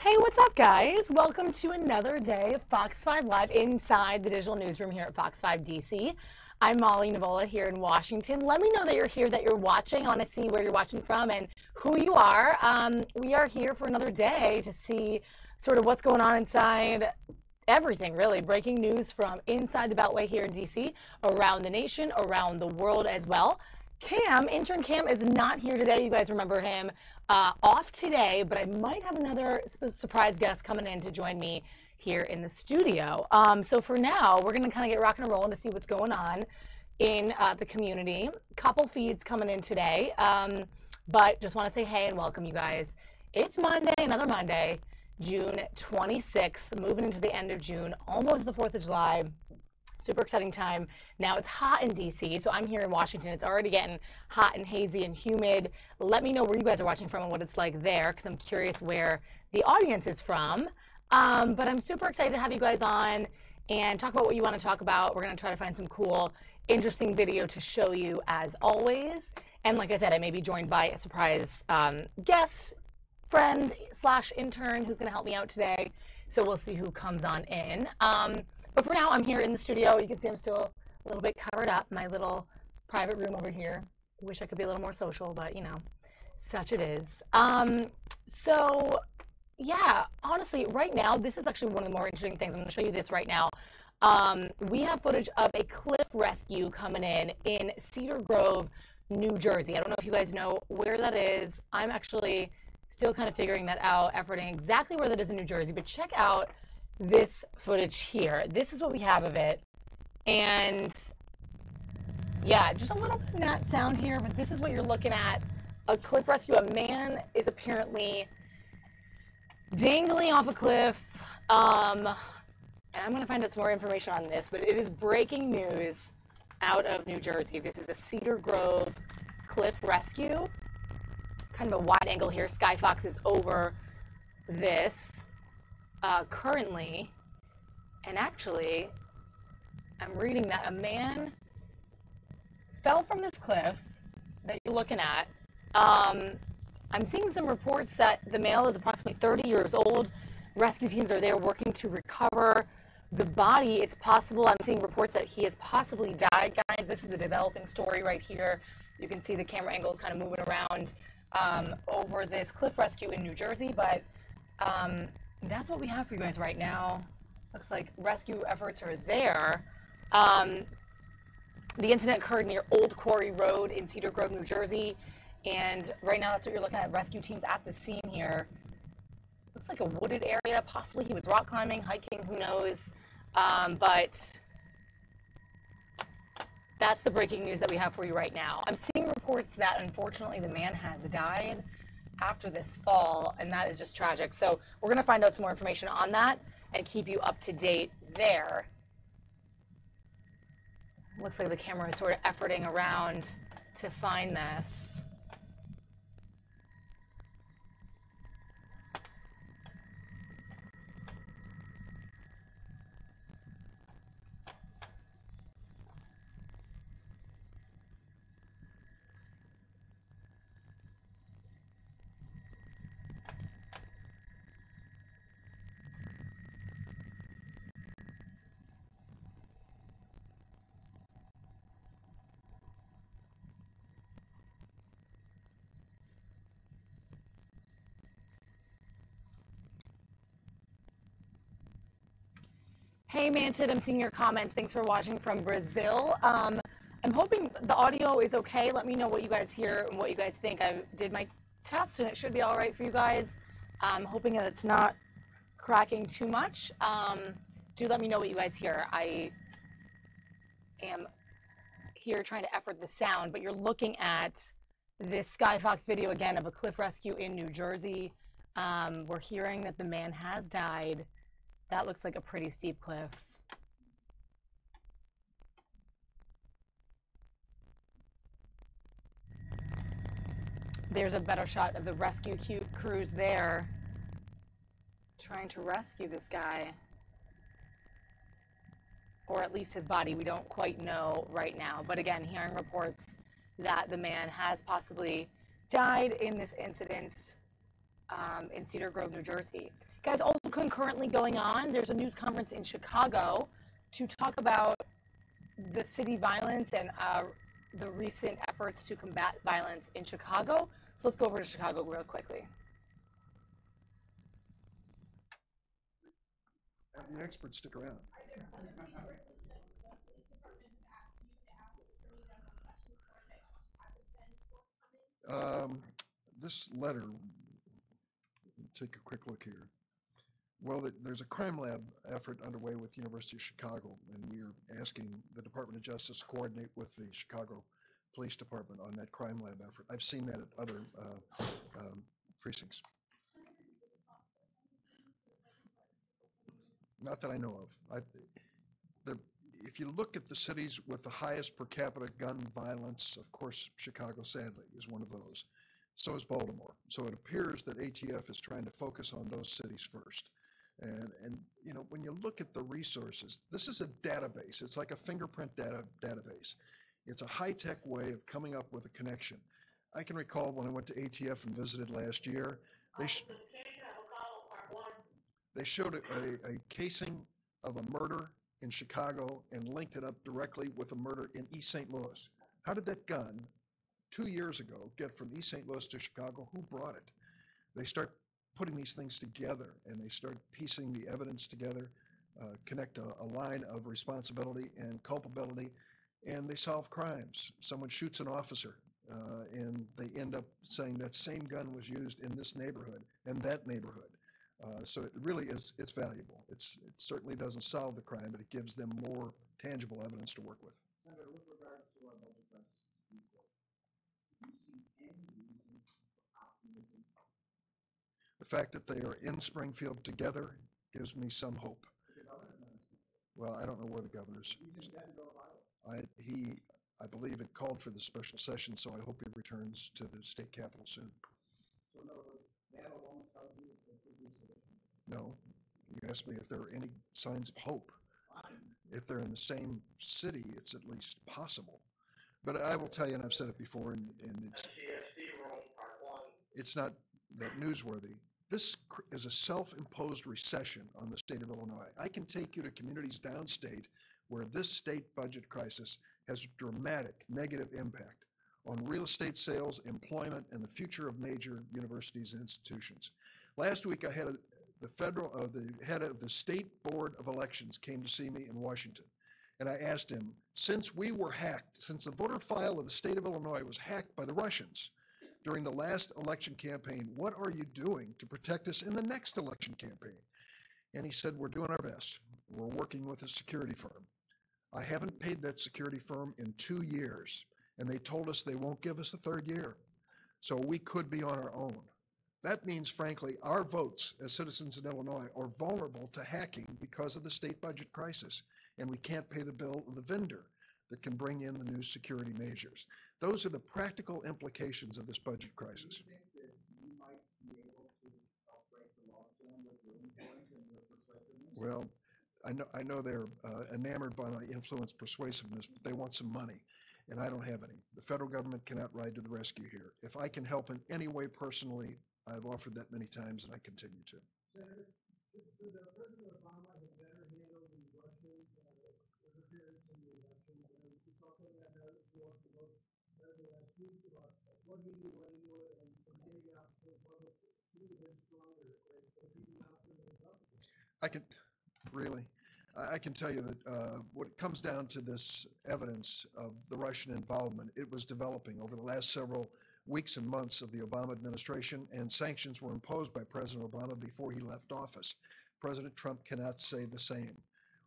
Hey, what's up, guys? Welcome to another day of Fox 5 Live inside the digital newsroom here at Fox 5 DC. I'm Molly Nevola here in Washington. Let me know that you're here, that you're watching. I want to see where you're watching from and who you are. We are here for another day to see sort of what's going on inside everything, really. Breaking news from inside the Beltway here in DC, around the nation, around the world as well. Intern Cam is not here today. You guys remember him off today, but I might have another surprise guest coming in to join me here in the studio. So for now, we're going to kind of get rocking and rolling to see what's going on in the community. Couple feeds coming in today, but just want to say hey and welcome you guys. It's Monday, another Monday, June 26th, moving into the end of June, almost the 4th of July. Super exciting time. Now it's hot in DC, so I'm here in Washington. It's already getting hot and hazy and humid. Let me know where you guys are watching from and what it's like there, because I'm curious where the audience is from. But I'm super excited to have you guys on and talk about what you want to talk about. We're going to try to find some cool, interesting video to show you as always. And like I said, I may be joined by a surprise guest, friend / intern who's going to help me out today. So we'll see who comes on in. But for now, I'm here in the studio. You can see I'm still a little bit covered up. My little private room over here. Wish I could be a little more social, but you know, such it is. So yeah, honestly, right now, this is actually one of the more interesting things. I'm going to show you this right now. We have footage of a cliff rescue coming in Cedar Grove, New Jersey. I don't know if you guys know where that is. I'm actually still kind of figuring that out, efforting exactly where that is in New Jersey, but check out this footage here. This is what we have of it. And yeah, just a little bit of that sound here, but this is what you're looking at. A cliff rescue. A man is apparently dangling off a cliff. And I'm going to find out some more information on this, but it is breaking news out of New Jersey. This is a Cedar Grove cliff rescue. Kind of a wide angle here. Sky Fox is over this currently, and actually I'm reading that a man fell from this cliff that you're looking at. I'm seeing some reports that the male is approximately 30 years old. Rescue teams are there working to recover the body. It's possible, I'm seeing reports that he has possibly died. Guys, this is a developing story right here. You can see the camera angle is kind of moving around over this cliff rescue in New Jersey, but that's what we have for you guys right now. Looks like rescue efforts are there. The incident occurred near Old Quarry Road in Cedar Grove, New Jersey, and right now that's what you're looking at, rescue teams at the scene here. Looks like a wooded area. Possibly he was rock climbing, hiking, who knows, but that's the breaking news that we have for you right now. I'm seeing reports that unfortunately the man has died after this fall, and that is just tragic. So we're going to find out some more information on that and keep you up to date there. Looks like the camera is sort of efforting around to find this. Hey, Manted, I'm seeing your comments. Thanks for watching from Brazil. I'm hoping the audio is okay. Let me know what you guys hear and what you guys think. I did my test and it should be all right for you guys. I'm hoping that it's not cracking too much. Do let me know what you guys hear. I am here trying to effort the sound, but you're looking at this Skyfox video again of a cliff rescue in New Jersey. We're hearing that the man has died. That looks like a pretty steep cliff. There's a better shot of the rescue crews there trying to rescue this guy. Or at least his body. We don't quite know right now. But again, hearing reports that the man has possibly died in this incident in Cedar Grove, New Jersey. Guys, also concurrently going on, there's a news conference in Chicago to talk about the city violence and the recent efforts to combat violence in Chicago. So let's go over to Chicago real quickly. The experts stick around. This letter, take a quick look here. Well, there's a crime lab effort underway with the University of Chicago, and we are asking the Department of Justice to coordinate with the Chicago Police Department on that crime lab effort. I've seen that at other precincts. Not that I know of. If you look at the cities with the highest per capita gun violence, of course, Chicago, sadly, is one of those. So is Baltimore. So it appears that ATF is trying to focus on those cities first. And you know, when you look at the resources, this is a database. It's like a fingerprint database. It's a high-tech way of coming up with a connection. I can recall when I went to ATF and visited last year, they showed a casing of a murder in Chicago and linked it up directly with a murder in East St. Louis. How did that gun 2 years ago get from East St. Louis to Chicago? Who brought it? They start putting these things together and they start piecing the evidence together, connect a line of responsibility and culpability, and they solve crimes. Someone shoots an officer and they end up saying that same gun was used in this neighborhood and that neighborhood. So it really is, it's valuable. It certainly doesn't solve the crime, but it gives them more tangible evidence to work with. Senator, with regards to our budget crisis, do you see any reason for optimism? The fact that they are in Springfield together gives me some hope. Well, I don't know where the governor's. I believe it called for the special session, so I hope he returns to the state capitol soon. So in other words, that alone tells you that there could be a solution? No. You asked me if there are any signs of hope. If they're in the same city, it's at least possible. But I will tell you, and I've said it before, and it's not that newsworthy. This is a self-imposed recession on the state of Illinois. I can take you to communities downstate where this state budget crisis has dramatic negative impact on real estate sales, employment, and the future of major universities and institutions. Last week, I had the head of the State Board of Elections came to see me in Washington. And I asked him, since we were hacked, since the voter file of the state of Illinois was hacked by the Russians during the last election campaign, what are you doing to protect us in the next election campaign? And he said, we're doing our best. We're working with a security firm. I haven't paid that security firm in 2 years, and they told us they won't give us a third year. So we could be on our own. That means, frankly, our votes as citizens in Illinois are vulnerable to hacking because of the state budget crisis, and we can't pay the bill of the vendor that can bring in the new security measures. Those are the practical implications of this budget crisis. Do you think that you might be able to help break the logjam with your influence and your persuasiveness? Well, I know they're enamored by my influence persuasiveness, but they want some money, and I don't have any. The federal government cannot ride to the rescue here. If I can help in any way personally, I've offered that many times, and I continue to. Senator, could President Obama have better handled the Russian interference in the election? You talked about that narrative for both the last week about what he knew, when he knew it, and getting out to the public. He would have been stronger if he went out to the public. I can, really, I can tell you that when it comes down to this evidence of the Russian involvement, it was developing over the last several weeks and months of the Obama administration, and sanctions were imposed by President Obama before he left office. President Trump cannot say the same.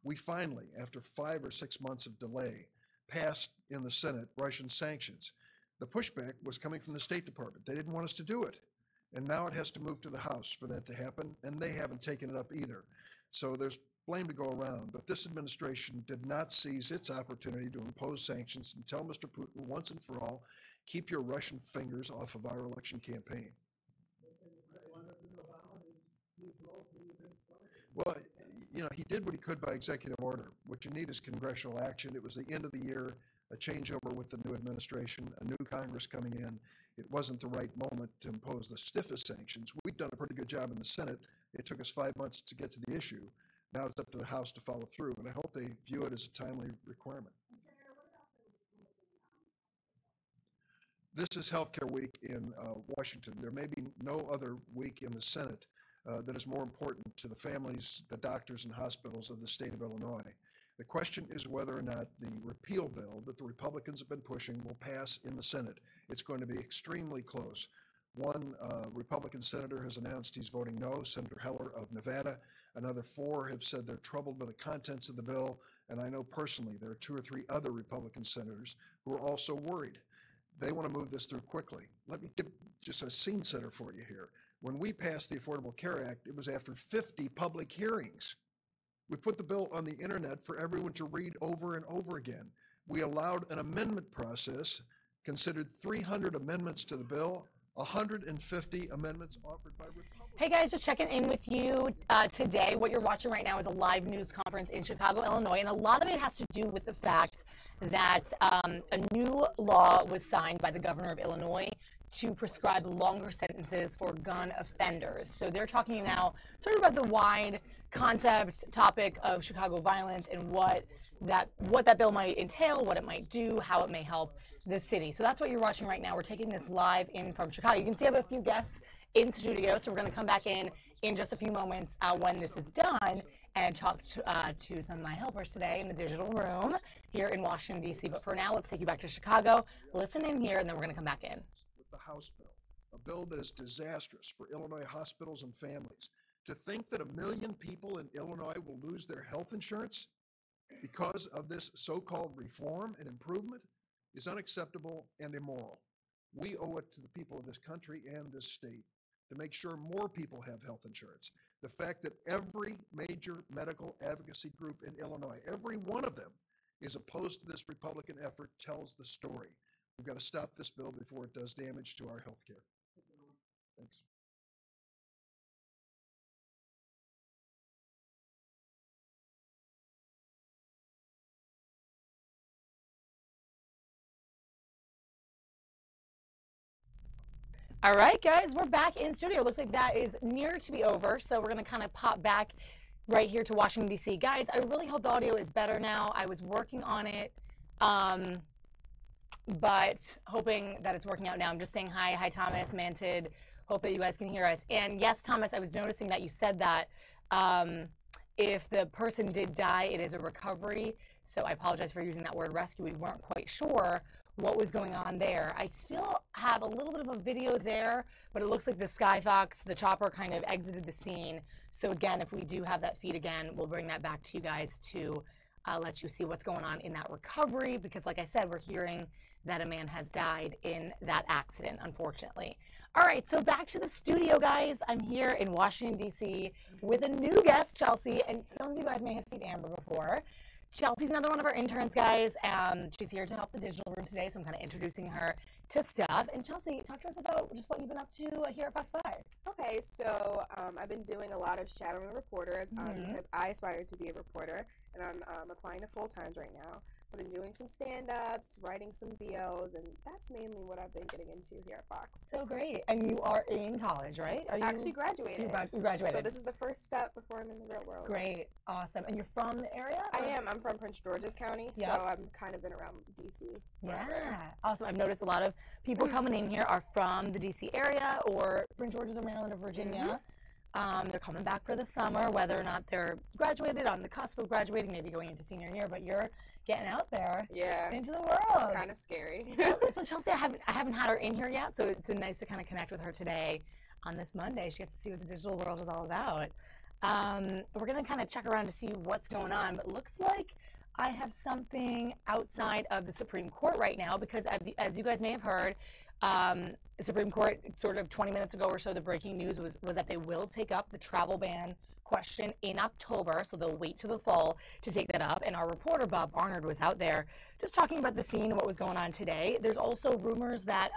We finally, after 5 or 6 months of delay, passed in the Senate Russian sanctions. The pushback was coming from the State Department. They didn't want us to do it. And now it has to move to the House for that to happen, and they haven't taken it up either. So there's blame to go around, but this administration did not seize its opportunity to impose sanctions and tell Mr. Putin once and for all, keep your Russian fingers off of our election campaign. Well, you know, he did what he could by executive order. What you need is congressional action. It was the end of the year, a changeover with the new administration, a new Congress coming in. It wasn't the right moment to impose the stiffest sanctions. We've done a pretty good job in the Senate. It took us 5 months to get to the issue. Now it's up to the House to follow through, and I hope they view it as a timely requirement. This is Healthcare Week in Washington. There may be no other week in the Senate that is more important to the families, the doctors, and hospitals of the state of Illinois. The question is whether or not the repeal bill that the Republicans have been pushing will pass in the Senate. It's going to be extremely close. One Republican senator has announced he's voting no, Senator Heller of Nevada. Another 4 have said they're troubled by the contents of the bill, and I know personally there are 2 or 3 other Republican senators who are also worried. They want to move this through quickly. Let me give just a scene setter for you here. When we passed the Affordable Care Act, it was after 50 public hearings. We put the bill on the internet for everyone to read over and over again. We allowed an amendment process, considered 300 amendments to the bill, 150 amendments offered by Republicans. Hey guys, just checking in with you today. What you're watching right now is a live news conference in Chicago, Illinois, and a lot of it has to do with the fact that a new law was signed by the governor of Illinois to prescribe longer sentences for gun offenders. So they're talking now sort of about the wide concept topic of Chicago violence and what that bill might entail, what it might do, how it may help the city. So that's what you're watching right now. We're taking this live in from Chicago. You can see I have a few guests in studio, so we're going to come back in just a few moments when this is done and talk to some of my helpers today in the digital room here in Washington, D.C. But for now, let's take you back to Chicago. Listen in here, and then we're going to come back in. With the House bill, a bill that is disastrous for Illinois hospitals and families. To think that 1 million people in Illinois will lose their health insurance because of this so-called reform and improvement is unacceptable and immoral. We owe it to the people of this country and this state to make sure more people have health insurance. The fact that every major medical advocacy group in Illinois, every one of them, is opposed to this Republican effort tells the story. We've got to stop this bill before it does damage to our health care. Thanks. All right, guys, we're back in studio. Looks like that is near to be over, so we're going to kind of pop back right here to Washington, D.C. Guys, I really hope the audio is better now. I was working on it, but hoping that it's working out now. I'm just saying hi. Hi, Thomas, Mantid. Hope that you guys can hear us. And yes, Thomas, I was noticing that you said that if the person did die, it is a recovery. So I apologize for using that word rescue. We weren't quite sure what was going on there. I still have a little bit of a video there, but it looks like the Skyfox, the chopper, kind of exited the scene. So again, if we do have that feed again, we'll bring that back to you guys to let you see what's going on in that recovery, because like I said, we're hearing that a man has died in that accident, unfortunately. All right, so back to the studio, guys. I'm here in Washington, D.C. with a new guest, Chelsea, and some of you guys may have seen Amber before. Chelsea's another one of our interns, guys. She's here to help the digital room today, so I'm kind of introducing her to stuff. And Chelsea, talk to us about just what you've been up to here at Fox 5. Okay, so I've been doing a lot of shadowing reporters because I aspire to be a reporter, and I'm applying to full-times right now. I've been doing some stand-ups, writing some BOs, and that's mainly what I've been getting into here at Fox. So great. And you are in college, right? Are you actually graduated? You graduated. So this is the first step before I'm in the real world. Great. Awesome. And you're from the area? I am. I'm from Prince George's County, so I've kind of been around D.C. Yeah. Awesome. I've noticed a lot of people coming in here are from the D.C. area or Prince George's or Maryland or Virginia. They're coming back for the summer, whether or not they're graduated, on the cusp of graduating, maybe going into senior year, but you're getting out there into the world. It's kind of scary. So Chelsea, I haven't had her in here yet, so it's been nice to kind of connect with her today on this Monday. She gets to see what the digital world is all about. We're going to kind of check around to see what's going on, but it looks like I have something outside of the Supreme Court right now, because as you guys may have heard, the Supreme Court, sort of 20 minutes ago or so, the breaking news was that they will take up the travel ban question in October, so they'll wait to the fall to take that up. And our reporter, Bob Barnard, was out there just talking about the scene and what was going on today. There's also rumors that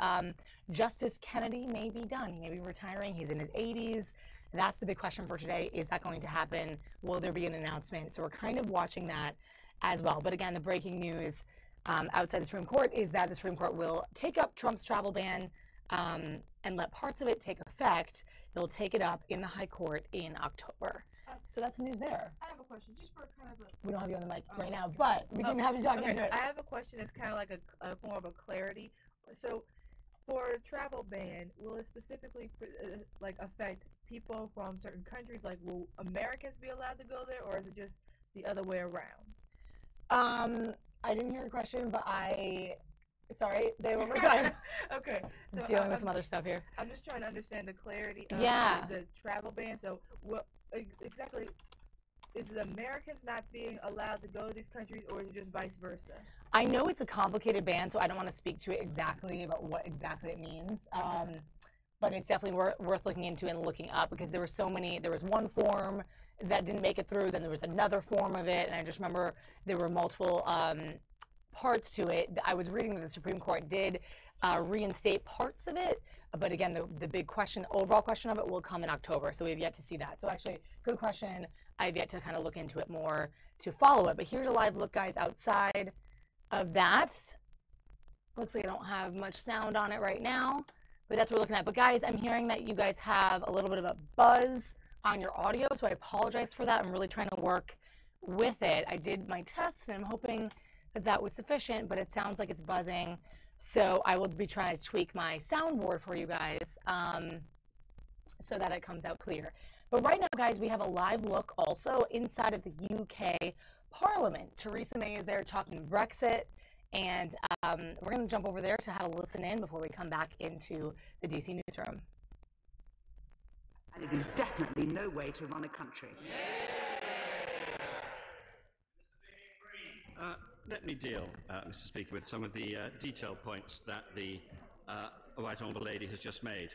Justice Kennedy may be done. He may be retiring. He's in his 80s. That's the big question for today. Is that going to happen? Will there be an announcement? So we're kind of watching that as well. But again, the breaking news outside the Supreme Court is that the Supreme Court will take up Trump's travel ban and let parts of it take effect. They'll take it up in the High Court in October. So that's news there. I have a question, just for kind of a... We don't have you on the mic right now, but we can have you talking into it. I have a question that's kind of like a form of a clarity. So, for a travel ban, will it specifically like affect people from certain countries? Like, will Americans be allowed to go there, or is it just the other way around? I didn't hear your question, but sorry, say it one more time. Okay. So Dealing with some other stuff here. I'm just trying to understand the clarity of the travel ban. So what exactly, is it Americans not being allowed to go to these countries, or is it just vice versa? I know it's a complicated ban, so I don't want to speak to it exactly about what exactly it means. But it's definitely worth looking into and looking up, because there were so many. There was one form that didn't make it through, then there was another form of it, and I just remember there were multiple parts to it. I was reading that the Supreme Court did reinstate parts of it, but again, the big question, overall question of it, will come in October, so we have yet to see that. So actually, good question. I have yet to kind of look into it more to follow it, but here's a live look, guys, outside of that. Looks like I don't have much sound on it right now, but that's what we're looking at. But guys, I'm hearing that you guys have a little bit of a buzz on your audio, so I apologize for that. I'm really trying to work with it. I did my test, and I'm hoping that was sufficient, but it sounds like it's buzzing. So I will be trying to tweak my soundboard for you guys so that it comes out clear. But right now, guys, we have a live look also inside of the UK Parliament. Theresa May is there talking Brexit, and we're going to jump over there to have a listen in before we come back into the DC newsroom. And it is definitely no way to run a country. Let me deal, Mr. Speaker, with some of the detailed points that the Right Honourable Lady has just made.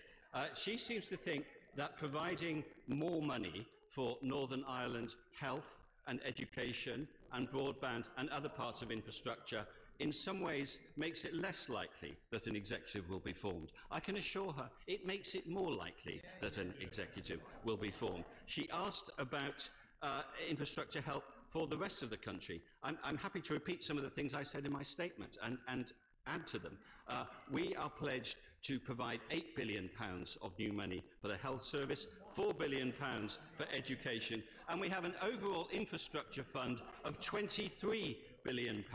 She seems to think that providing more money for Northern Ireland health and education and broadband and other parts of infrastructure in some ways makes it less likely that an executive will be formed. I can assure her it makes it more likely that an executive will be formed. She asked about infrastructure help for the rest of the country. I'm happy to repeat some of the things I said in my statement and add to them. We are pledged to provide £8 billion of new money for the health service, £4 billion for education, and we have an overall infrastructure fund of £23 billion.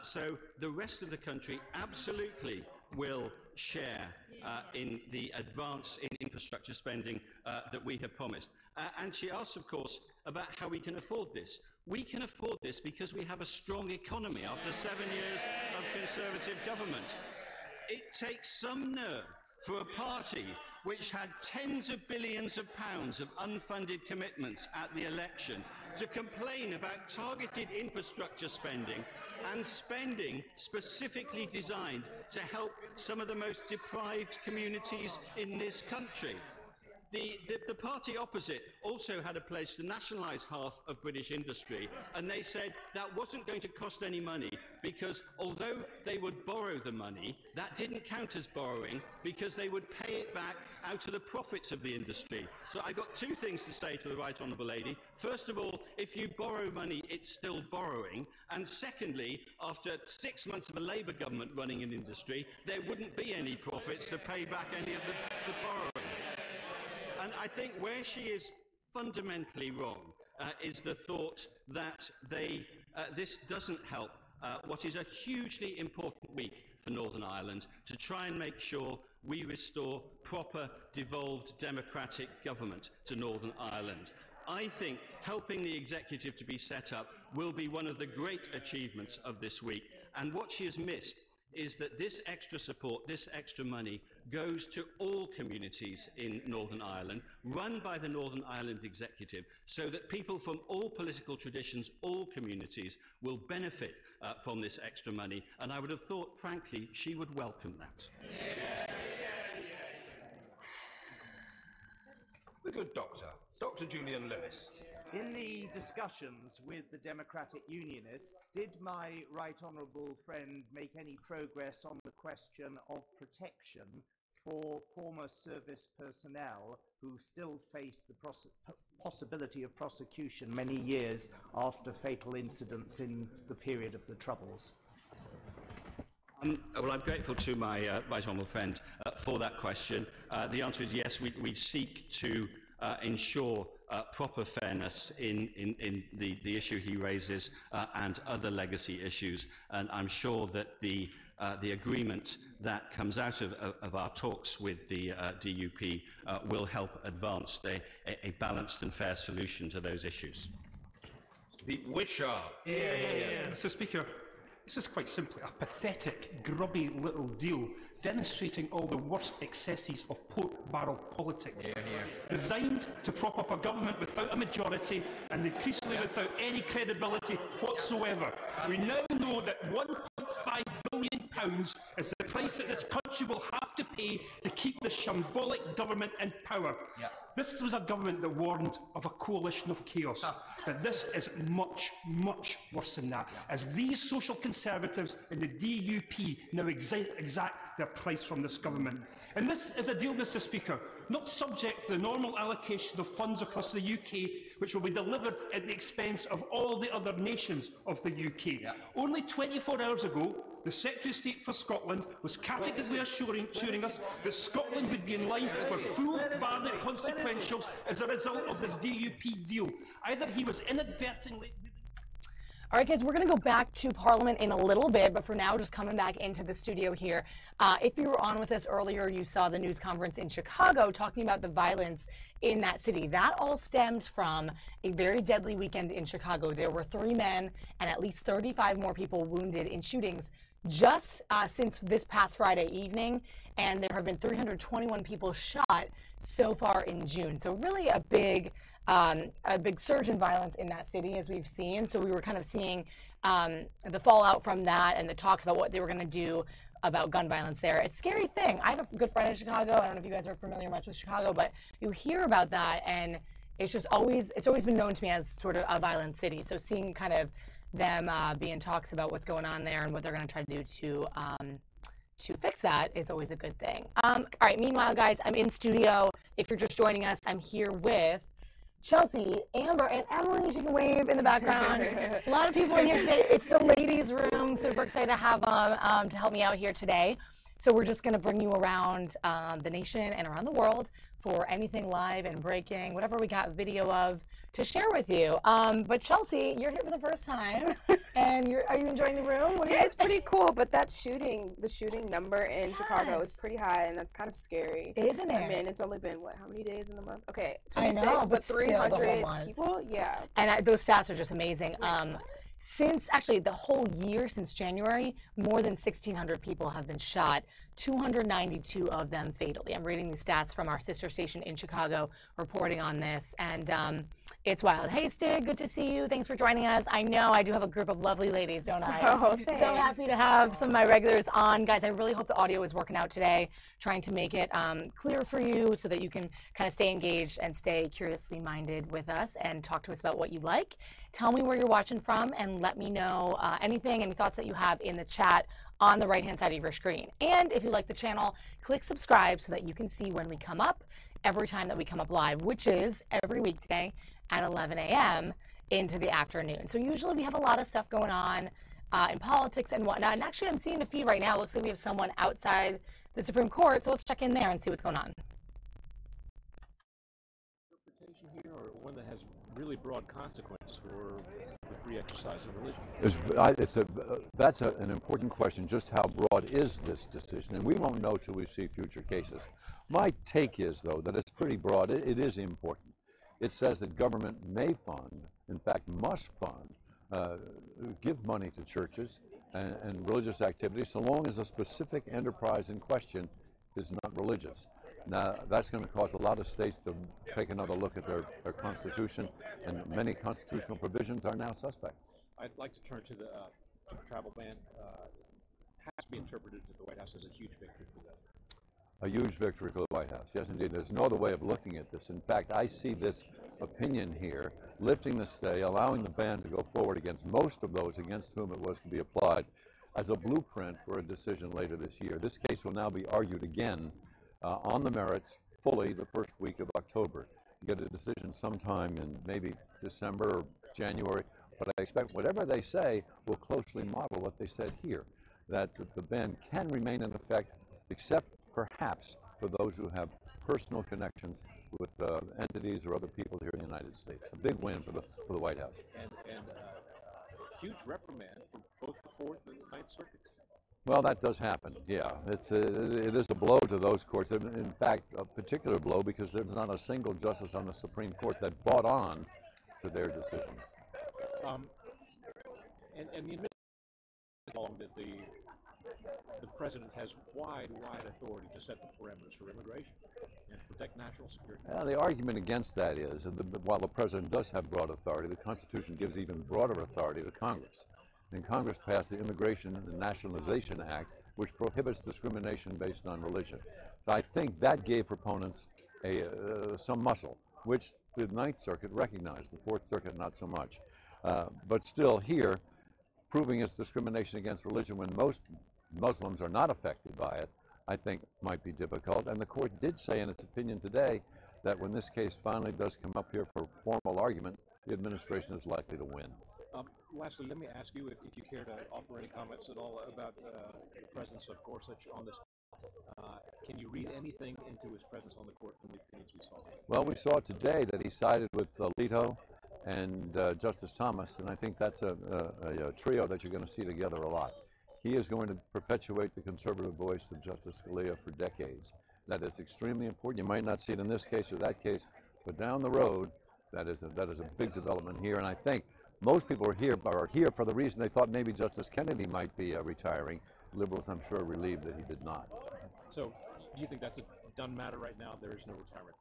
So the rest of the country absolutely will share in the advance in infrastructure spending that we have promised. And she asks, of course, about how we can afford this. We can afford this because we have a strong economy after 7 years of Conservative government. It takes some nerve for a party which had tens of billions of pounds of unfunded commitments at the election to complain about targeted infrastructure spending and spending specifically designed to help some of the most deprived communities in this country. The party opposite also had a pledge to nationalise half of British industry, and they said that wasn't going to cost any money because although they would borrow the money, that didn't count as borrowing because they would pay it back out of the profits of the industry. So I got two things to say to the Right Honourable Lady. First of all, if you borrow money, it's still borrowing. And secondly, after 6 months of a Labour government running an industry, there wouldn't be any profits to pay back any of the borrowing. And I think where she is fundamentally wrong is the thought that this doesn't help what is a hugely important week for Northern Ireland to try and make sure we restore proper, devolved democratic government to Northern Ireland. I think helping the executive to be set up will be one of the great achievements of this week. And what she has missed is that this extra support, this extra money, goes to all communities in Northern Ireland, run by the Northern Ireland Executive, so that people from all political traditions, all communities, will benefit from this extra money. And I would have thought, frankly, she would welcome that. The good doctor, Dr. Julian Lewis. In the discussions with the Democratic Unionists, did my right honourable friend make any progress on the question of protection for former service personnel who still face the possibility of prosecution many years after fatal incidents in the period of the Troubles? Well, I'm grateful to my right honourable friend for that question. The answer is yes, we seek to ensure proper fairness in the issue he raises and other legacy issues. And I'm sure that the agreement that comes out of our talks with the DUP will help advance a balanced and fair solution to those issues. Pete Wishart. Mr. Speaker, this is quite simply a pathetic, grubby little deal demonstrating all the worst excesses of pork barrel politics, designed to prop up a government without a majority and increasingly without any credibility whatsoever. We now know that £1.5 billion is the price that this country will have to pay to keep the shambolic government in power. This was a government that warned of a coalition of chaos, but this is much, much worse than that, as these social conservatives in the DUP now exact their price from this government. And this is a deal, Mr. Speaker, not subject to the normal allocation of funds across the UK, which will be delivered at the expense of all the other nations of the UK. Only 24 hours ago, the Secretary of State for Scotland was categorically assuring us that Scotland would be in line for full Barnett consequentials as a result of this DUP deal. Either he was inadvertently... All right, guys, we're going to go back to Parliament in a little bit, but for now, just coming back into the studio here. If you were on with us earlier, you saw the news conference in Chicago talking about the violence in that city. That all stemmed from a very deadly weekend in Chicago. There were 3 men and at least 35 more people wounded in shootings just since this past Friday evening, and there have been 321 people shot so far in June. So really a big surge in violence in that city, as we've seen. So we were kind of seeing the fallout from that and the talks about what they were going to do about gun violence there. It's a scary thing. I have a good friend in Chicago. I don't know if you guys are familiar much with Chicago, but you hear about that, and it's always been known to me as sort of a violent city. So seeing kind of them be in talks about what's going on there and what they're going to try to do to fix that is always a good thing. All right, meanwhile, guys, I'm in studio. If you're just joining us, I'm here with Chelsea, Amber, and Emily. She can wave in the background. A lot of people in here today. It's the ladies' room. Super excited to have them to help me out here today. So we're just going to bring you around the nation and around the world for anything live and breaking, whatever we got video of to share with you. But Chelsea, you're here for the first time, and are you enjoying the room? Yeah, it's pretty cool, but the shooting number in Chicago is pretty high, and that's kind of scary. Isn't it? I mean, it's only been, how many days in the month? Okay, 26, I know, but still 300 people? Yeah. And those stats are just amazing. Since actually the whole year, since January, more than 1,600 people have been shot, 292 of them fatally. I'm reading these stats from our sister station in Chicago reporting on this, and it's wild. Hey, Stig, good to see you. Thanks for joining us. I know I do have a group of lovely ladies, don't I? Oh, thanks. So happy to have some of my regulars on. Guys, I really hope the audio is working out today, trying to make it clear for you so that you can kind of stay engaged and stay curiously minded with us and talk to us about what you like. Tell me where you're watching from and let me know any thoughts that you have in the chat on the right-hand side of your screen. And if you like the channel, click subscribe so that you can see when we come up every time that we come up live, which is every weekday at 11 a.m. into the afternoon. So usually we have a lot of stuff going on in politics and whatnot. And actually I'm seeing a feed right now. It looks like we have someone outside the Supreme Court. So let's check in there and see what's going on. Interpretation here, or one that has really broad consequence for the free exercise of religion. That's an important question. Just how broad is this decision? And we won't know till we see future cases. My take is, though, that it's pretty broad. It is important. It says that government may fund, in fact must fund, give money to churches and religious activities so long as a specific enterprise in question is not religious. Now, that's going to cause a lot of states to take another look at their constitution, and many constitutional provisions are now suspect. I'd like to turn to the travel ban. Has to be interpreted to the White House as a huge victory for them. A huge victory for the White House. Yes, indeed. There's no other way of looking at this. In fact, I see this opinion here lifting the stay, allowing the ban to go forward against most of those against whom it was to be applied as a blueprint for a decision later this year. This case will now be argued again on the merits fully the first week of October. You get a decision sometime in maybe December or January, but I expect whatever they say will closely model what they said here, that the ban can remain in effect except perhaps for those who have personal connections with entities or other people here in the United States. A big win for the White House. And a huge reprimand for both the Fourth and the Ninth Circuits. Well, that does happen, yeah. It is a blow to those courts. In fact, a particular blow because there's not a single justice on the Supreme Court that bought on to their decision. And the administration that the president has wide authority to set the parameters for immigration and to protect national security. The argument against that is that while the president does have broad authority, the Constitution gives even broader authority to Congress. And Congress passed the Immigration and Nationalization Act, which prohibits discrimination based on religion. So I think that gave proponents some muscle, which the Ninth Circuit recognized, the Fourth Circuit not so much. But still here, proving it's discrimination against religion when most Muslims are not affected by it, I think might be difficult. And the court did say in its opinion today that when this case finally does come up here for formal argument, the administration is likely to win. Lastly, let me ask you if you care to offer any comments at all about the presence of Gorsuch on this. Can you read anything into his presence on the court from the opinions we saw? Well, we saw today that he sided with Alito and Justice Thomas, and I think that's a trio that you're going to see together a lot. He is going to perpetuate the conservative voice of Justice Scalia for decades. That is extremely important. You might not see it in this case or that case, but down the road, that is a big development here, and I think most people are here for the reason they thought maybe Justice Kennedy might be retiring. Liberals, I'm sure, are relieved that he did not. So you think that's a done matter right now? There is no retirement?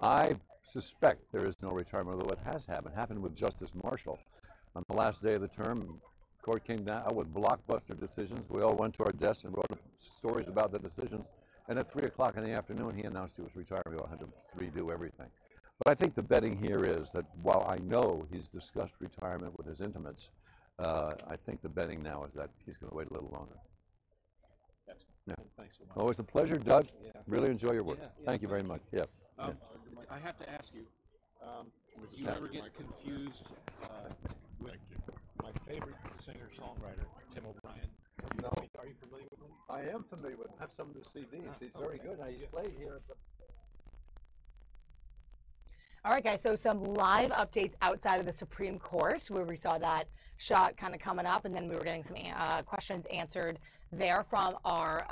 I suspect there is no retirement, although it has happened with Justice Marshall. On the last day of the term, the court came down with blockbuster decisions. We all went to our desks and wrote stories about the decisions, and at 3 o'clock in the afternoon, he announced he was retiring. We all had to redo everything. But I think the betting here is that while I know he's discussed retirement with his intimates, I think the betting now is that he's going to wait a little longer. Excellent. Yeah. Thanks so much. Always a pleasure, Doug. Yeah. Really enjoy your work. Yeah, thank you very much. Yeah. I have to ask you, do you ever get confused with my favorite singer-songwriter, Tim O'Brien? No. Are you familiar with him? I am familiar with him. That's some of the CDs. He's very good. He's played here at the... All right, guys, so some live updates outside of the Supreme Court where we saw that shot kind of coming up, and then we were getting some questions answered there from our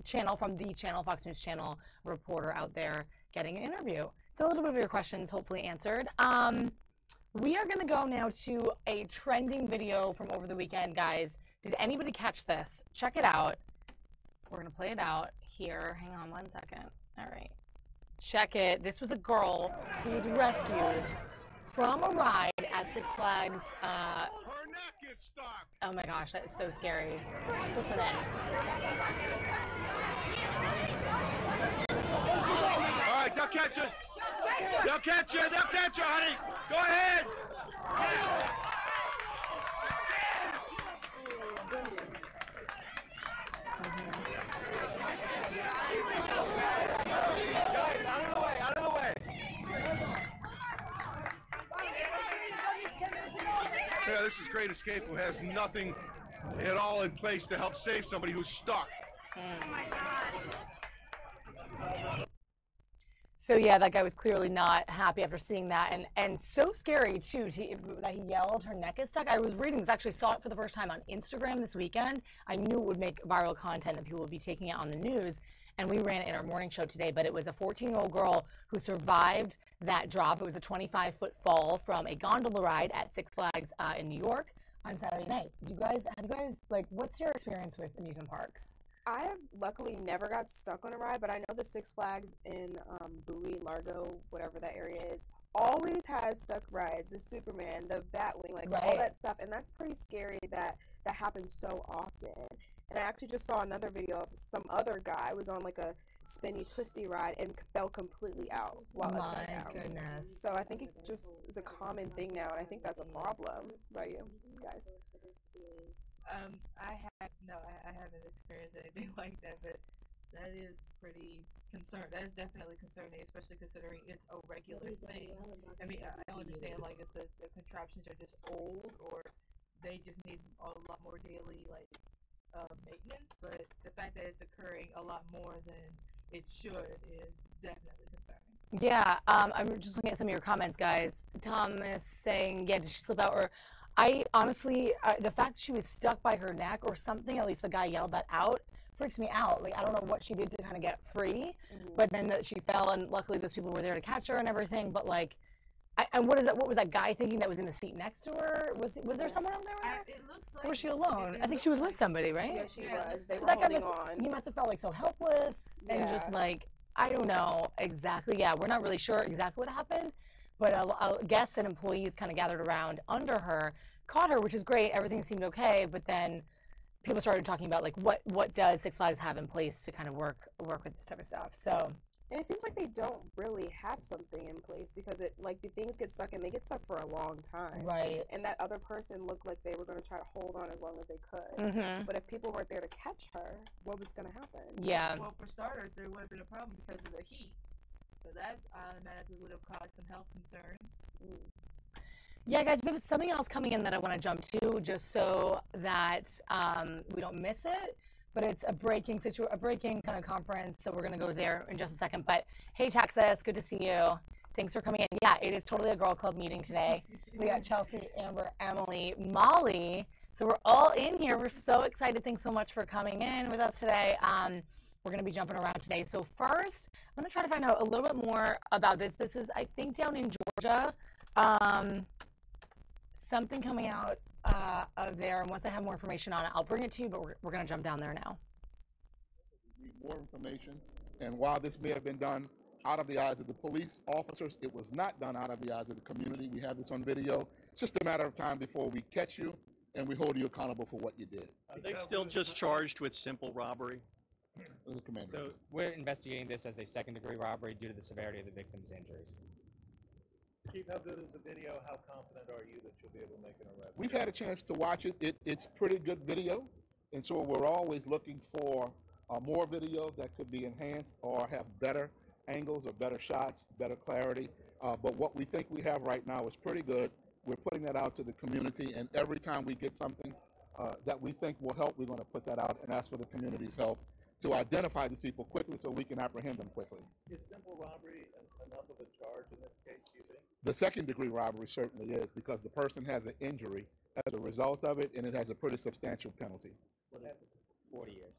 channel, from the channel, Fox News channel reporter out there getting an interview. So a little bit of your questions hopefully answered. We are going to go now to a trending video from over the weekend, guys. Did anybody catch this? Check it out. We're going to play it out here. Hang on one second. All right. Check it. This was a girl who was rescued from a ride at Six Flags. Her neck is stuck. Oh my gosh, that is so scary. Just listen in. All right, they'll catch you. They'll catch you. They'll catch you, honey. Go ahead. Out of the way. Yeah, this is Great Escape, who has nothing at all in place to help save somebody who's stuck. Oh my God. So yeah, that guy was clearly not happy after seeing that, and so scary too. That he yelled, her neck is stuck. I was reading this, actually saw it for the first time on Instagram this weekend. I knew it would make viral content and people would be taking it on the news. And we ran it in our morning show today, but it was a 14-year-old girl who survived that drop. It was a 25-foot fall from a gondola ride at Six Flags in New York on Saturday night. Have you guys, like, what's your experience with amusement parks? I have luckily never got stuck on a ride, but I know the Six Flags in Bowie, Largo, whatever that area is, always has stuck rides. The Superman, the Batwing, like all that stuff, and that's pretty scary that happens so often. And I actually just saw another video of some other guy was on like a spinny, twisty ride and fell completely out while upside down. My goodness. So I think it just is a common thing now, and I think that's a problem. About you guys? I haven't experienced anything like that, but that is pretty concerned. That is definitely concerning, especially considering it's a regular thing. I mean, I don't understand like if the contraptions are just old or they just need a lot more daily maintenance, but the fact that it's occurring a lot more than it should is definitely concerning. Yeah, I'm just looking at some of your comments, guys. Tom is saying, yeah, did she slip out? Or I honestly, the fact she was stuck by her neck or something, at least the guy yelled that out, freaks me out. Like, I don't know what she did to kind of get free, but then that she fell, and luckily those people were there to catch her and everything. But like, and what was that guy thinking that was in the seat next to her? Was there someone on there with her? It looks like, or was she alone? I think she was with somebody, right? Yeah, she was. They So were that guy holding on. he must have felt like so helpless and just like, I don't know exactly. Yeah, we're not really sure exactly what happened, but guests and employees kind of gathered around under her, caught her, which is great. Everything seemed okay, but then people started talking about like what does Six Flags have in place to kind of work with this type of stuff. So. And it seems like they don't really have something in place because the things get stuck and they get stuck for a long time. Right. And that other person looked like they were going to try to hold on as long as they could. Mm-hmm. But if people weren't there to catch her, what was going to happen? Yeah. Well, for starters, there would have been a problem because of the heat. So that automatically would have caused some health concerns. Yeah, guys, we have something else coming in that I want to jump to just so that we don't miss it. But it's a breaking kind of conference, so we're going to go there in just a second. But hey, Texas, good to see you. Thanks for coming in. Yeah, it is totally a girl club meeting today. We got Chelsea, Amber, Emily, Molly. So we're all in here. We're so excited. Thanks so much for coming in with us today. We're going to be jumping around today. So first, I'm going to try to find out a little bit more about this. This is, I think, down in Georgia. Something coming out of there, and once I have more information on it, I'll bring it to you, but we're going to jump down there now. We need more information, and while this may have been done out of the eyes of the police officers, it was not done out of the eyes of the community. We have this on video. It's just a matter of time before we catch you, and we hold you accountable for what you did. Are they still just charged with simple robbery? The commander. So we're investigating this as a second-degree robbery due to the severity of the victim's injuries. Chief, how good is the video? How confident are you that you'll be able to make an arrest? We've had a chance to watch it. It's pretty good video, and so we're always looking for more video that could be enhanced or have better angles or better shots, better clarity. But what we think we have right now is pretty good. We're putting that out to the community, and every time we get something that we think will help, we're going to put that out and ask for the community's help to identify these people quickly so we can apprehend them quickly. Is simple robbery enough of a charge in this case, do you think? The second-degree robbery certainly is, because the person has an injury as a result of it, and it has a pretty substantial penalty. What happened? 40 years.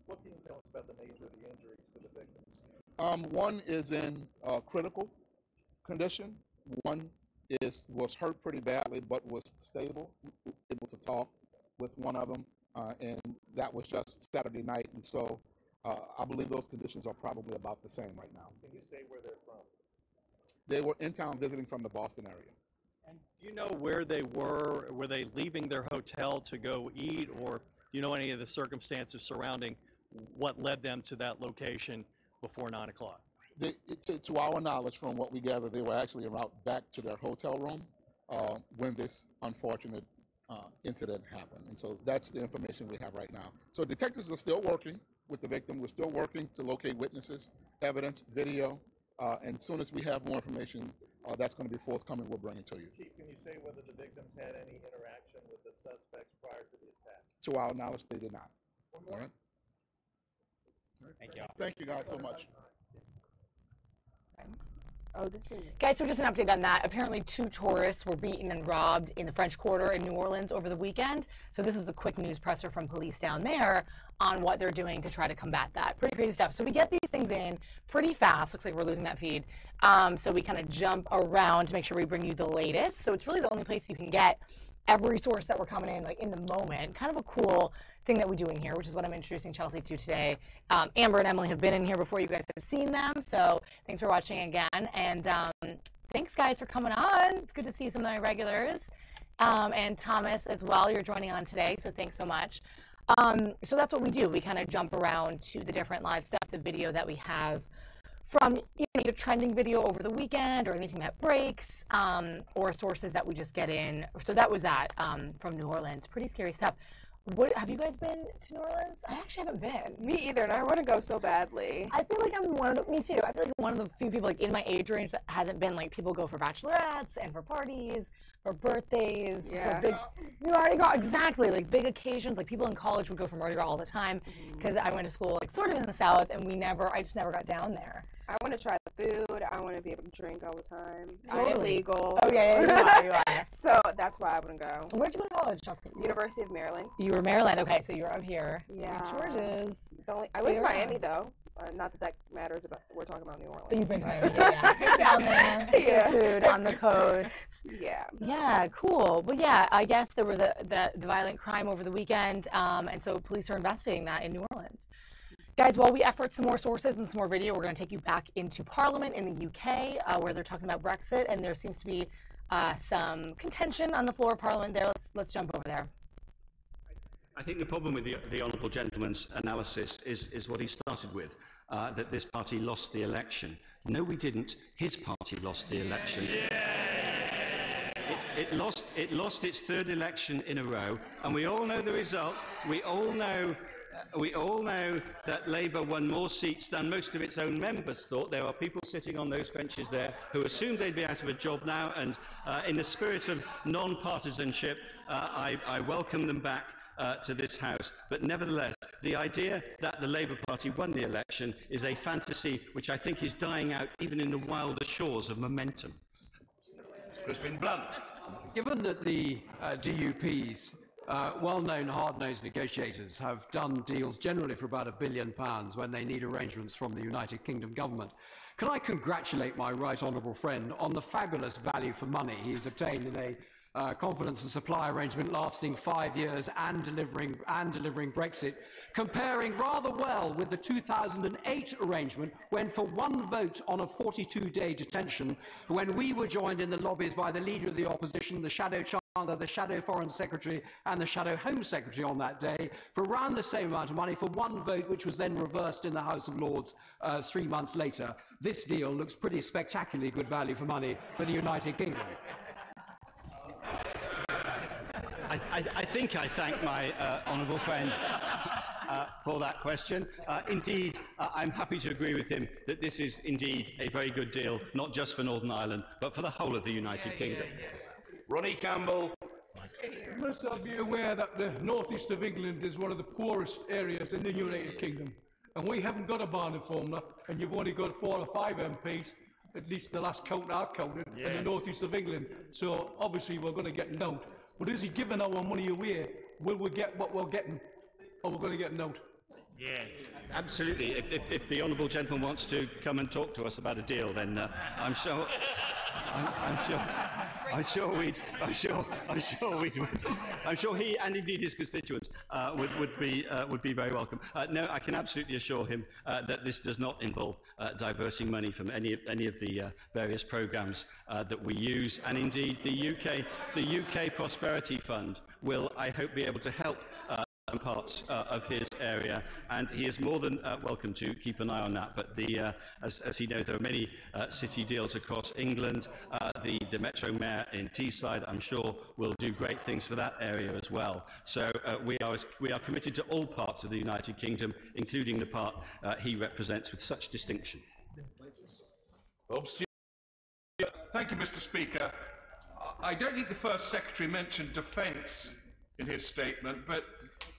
What can you tell us about the nature of the injuries to the victims? One is in critical condition. One was hurt pretty badly, but was stable, able to talk with one of them, and that was just Saturday night. And so I believe those conditions are probably about the same right now. Can you say where they're from? They were in town visiting from the Boston area. And do you know where they were? Were they leaving their hotel to go eat, or do you know any of the circumstances surrounding what led them to that location before 9 o'clock? To our knowledge, from what we gather, they were actually en route back to their hotel room when this unfortunate incident happened. And so that's the information we have right now. So detectives are still working with the victim. We're still working to locate witnesses, evidence, video, and as soon as we have more information that's going to be forthcoming, we'll bring it to you. Chief, can you say whether the victims had any interaction with the suspects prior to the attack? To our knowledge, they did not. All right. Thank you. Thank you guys so much. Oh, this is... Guys, so just an update on that. Apparently 2 tourists were beaten and robbed in the French Quarter in New Orleans over the weekend. So this is a quick news presser from police down there on what they're doing to try to combat that. Pretty crazy stuff. So we get these things in pretty fast. Looks like we're losing that feed. So we kind of jump around to make sure we bring you the latest. So it's really the only place you can get every source that we're coming in, like in the moment. Kind of a cool thing that we do in here, which is what I'm introducing Chelsea to today. Amber and Emily have been in here before. You guys have seen them, so thanks for watching again. And thanks, guys, for coming on. It's good to see some of my regulars. And Thomas as well, you're joining on today, so thanks so much. So that's what we do. We kind of jump around to the different live stuff, the video that we have from either trending video over the weekend or anything that breaks, or sources that we just get in. So that was that from New Orleans. Pretty scary stuff. What, have you guys been to New Orleans? I actually haven't been. Me either, and I want to go so badly. I feel like I'm one of the, me too. I feel like I'm one of the few people like in my age range that hasn't been. Like, people go for bachelorettes and for parties, for birthdays, for big, you already got exactly like big occasions. Like, people in college would go for Mardi Gras all the time because I went to school like sort of in the South, and I just never got down there. I want to try the food. I want to be able to drink all the time. Totally. I'm illegal. Oh yeah, you are. So that's why I wouldn't go. Where'd you go to college, Chelsea? University of Maryland. You were Maryland. Okay, so you're up here. Yeah. George's. I went to Miami though. Not that matters, about we're talking about New Orleans. But you've been to Miami, yeah. Down there. Yeah. Food on the coast. Yeah. Yeah, cool. Well, yeah, I guess there was the violent crime over the weekend, and so police are investigating that in New Orleans. Guys, while we effort some more sources and some more video, we're going to take you back into Parliament in the UK, where they're talking about Brexit, and there seems to be some contention on the floor of Parliament there. Let's jump over there. I think the problem with the Honourable Gentleman's analysis is what he started with, that this party lost the election. No, we didn't. His party lost the election. It lost its 3rd election in a row, and we all know the result. We all know that Labour won more seats than most of its own members thought. There are people sitting on those benches there who assumed they'd be out of a job now, and in the spirit of non-partisanship, I welcome them back to this House. But nevertheless, the idea that the Labour Party won the election is a fantasy which I think is dying out even in the wilder shores of momentum. Crispin Blunt. Given that the DUP's well-known hard-nosed negotiators have done deals generally for about £1 billion when they need arrangements from the United Kingdom government, can I congratulate my right honourable friend on the fabulous value for money he has obtained in a confidence and supply arrangement lasting 5 years and delivering Brexit, comparing rather well with the 2008 arrangement, when for one vote on a 42-day detention, when we were joined in the lobbies by the leader of the opposition, the shadow chancellor, the shadow foreign secretary and the shadow home secretary on that day, for around the same amount of money for one vote, which was then reversed in the House of Lords 3 months later. This deal looks pretty spectacularly good value for money for the United Kingdom. I think I thank my honourable friend for that question. Indeed, I'm happy to agree with him that this is indeed a very good deal, not just for Northern Ireland, but for the whole of the United Kingdom. Ronnie Campbell. You must all be aware that the northeast of England is one of the poorest areas in the United Kingdom. And we haven't got a Barnum formula, and you've only got 4 or 5 MPs, at least the last count I've counted, in the northeast of England. So obviously we're going to get note. But is he giving our money away? Will we get what we're getting? Or we're going to get note? Yeah, absolutely. If the honourable gentleman wants to come and talk to us about a deal, then I'm sure he and indeed his constituents would be very welcome. No, I can absolutely assure him that this does not involve diverting money from any of the various programmes that we use, and indeed the UK Prosperity Fund will, I hope, be able to help parts of his area, and he is more than welcome to keep an eye on that. But as he knows, there are many city deals across England. The Metro Mayor in Teesside, I'm sure, will do great things for that area as well. So we are committed to all parts of the United Kingdom, including the part he represents with such distinction. Thank you, Mr. Speaker. I don't think the First Secretary mentioned defence in his statement, but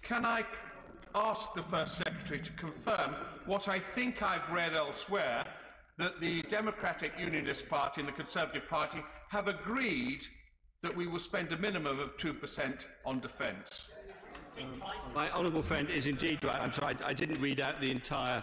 can I ask the First Secretary to confirm what I think I've read elsewhere, that the Democratic Unionist Party and the Conservative Party have agreed that we will spend a minimum of 2% on defence. My honourable friend is indeed right. I'm sorry, I didn't read out the entire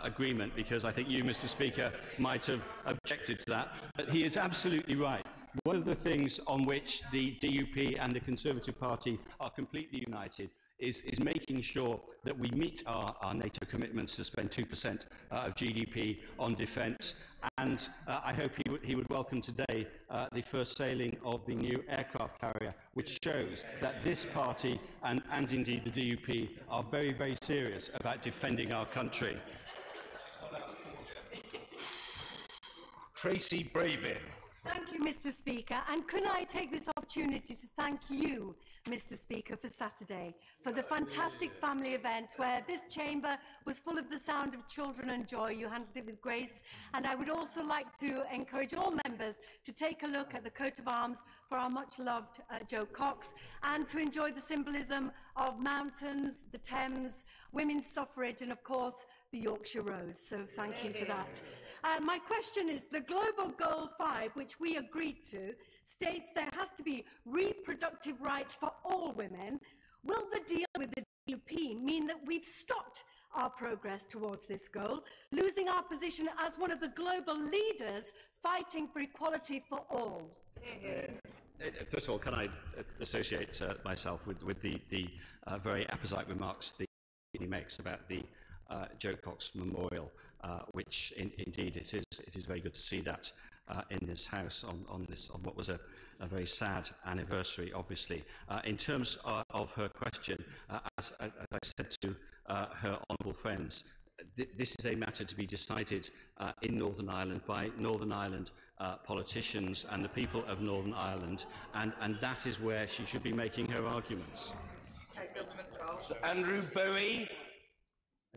agreement because I think you, Mr. Speaker, might have objected to that. But he is absolutely right. One of the things on which the DUP and the Conservative Party are completely united is making sure that we meet our NATO commitments to spend 2% of GDP on defence. And I hope he would welcome today the first sailing of the new aircraft carrier, which shows that this party and indeed the DUP are very, very serious about defending our country. Tracy Brabin. Thank you, Mr. Speaker. And can I take this opportunity to thank you, Mr. Speaker, for Saturday, for the fantastic family event where this chamber was full of the sound of children and joy. You handled it with grace. And I would also like to encourage all members to take a look at the coat of arms for our much-loved Jo Cox and to enjoy the symbolism of mountains, the Thames, women's suffrage, and, of course, the Yorkshire Rose. So thank you for that. My question is, the Global Goal 5, which we agreed to, states there has to be reproductive rights for all women. Will the deal with the DUP mean that we've stopped our progress towards this goal, losing our position as one of the global leaders fighting for equality for all? First of all, can I associate myself with the very apposite remarks that he makes about the Jo Cox Memorial, which indeed it is very good to see that in this House on what was a very sad anniversary, obviously. In terms of her question, as I said to her honourable friends, this is a matter to be decided in Northern Ireland by Northern Ireland politicians and the people of Northern Ireland, and that is where she should be making her arguments. Andrew Bowie.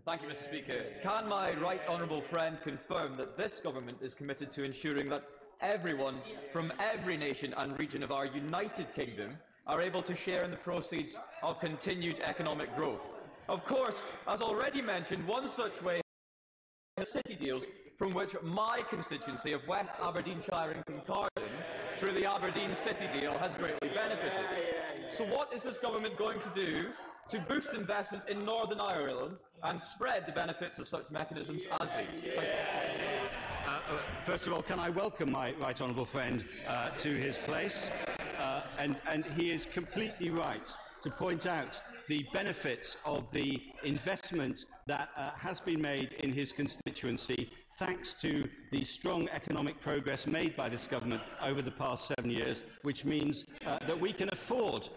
Thank you, Mr. Speaker. Can my right honourable friend confirm that this government is committed to ensuring that everyone from every nation and region of our United Kingdom are able to share in the proceeds of continued economic growth? Of course, as already mentioned, one such way is city deals, from which my constituency of West Aberdeenshire and Kincardine, through the Aberdeen City deal, has greatly benefited. So what is this government going to do to boost investment in Northern Ireland and spread the benefits of such mechanisms as these? First of all, can I welcome my right honourable friend to his place? And he is completely right to point out the benefits of the investment that has been made in his constituency thanks to the strong economic progress made by this government over the past 7 years, which means that we can afford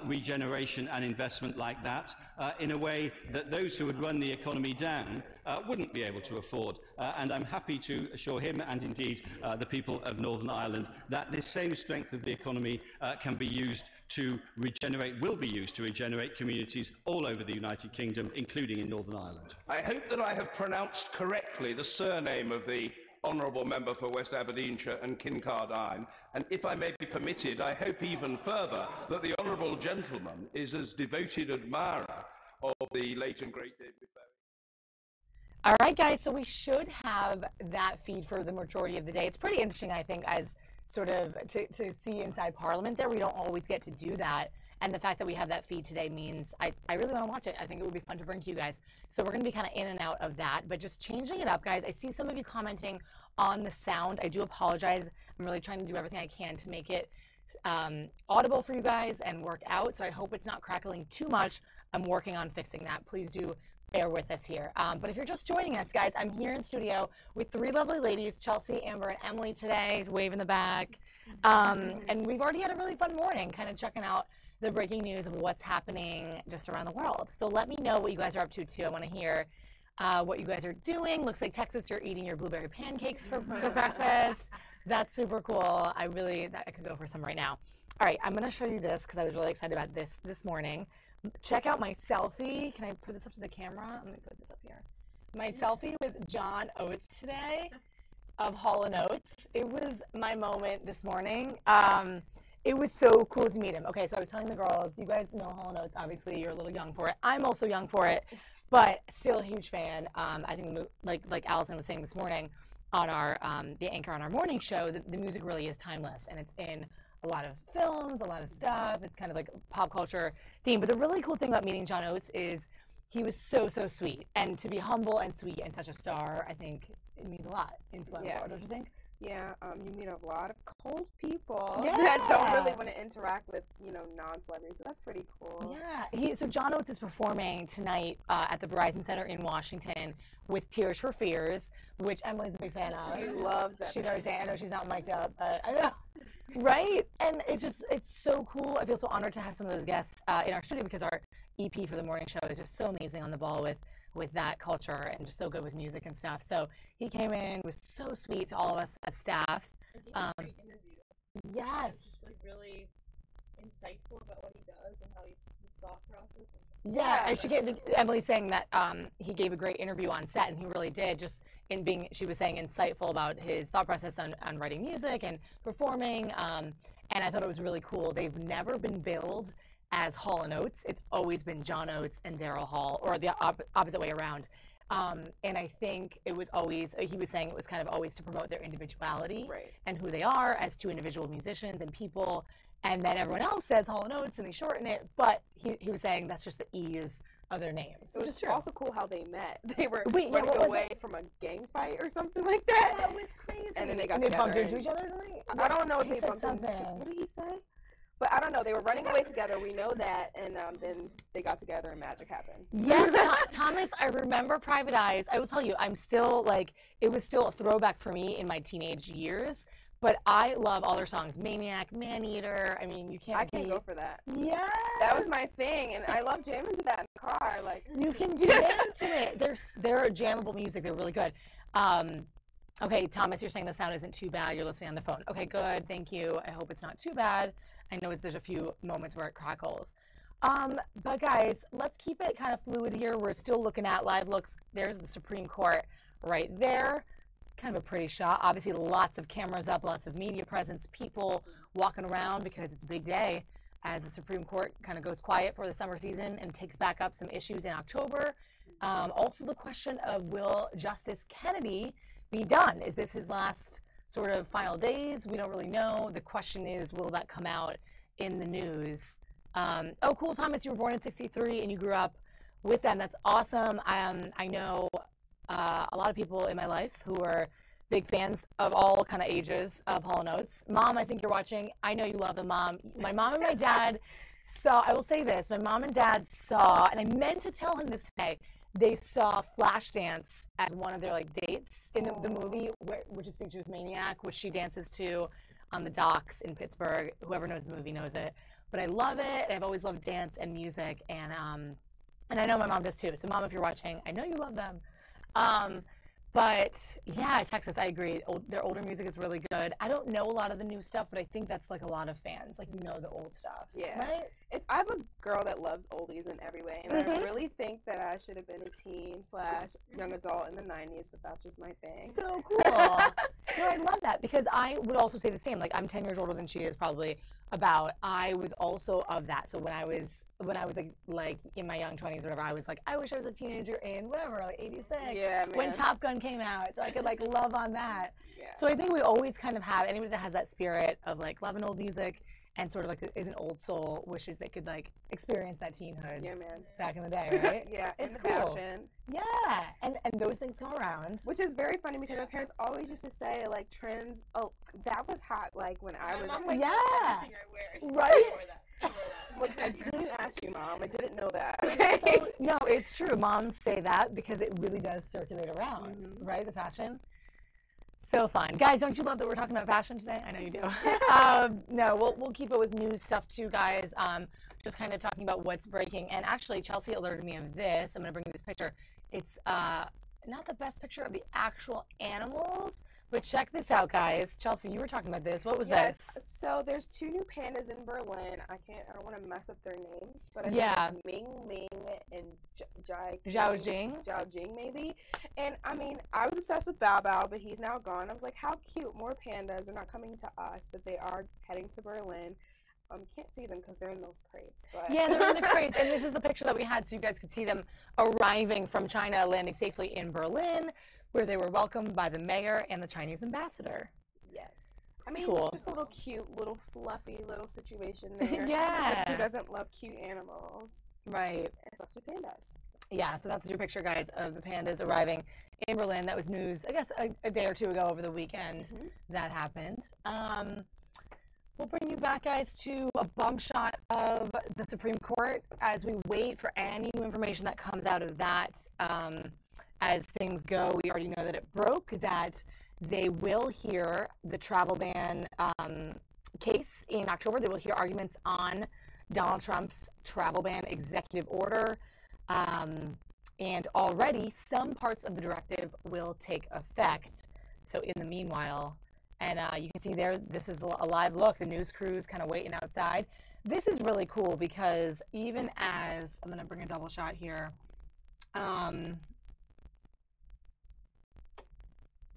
regeneration and investment like that in a way that those who would run the economy down wouldn't be able to afford. And I'm happy to assure him and indeed the people of Northern Ireland that this same strength of the economy can be used to regenerate, will be used to regenerate communities all over the United Kingdom, including in Northern Ireland. I hope that I have pronounced correctly the surname of the honourable member for West Aberdeenshire and Kincardine, and if I may be permitted, I hope even further that the honourable gentleman is as devoted admirer of the late and great David Bowie. All right, guys, so we should have that feed for the majority of the day. It's pretty interesting, I think, as sort of to see inside Parliament there. We don't always get to do that. And the fact that we have that feed today means I really want to watch it. I think it would be fun to bring to you guys. So we're going to be kind of in and out of that, but just changing it up, guys. I see some of you commenting on the sound. I do apologize. I'm really trying to do everything I can to make it audible for you guys and work out. So I hope it's not crackling too much. I'm working on fixing that. Please do bear with us here. But if you're just joining us, guys, I'm here in studio with three lovely ladies, Chelsea, Amber, and Emily today. Wave in the back. And we've already had a really fun morning kind of checking out the breaking news of what's happening just around the world. So let me know what you guys are up to, too. I want to hear what you guys are doing. Looks like, Texas, you're eating your blueberry pancakes for breakfast. That's super cool. I could go for some right now. All right, I'm going to show you this because I was really excited about this morning. Check out my selfie. Can I put this up to the camera? I'm going to put this up here. My selfie with John Oates today of Hall & Oates. It was my moment this morning. It was so cool to meet him. Okay, so I was telling the girls, you guys know Hall & Oates. Obviously, you're a little young for it. I'm also young for it, but still a huge fan. I think, like Allison was saying this morning, on our the anchor on our morning show, the music really is timeless, and it's in a lot of films, a lot of stuff. It's kind of like a pop culture theme. But the really cool thing about meeting John Oates is he was so sweet, and to be humble and sweet and such a star, I think it means a lot in celebrity world, don't you think? Yeah, you meet a lot of cold people Yeah. that don't really want to interact with, non-celebrities. So that's pretty cool. Yeah. So John Oates is performing tonight at the Verizon Center in Washington with Tears for Fears, which Emily's a big fan of. She loves that. She's already saying, I know she's not mic'd up, but I know. Right? And it's so cool. I feel so honored to have some of those guests in our studio because our EP for the morning show is just so amazing on the ball with that culture and just so good with music and stuff. So he came in, was so sweet to all of us as staff. Yes. It's like really insightful about what he does and how his thought process. Yeah, and Emily's saying that he gave a great interview on set, and he really did, just in being, she was saying, insightful about his thought process on writing music and performing, and I thought it was really cool. They've never been billed as Hall & Oates. It's always been John Oates and Daryl Hall, or the opposite way around. And I think it was always, he was saying it was kind of always to promote their individuality and who they are as two individual musicians and people. And then everyone else says Hall & Oates and they shorten it, but he was saying that's just the ease of their names. It was also cool how they met. They were running away from a gang fight or something like that. That was crazy. And then they got and they together. bumped into each other or something? I don't know if He they said bumped into. something. What did he say? But I don't know. They were running away together. We know that, and then they got together and magic happened. Yes, Thomas, I remember Private Eyes. I will tell you, I'm still it was still a throwback for me in my teenage years. But I love all their songs. Maniac, Maneater. I mean, I can go for that. Yeah. That was my thing, and I love jamming to that in the car. Like you can jam to it. They're jammable music. They're really good. Okay, Thomas, you're saying the sound isn't too bad. You're listening on the phone. Okay, good. Thank you. I hope it's not too bad. I know there's a few moments where it crackles. But guys, let's keep it kind of fluid here. We're still looking at live looks. There's the Supreme Court right there. Kind of a pretty shot. Obviously, lots of cameras up, lots of media presence, people walking around because it's a big day as the Supreme Court kind of goes quiet for the summer season and takes back up some issues in October. Also, the question of will Justice Kennedy be done? Is this his last sort of final days? We don't really know. The question is, will that come out in the news? Oh, cool, Thomas, you were born in '63 and you grew up with them. That's awesome. I know a lot of people in my life who are big fans of all kind of ages of Hall & Oates. Mom, I think you're watching. I know you love them, Mom. My mom and my dad saw, I will say this, my mom and dad saw, and I meant to tell him this today, they saw Flashdance as one of their dates in the movie, which is features Maniac, which she dances to on the docks in Pittsburgh. Whoever knows the movie knows it. But I love it, and I've always loved dance and music, and I know my mom does too. So Mom, if you're watching, I know you love them. But yeah, Texas, I agree. Their older music is really good. I don't know a lot of the new stuff, but I think that's a lot of fans, the old stuff. Yeah. Right? I'm a girl that loves oldies in every way, and I really think that I should have been a teen/young adult in the 90s, but that's just my thing. So cool. No, I love that because I would also say the same. I'm 10 years older than she is probably about. I was also of that. So when I was in my young 20s or whatever, I was I wish I was a teenager in whatever, 86. Yeah, man. When Top Gun came out, so I could love on that. Yeah. So I think we always kind of have, anybody that has that spirit of loving old music and sort of is an old soul, wishes they could experience that teenhood. Yeah, man. Back in the day, right? Yeah, It's and cool. fashion. Yeah, and those things come around. Which is very funny because my parents always used to say trends. Oh, that was hot. When I was. I'm yeah. Everything I wear. Right. I didn't ask you, Mom. I didn't know that. So, no, it's true. Moms say that because it really does circulate around, right? The fashion. So fun. Guys, don't you love that we're talking about fashion today? I know you do. No, we'll keep it with news stuff too, guys. Just kind of talking about what's breaking. And actually, Chelsea alerted me of this. I'm going to bring you this picture. It's not the best picture of the actual animals, but check this out, guys. Chelsea, you were talking about this. What was this? So there's 2 new pandas in Berlin. I don't want to mess up their names, but I think it's Ming Ming and Zhao Jing. Zhao Jing, maybe. And I mean, I was obsessed with Bao Bao, but he's now gone. I was like, how cute. More pandas. They're not coming to us, but they are heading to Berlin. Can't see them because they're in those crates. But. Yeah, they're in the crates, and this is the picture that we had so you guys could see them arriving from China, landing safely in Berlin. where they were welcomed by the mayor and the Chinese ambassador. Yes. I mean, Cool. just a little cute, little fluffy little situation there. Yeah. Who doesn't love cute animals? Right. Especially pandas. Yeah, so that's your picture, guys, of the pandas arriving in Berlin. That was news, I guess, a day or two ago over the weekend that happened. We'll bring you back, guys, to a bump shot of the Supreme Court as we wait for any new information that comes out of that. As things go, we already know that it broke, that they will hear the travel ban case in October. They will hear arguments on Donald Trump's travel ban executive order. And already some parts of the directive will take effect. So in the meanwhile, and you can see there, this is a live look. The news crew's kind of waiting outside. This is really cool because even as, I'm going to bring a double shot here.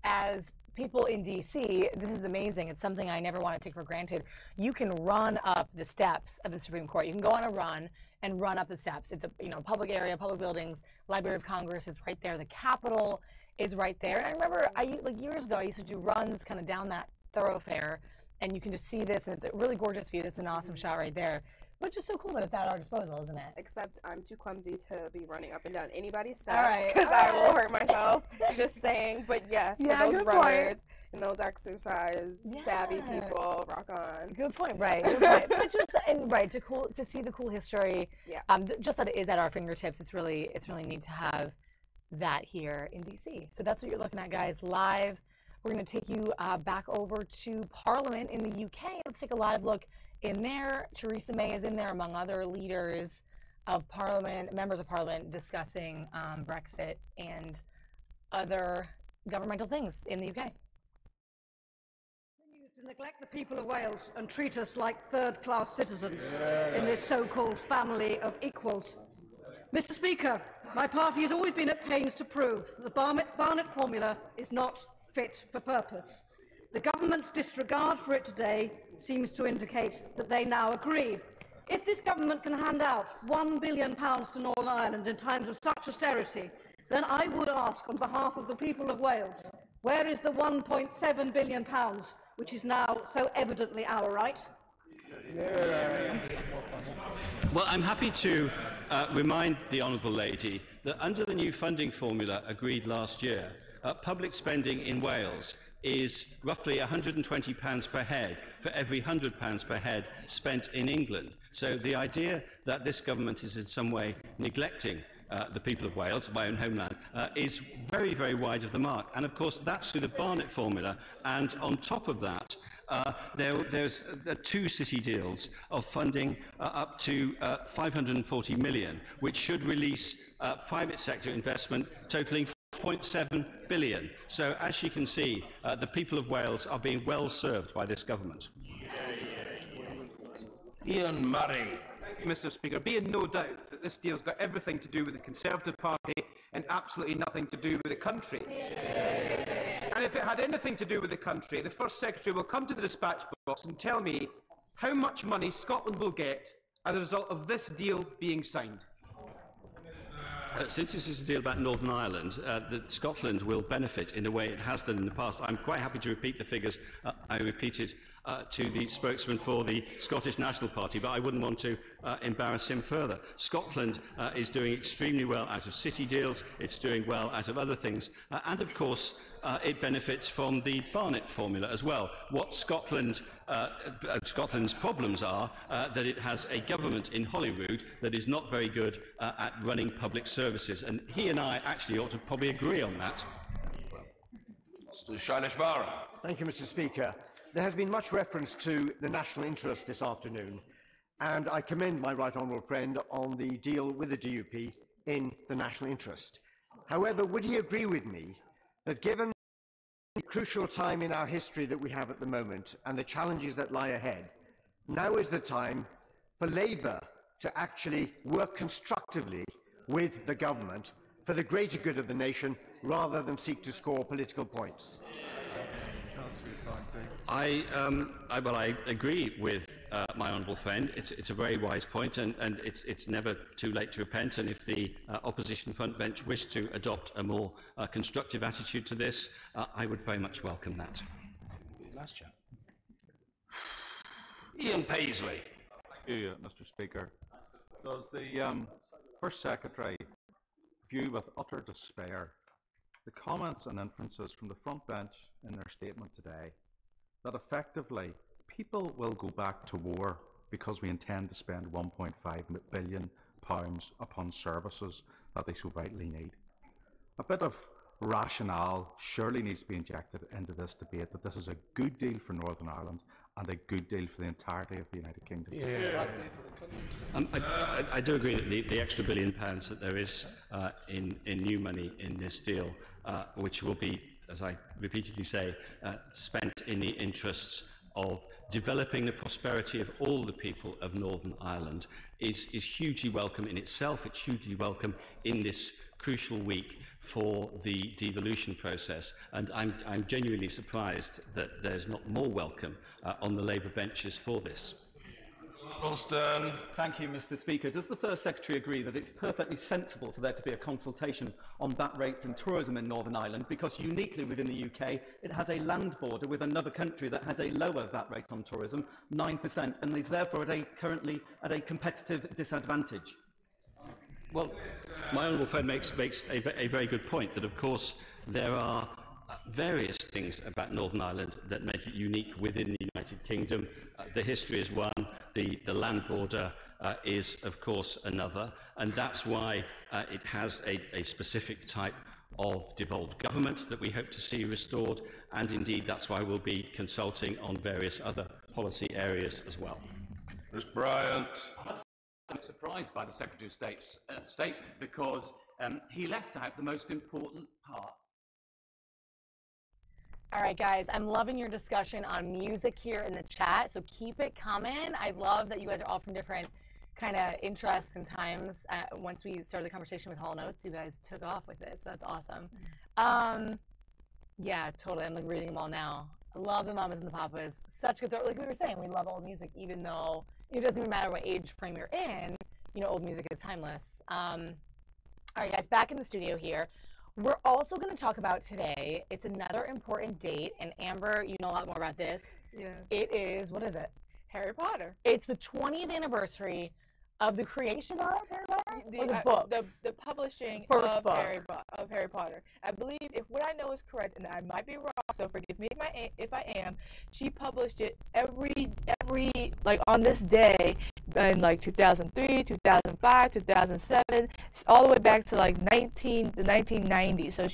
As people in DC, this is amazing. It's something I never want to take for granted. You can run up the steps of the Supreme Court. You can go on a run and run up the steps. It's a public area, public buildings. Library of Congress is right there. The Capitol is right there. And I remember like years ago, I used to do runs kind of down that thoroughfare, and you can just see this, and it's a really gorgeous view. That's an awesome shot right there. But just so cool that it's at our disposal, isn't it? Except I'm too clumsy to be running up and down anybody's steps because I will hurt myself. Just saying. But yes, for those runners and those exercise savvy people, rock on. Good point, right? Good point. But just to see the cool history. Yeah. Just that it is at our fingertips. It's really neat to have that here in DC. So that's what you're looking at, guys, live. We're going to take you back over to Parliament in the UK. Let's take a live look in there. Theresa May is in there, among other leaders of Parliament, members of Parliament, discussing Brexit and other governmental things in the UK. To neglect the people of Wales and treat us like third-class citizens in this so-called family of equals. Mr. Speaker, my party has always been at pains to prove that the Barnett formula is not fit for purpose. The government's disregard for it today seems to indicate that they now agree. If this government can hand out £1 billion to Northern Ireland in times of such austerity, then I would ask on behalf of the people of Wales, where is the £1.7 billion, which is now so evidently our right? Well, I'm happy to remind the Honourable Lady that under the new funding formula agreed last year, public spending in Wales is roughly £120 per head for every £100 per head spent in England. So the idea that this government is in some way neglecting the people of Wales, my own homeland, is very, very wide of the mark. And of course, that's through the Barnett formula. And on top of that, there's two city deals of funding up to 540 million, which should release private sector investment totaling 0.7 billion. So as you can see, the people of Wales are being well served by this government. Ian Murray. Mr. Speaker, be in no doubt that this deal's got everything to do with the Conservative Party and absolutely nothing to do with the country. And if it had anything to do with the country, the First Secretary will come to the dispatch box and tell me how much money Scotland will get as a result of this deal being signed. Since this is a deal about Northern Ireland, that Scotland will benefit in the way it has done in the past. I'm quite happy to repeat the figures I repeated to the spokesman for the Scottish National Party, but I wouldn't want to embarrass him further. Scotland is doing extremely well out of city deals, it's doing well out of other things, and of course it benefits from the Barnett formula as well. What Scotland's problems are that it has a government in Holyrood that is not very good at running public services, and he and I actually ought to probably agree on that. Thank you, Mr. Speaker. There has been much reference to the national interest this afternoon, and I commend my right honourable friend on the deal with the DUP in the national interest. However, would he agree with me that given the crucial time in our history that we have at the moment and the challenges that lie ahead, now is the time for Labour to actually work constructively with the government for the greater good of the nation rather than seek to score political points? Well, I agree with my honourable friend. It's a very wise point, and it's never too late to repent. And if the opposition front bench wish to adopt a more constructive attitude to this, I would very much welcome that. Last chap. Ian Paisley. Thank you, Mr. Speaker. Does the First Secretary view with utter despair the comments and inferences from the front bench in their statement today that effectively people will go back to war because we intend to spend £1.5 billion upon services that they so vitally need? A bit of rationale surely needs to be injected into this debate that this is a good deal for Northern Ireland and a good deal for the entirety of the United Kingdom. I do agree that the extra £1 billion that there is in new money in this deal, which will be, as I repeatedly say, spent in the interests of developing the prosperity of all the people of Northern Ireland, is hugely welcome in itself. It's hugely welcome in this crucial week for the devolution process, and I'm genuinely surprised that there's not more welcome on the Labour benches for this. Stern. Thank you, Mr. Speaker. Does the First Secretary agree that it's perfectly sensible for there to be a consultation on VAT rates and tourism in Northern Ireland, because uniquely within the UK it has a land border with another country that has a lower VAT rate on tourism, 9%, and is therefore currently at a competitive disadvantage? Well, my honourable friend makes a very good point that, of course, there are various things about Northern Ireland that make it unique within the United Kingdom. The history is one, the land border is, of course, another, and that's why it has a specific type of devolved government that we hope to see restored, and indeed that's why we'll be consulting on various other policy areas as well. Ms. Bryant. I'm surprised by the Secretary of State's statement because he left out the most important part. All right, guys, I'm loving your discussion on music here in the chat, so keep it coming. I love that you guys are all from different kind of interests and times. Once we started the conversation with Hall Notes, you guys took off with it, so that's awesome. Yeah, totally. I'm like reading them all now. I love the Mamas and the Papas. Such good, like we were saying, we love old music, even though it doesn't even matter what age frame you're in. You know, old music is timeless. All right, guys, back in the studio here. We're also going to talk about today, it's another important date, and Amber, you know a lot more about this. Yeah. It is, what is it? Harry Potter. It's the 20th anniversary of the creation of Harry Potter? Or the books? The publishing First of book. Harry Potter. I believe, if what I know is correct, and I might be wrong, so forgive me if I am, she published it every like on this day in like 2003, 2005, 2007, all the way back to like the 1990s. So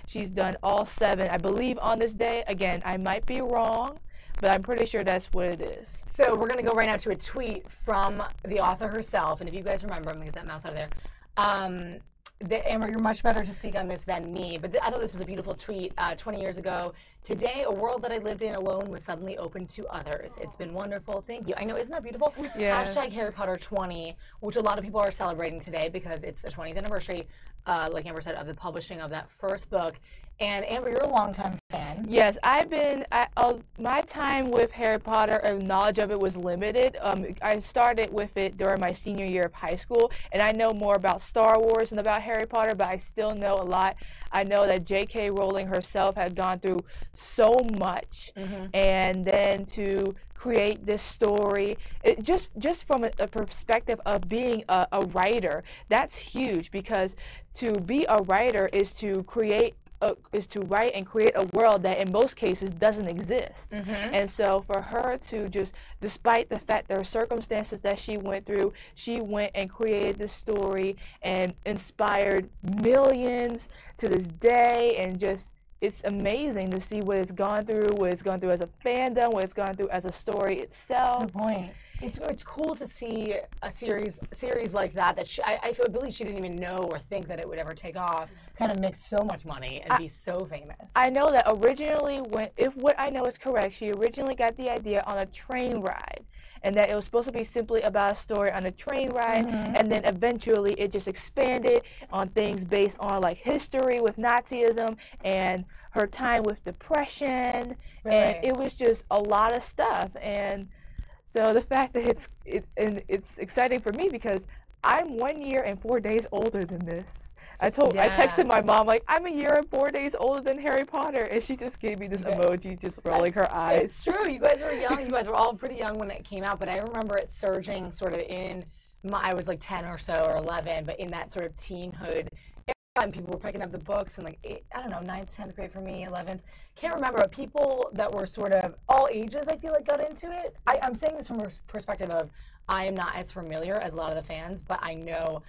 she's done all 7, I believe, on this day. Again, I might be wrong, but I'm pretty sure that's what it is. So we're going to go right now to a tweet from the author herself. And if you guys remember, I'm going to get that mouse out of there. Amber, you're much better to speak on this than me, but I thought this was a beautiful tweet. 20 years ago, today, a world that I lived in alone was suddenly open to others. It's been wonderful. Thank you. I know, isn't that beautiful? Yeah. Hashtag Harry Potter 20, which a lot of people are celebrating today because it's the 20th anniversary, like Amber said, of the publishing of that first book. And Amber, you're a longtime fan. Yes, my time with Harry Potter and knowledge of it was limited. I started with it during my senior year of high school, and I know more about Star Wars than about Harry Potter, but I still know a lot. I know that J.K. Rowling herself had gone through so much, and then to create this story, just from a perspective of being a writer, that's huge, because to be a writer is to write and create a world that in most cases doesn't exist. And so for her to just, despite the fact there are circumstances that she went through, she went and created this story and inspired millions to this day, and just, it's amazing to see what it's gone through as a fandom, what it's gone through as a story itself. Good point. It's cool to see a series like that I believe she didn't even know or think that it would ever take off. Kind of make so much money and be so famous. I know that originally, if what I know is correct, she originally got the idea on a train ride, and that it was supposed to be simply about a story on a train ride, and then eventually it just expanded on things based on like history with Nazism and her time with depression, and it was just a lot of stuff. And so the fact that it's exciting for me because I'm 1 year and 4 days older than this. I texted my mom, like, I'm 1 year and 4 days older than Harry Potter, and she just gave me this emoji just rolling her eyes. It's true. You guys were young. You guys were all pretty young when it came out, but I remember it surging sort of I was like 10 or so or 11, but in that sort of teenhood era, and people were picking up the books and like, I don't know, 9th, 10th grade for me, 11th. Can't remember, but people that were sort of all ages, I feel like, got into it. I'm saying this from a perspective of I am not as familiar as a lot of the fans, but I know,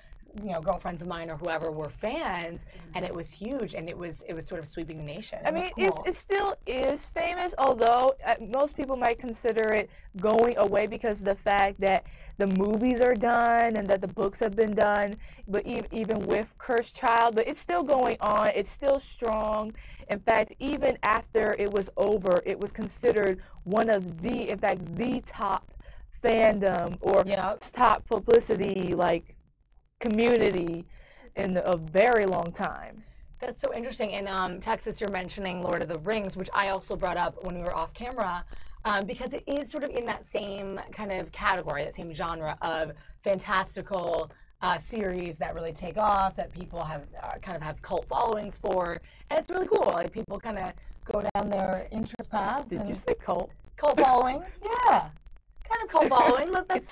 girlfriends of mine or whoever were fans, and it was huge, and it was sort of sweeping the nation. I mean, it still is famous, although most people might consider it going away because of the fact that the movies are done and that the books have been done, but even with Cursed Child, but it's still going on, it's still strong. In fact, even after it was over, it was considered one of the top fandom or top publicity, like, community in a very long time. That's so interesting. In Texas, you're mentioning Lord of the Rings, which I also brought up when we were off camera, because it is sort of in that same kind of category, that same genre of fantastical series that really take off, that people have kind of have cult followings for, and it's really cool. Like, people kind of go down their interest paths. Did you say cult? Cult following? Yeah. Kind of cult following. That's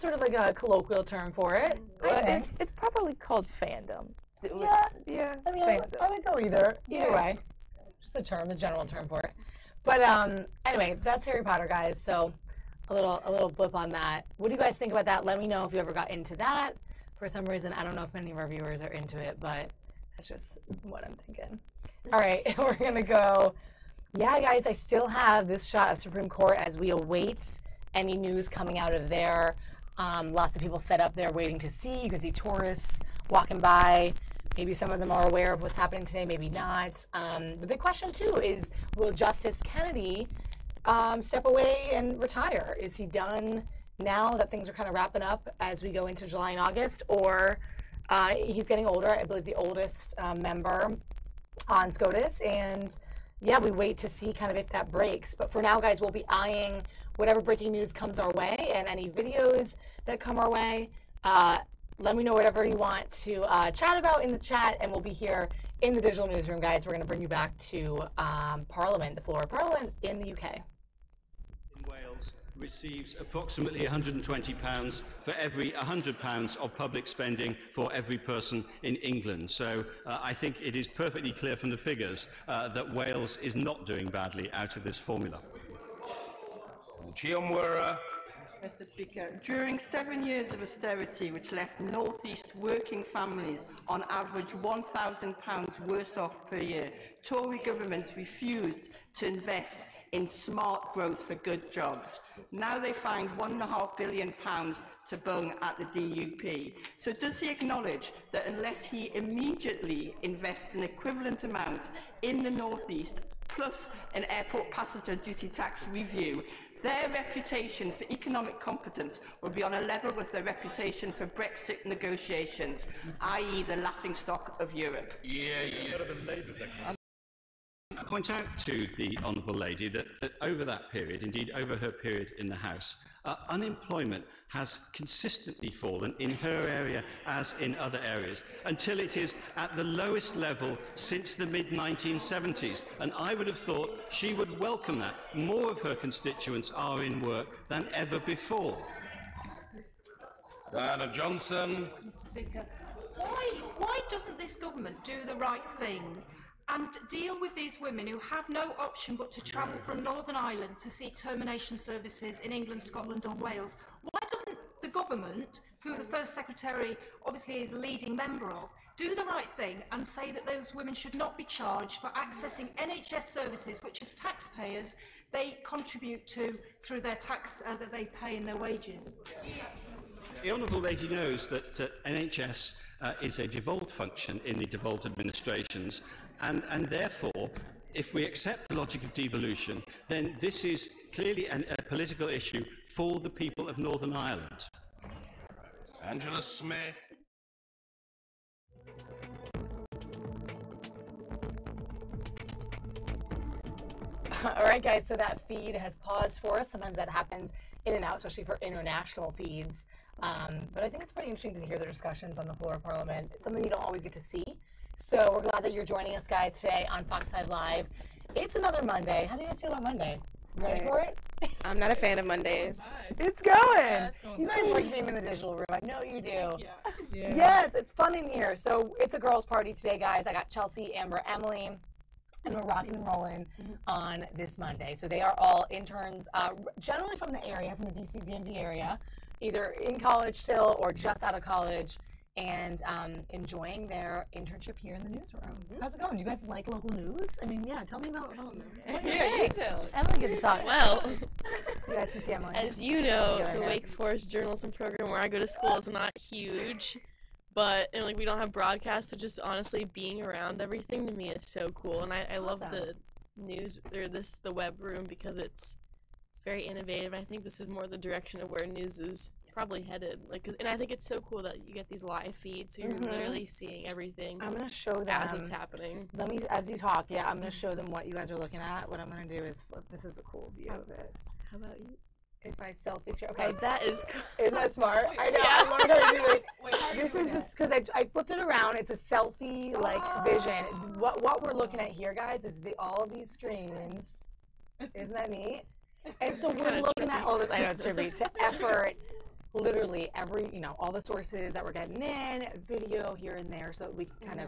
sort of like a colloquial term for it. It's probably called fandom. Yeah. I mean, I would go either way. Just the general term for it. But anyway, that's Harry Potter, guys. So a little blip on that. What do you guys think about that? Let me know if you ever got into that. For some reason, I don't know if any of our viewers are into it, but that's just what I'm thinking. All right, we're gonna go. Yeah, guys, I still have this shot of Supreme Court as we await any news coming out of there. Lots of people set up there waiting to see. You can see tourists walking by. Maybe some of them are aware of what's happening today, maybe not. The big question, too, is will Justice Kennedy step away and retire? Is he done now that things are kind of wrapping up as we go into July and August? Or he's getting older, I believe the oldest member on SCOTUS. And yeah, we wait to see kind of if that breaks. But for now, guys, we'll be eyeing whatever breaking news comes our way and any videos that come our way. Let me know whatever you want to chat about in the chat, and we'll be here in the digital newsroom, guys. We're going to bring you back to Parliament, the floor of Parliament in the UK. In Wales receives approximately £120 for every £100 of public spending for every person in England. So I think it is perfectly clear from the figures that Wales is not doing badly out of this formula. Mr. Speaker, during 7 years of austerity, which left North East working families on average £1,000 worse off per year, Tory governments refused to invest in smart growth for good jobs. Now they find £1.5 billion to bung at the DUP. So does he acknowledge that unless he immediately invests an equivalent amount in the North East, plus an airport passenger duty tax review, their reputation for economic competence will be on a level with their reputation for Brexit negotiations, i.e. the laughingstock of Europe? I point out to the Honourable Lady that over that period, indeed over her period in the House, unemployment has consistently fallen in her area as in other areas until it is at the lowest level since the mid-1970s. And I would have thought she would welcome that. More of her constituents are in work than ever before. Diana Johnson. Mr. Speaker, why doesn't this government do the right thing and deal with these women who have no option but to travel from Northern Ireland to seek termination services in England, Scotland or Wales? Why doesn't the government, who the First Secretary obviously is a leading member of, do the right thing and say that those women should not be charged for accessing NHS services, which as taxpayers they contribute to through their tax that they pay in their wages. The Honourable Lady knows that NHS is a devolved function in the devolved administrations, and therefore, if we accept the logic of devolution, then this is clearly a political issue for the people of Northern Ireland. Angela Smith. All right, guys, so that feed has paused for us. Sometimes that happens in and out, especially for international feeds. But I think it's pretty interesting to hear the discussions on the floor of Parliament. It's something you don't always get to see. So we're glad that you're joining us, guys, today on Fox 5 Live. It's another Monday. How do you guys feel about Monday? Ready for it? I'm not a fan of Mondays. It's going. You guys like being in the digital room. I know you do. Yeah. Yes, it's fun in here. So it's a girls' party today, guys. I got Chelsea, Amber, Emily, and we're rocking and rolling on this Monday. So they are all interns, generally from the area, from the DC DMV area, either in college still or just out of college, and enjoying their internship here in the newsroom. How's it going? Do you guys like local news? I mean, yeah, tell me about Yeah, you tell. Emily, good to talk. Well, you guys can see Emily. As you know, the Wake Forest journalism program where I go to school is not huge, but and like we don't have broadcasts, so just honestly being around everything to me is so cool, and I love the news or the web room because it's very innovative. And I think this is more the direction of where news is probably headed. And I think it's so cool that you get these live feeds, so you're literally seeing everything. I'm gonna show them as it's happening. Let me, as you talk, I'm gonna show them what you guys are looking at. What I'm gonna do is flip. This is a cool view of it. How about you? If I selfie share, okay. That is. Isn't that smart? I know. I'm not gonna do this. This is because I flipped it around. It's a selfie vision. What we're looking at here, guys, is all of these screens. Isn't that neat? And so we're looking at all this. I know it's trippy. To effort. Literally all the sources that we're getting in, video here and there, so we can kind of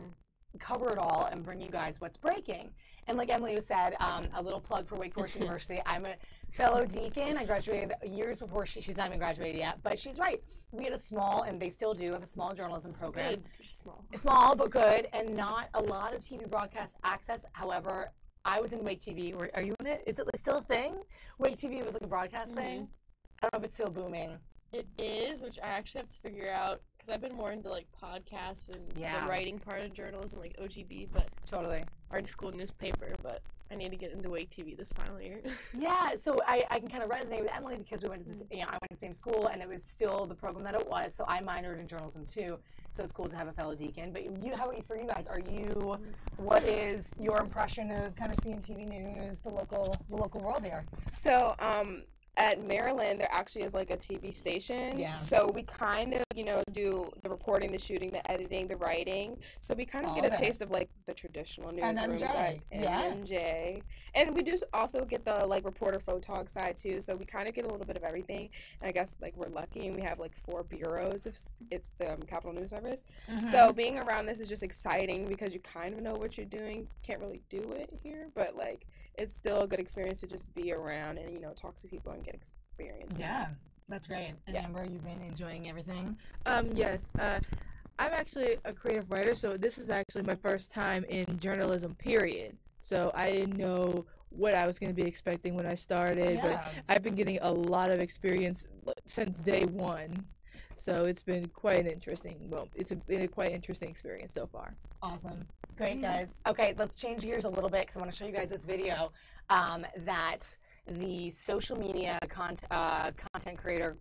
cover it all and bring you guys what's breaking. And like Emily said, a little plug for Wake Forest University. I'm a fellow deacon. I graduated years before she's not even graduated yet, but she's right. We had a small, and they still do have a small journalism program. Good. Small. Small, but good, and not a lot of TV broadcast access. However, I was in Wake TV. Are you in it? Is it still a thing? Wake TV was like a broadcast thing. I don't know if it's still booming. It is, which I actually have to figure out because I've been more into like podcasts and the writing part of journalism, like OGB, but totally already school newspaper. But I need to get into Wake TV this final year. Yeah, so I can kind of resonate with Emily because we went to this, I went to the same school and it was still the program that it was. So I minored in journalism too. So it's cool to have a fellow deacon. But how about for you guys? What is your impression of kind of seeing TV news, the local world here? So, at Maryland, there actually is like a TV station. Yeah. So we kind of, do the reporting, the shooting, the editing, the writing. So we kind of get a taste of like the traditional newsrooms at NJ. And we do also get the like reporter photog side too. So we kind of get a little bit of everything. And I guess like we're lucky and we have like 4 bureaus if it's the Capitol News Service. So being around this is just exciting because you kind of know what you're doing. Can't really do it here, but like it's still a good experience to just be around and, talk to people and get experience. Yeah, that's great. And Amber, you've been enjoying everything? Yes. I'm actually a creative writer, so this is actually my first time in journalism, period. So I didn't know what I was going to be expecting when I started, but I've been getting a lot of experience since day one. So it's been quite an interesting, been a quite interesting experience so far. Awesome. Great, guys. Okay, let's change gears a little bit because I want to show you guys this video that the social media content creator,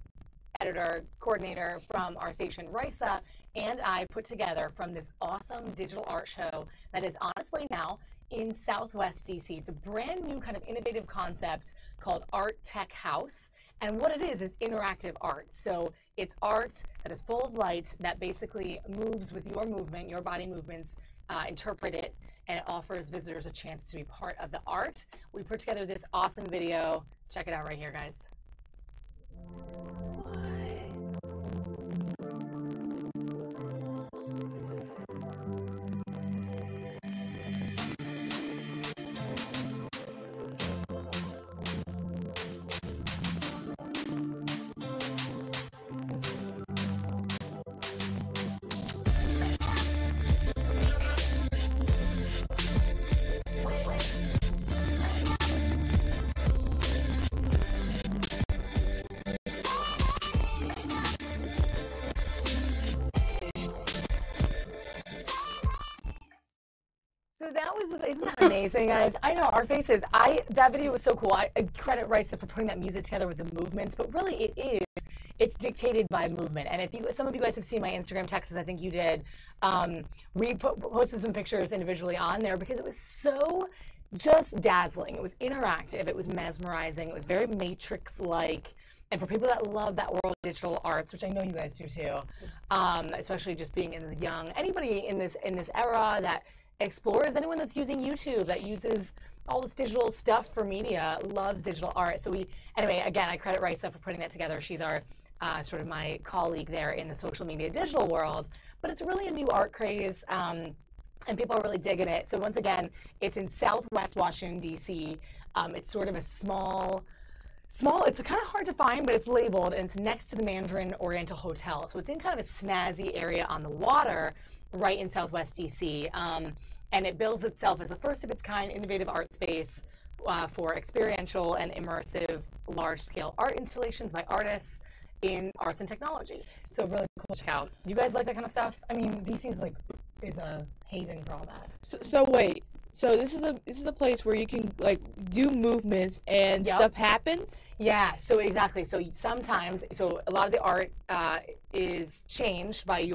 editor, coordinator from our station, Risa, and I put together from this awesome digital art show that is on display now in Southwest DC. It's a brand new kind of innovative concept called Art Tech House. And what it is interactive art. So it's art that is full of light that basically moves with your movement, your body movements, interpret it, and it offers visitors a chance to be part of the art. We put together this awesome video. Check it out right here, guys. isn't that amazing, guys? I know, our faces. That video was so cool. I credit Risa for putting that music together with the movements, but really it's dictated by movement. And some of you guys have seen my Instagram texts, I think you did. We posted some pictures individually on there because it was so just dazzling. It was interactive. It was mesmerizing. It was very Matrix-like. And for people that love that world of digital arts, which I know you guys do too, especially just being in the young, anybody in this era that explores, anyone that's using YouTube, that uses all this digital stuff for media, loves digital art. So anyway, again, I credit Risa for putting that together. She's our sort of my colleague there in the social media digital world. But it's really a new art craze, and people are really digging it. So once again, it's in Southwest Washington, D.C. It's sort of a small, it's kind of hard to find, but it's labeled, and it's next to the Mandarin Oriental Hotel. So it's in kind of a snazzy area on the water right in Southwest DC. And it bills itself as the first of its kind innovative art space for experiential and immersive large-scale art installations by artists in arts and technology. So really cool to check out. You guys like that kind of stuff? I mean, DC is a haven for all that. So wait. So this is a place where you can like do movements and stuff happens? Yeah, so exactly. So sometimes, a lot of the art is changed by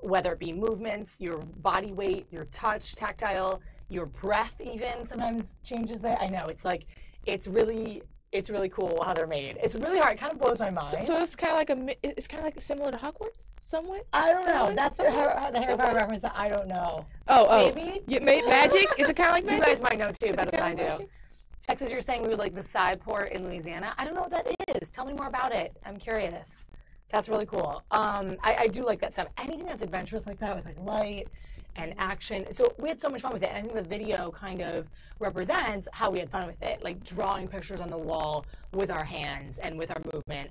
whether it be movements, your body weight, your touch, tactile, your breath even sometimes changes that. I know, it's really cool how they're made. It's really hard. It kind of blows my mind. So it's kind of like similar to Hogwarts, somewhat. I don't know. That's the Harry Potter reference that I don't know. Oh, maybe. Magic? Is it kind of like magic? You guys might know too better than I do. Texas, you're saying we would like the side port in Louisiana. I don't know what that is. Tell me more about it. I'm curious. That's really cool. I do like that stuff. Anything that's adventurous like that with like light and action. So we had so much fun with it. And I think the video kind of represents how we had fun with it, like drawing pictures on the wall with our hands and with our movement,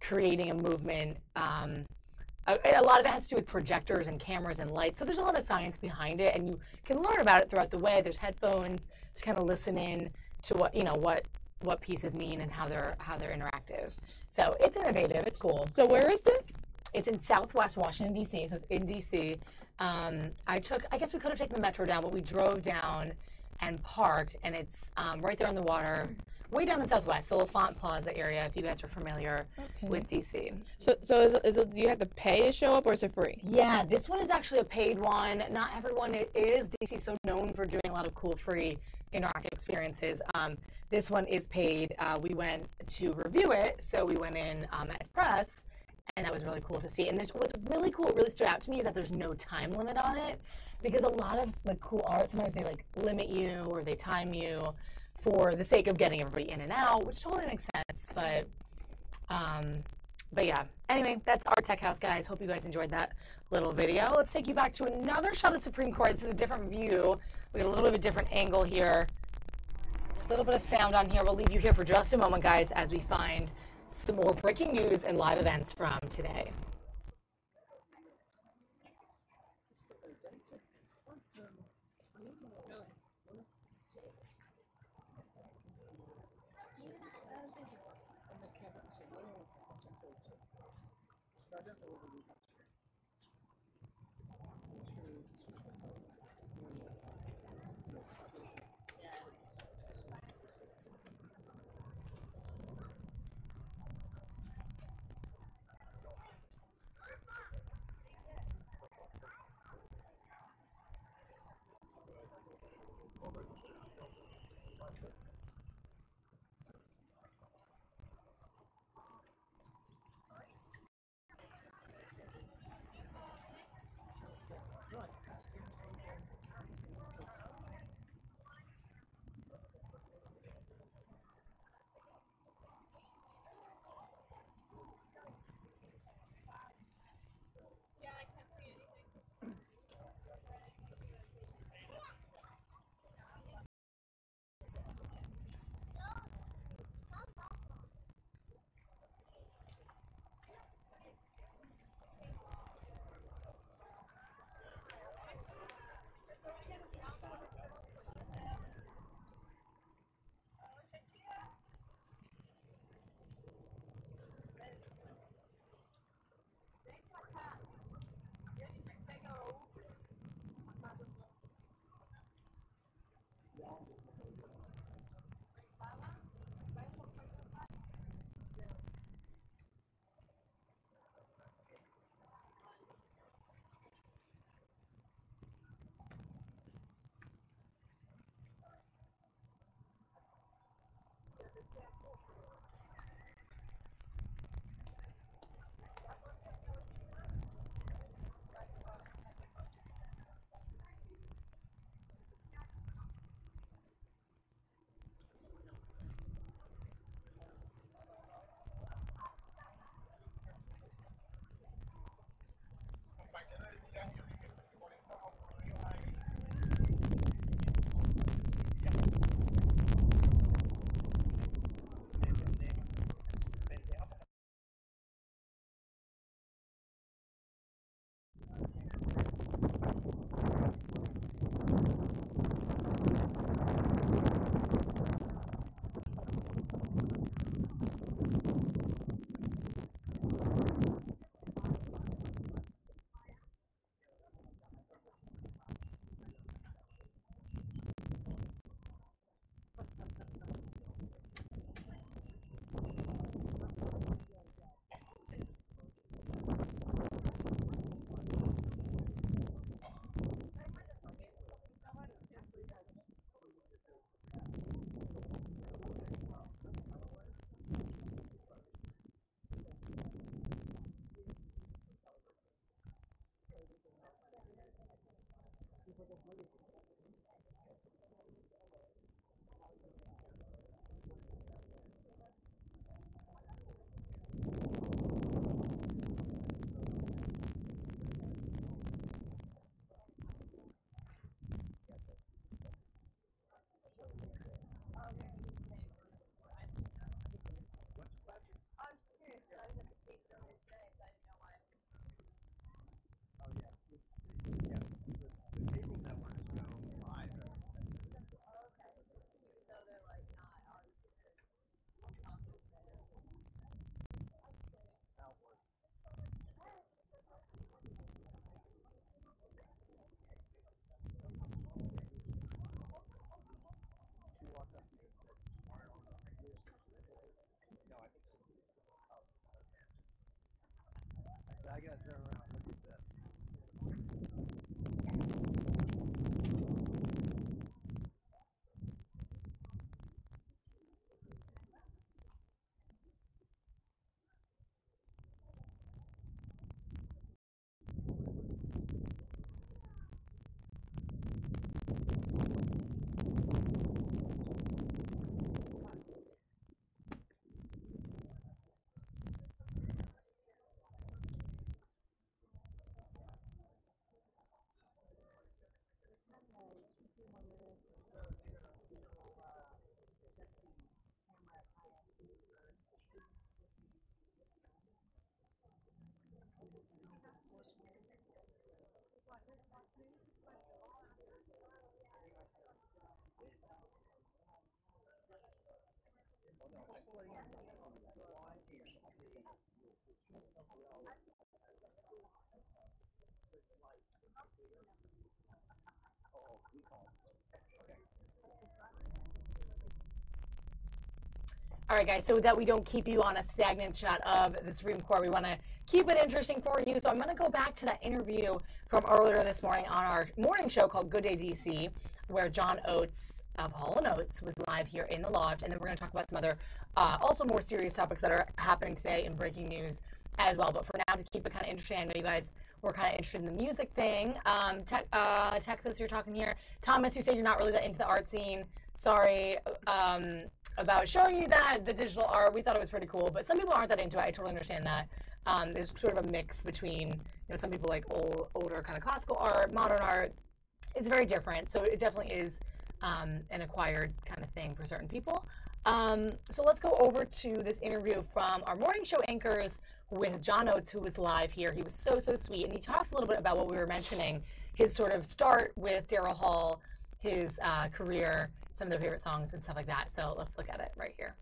creating a movement. A lot of it has to do with projectors and cameras and lights. So there's a lot of science behind it, and you can learn about it throughout the way. There's headphones to kind of listen in to what pieces mean and how they're interactive. So it's innovative. It's cool. So where is this? It's in Southwest Washington, D.C., so it's in D.C. I guess we could have taken the metro down, but we drove down and parked, and it's right there on the water, way down in Southwest, so LaFont Plaza area, if you guys are familiar with D.C. So is it, do you have to pay to show up, or is it free? Yeah, this one is actually a paid one. Not everyone is. D.C. so known for doing a lot of cool, free, interactive experiences. This one is paid. We went to review it, so we went in as press, and that was really cool to see. And what's really cool, what really stood out to me, is that there's no time limit on it, because a lot of the cool art, sometimes they like limit you or they time you for the sake of getting everybody in and out, which totally makes sense. But yeah. Anyway, that's our Tech House, guys. Hope you guys enjoyed that little video. Let's take you back to another shot of Supreme Court. This is a different view. We got a little bit of a different angle here. A little bit of sound on here. We'll leave you here for just a moment, guys, as we find some more breaking news and live events from today. I gotta turn around. Look at this. All right, guys, so that we don't keep you on a stagnant shot of the Supreme Court, we want to keep it interesting for you. So I'm going to go back to that interview from earlier this morning on our morning show called Good Day DC, where John Oates of Hall & Oates was live here in the loft. And then we're going to talk about some other, also more serious topics that are happening today in breaking news as well. But for now, to keep it kind of interesting, I know you guys were kind of interested in the music thing. Texas, you're talking here. Thomas, you said you're not really that into the art scene. Sorry about showing you that, the digital art. We thought it was pretty cool, but some people aren't that into it. I totally understand that. There's sort of a mix between, some people like older kind of classical art, modern art. It's very different. So it definitely is an acquired kind of thing for certain people. So let's go over to this interview from our morning show anchors with John Oates, who was live here. He was so sweet, and he talks a little bit about what we were mentioning, his sort of start with Daryl Hall, his career, some of their favorite songs and stuff like that. So let's look at it right here.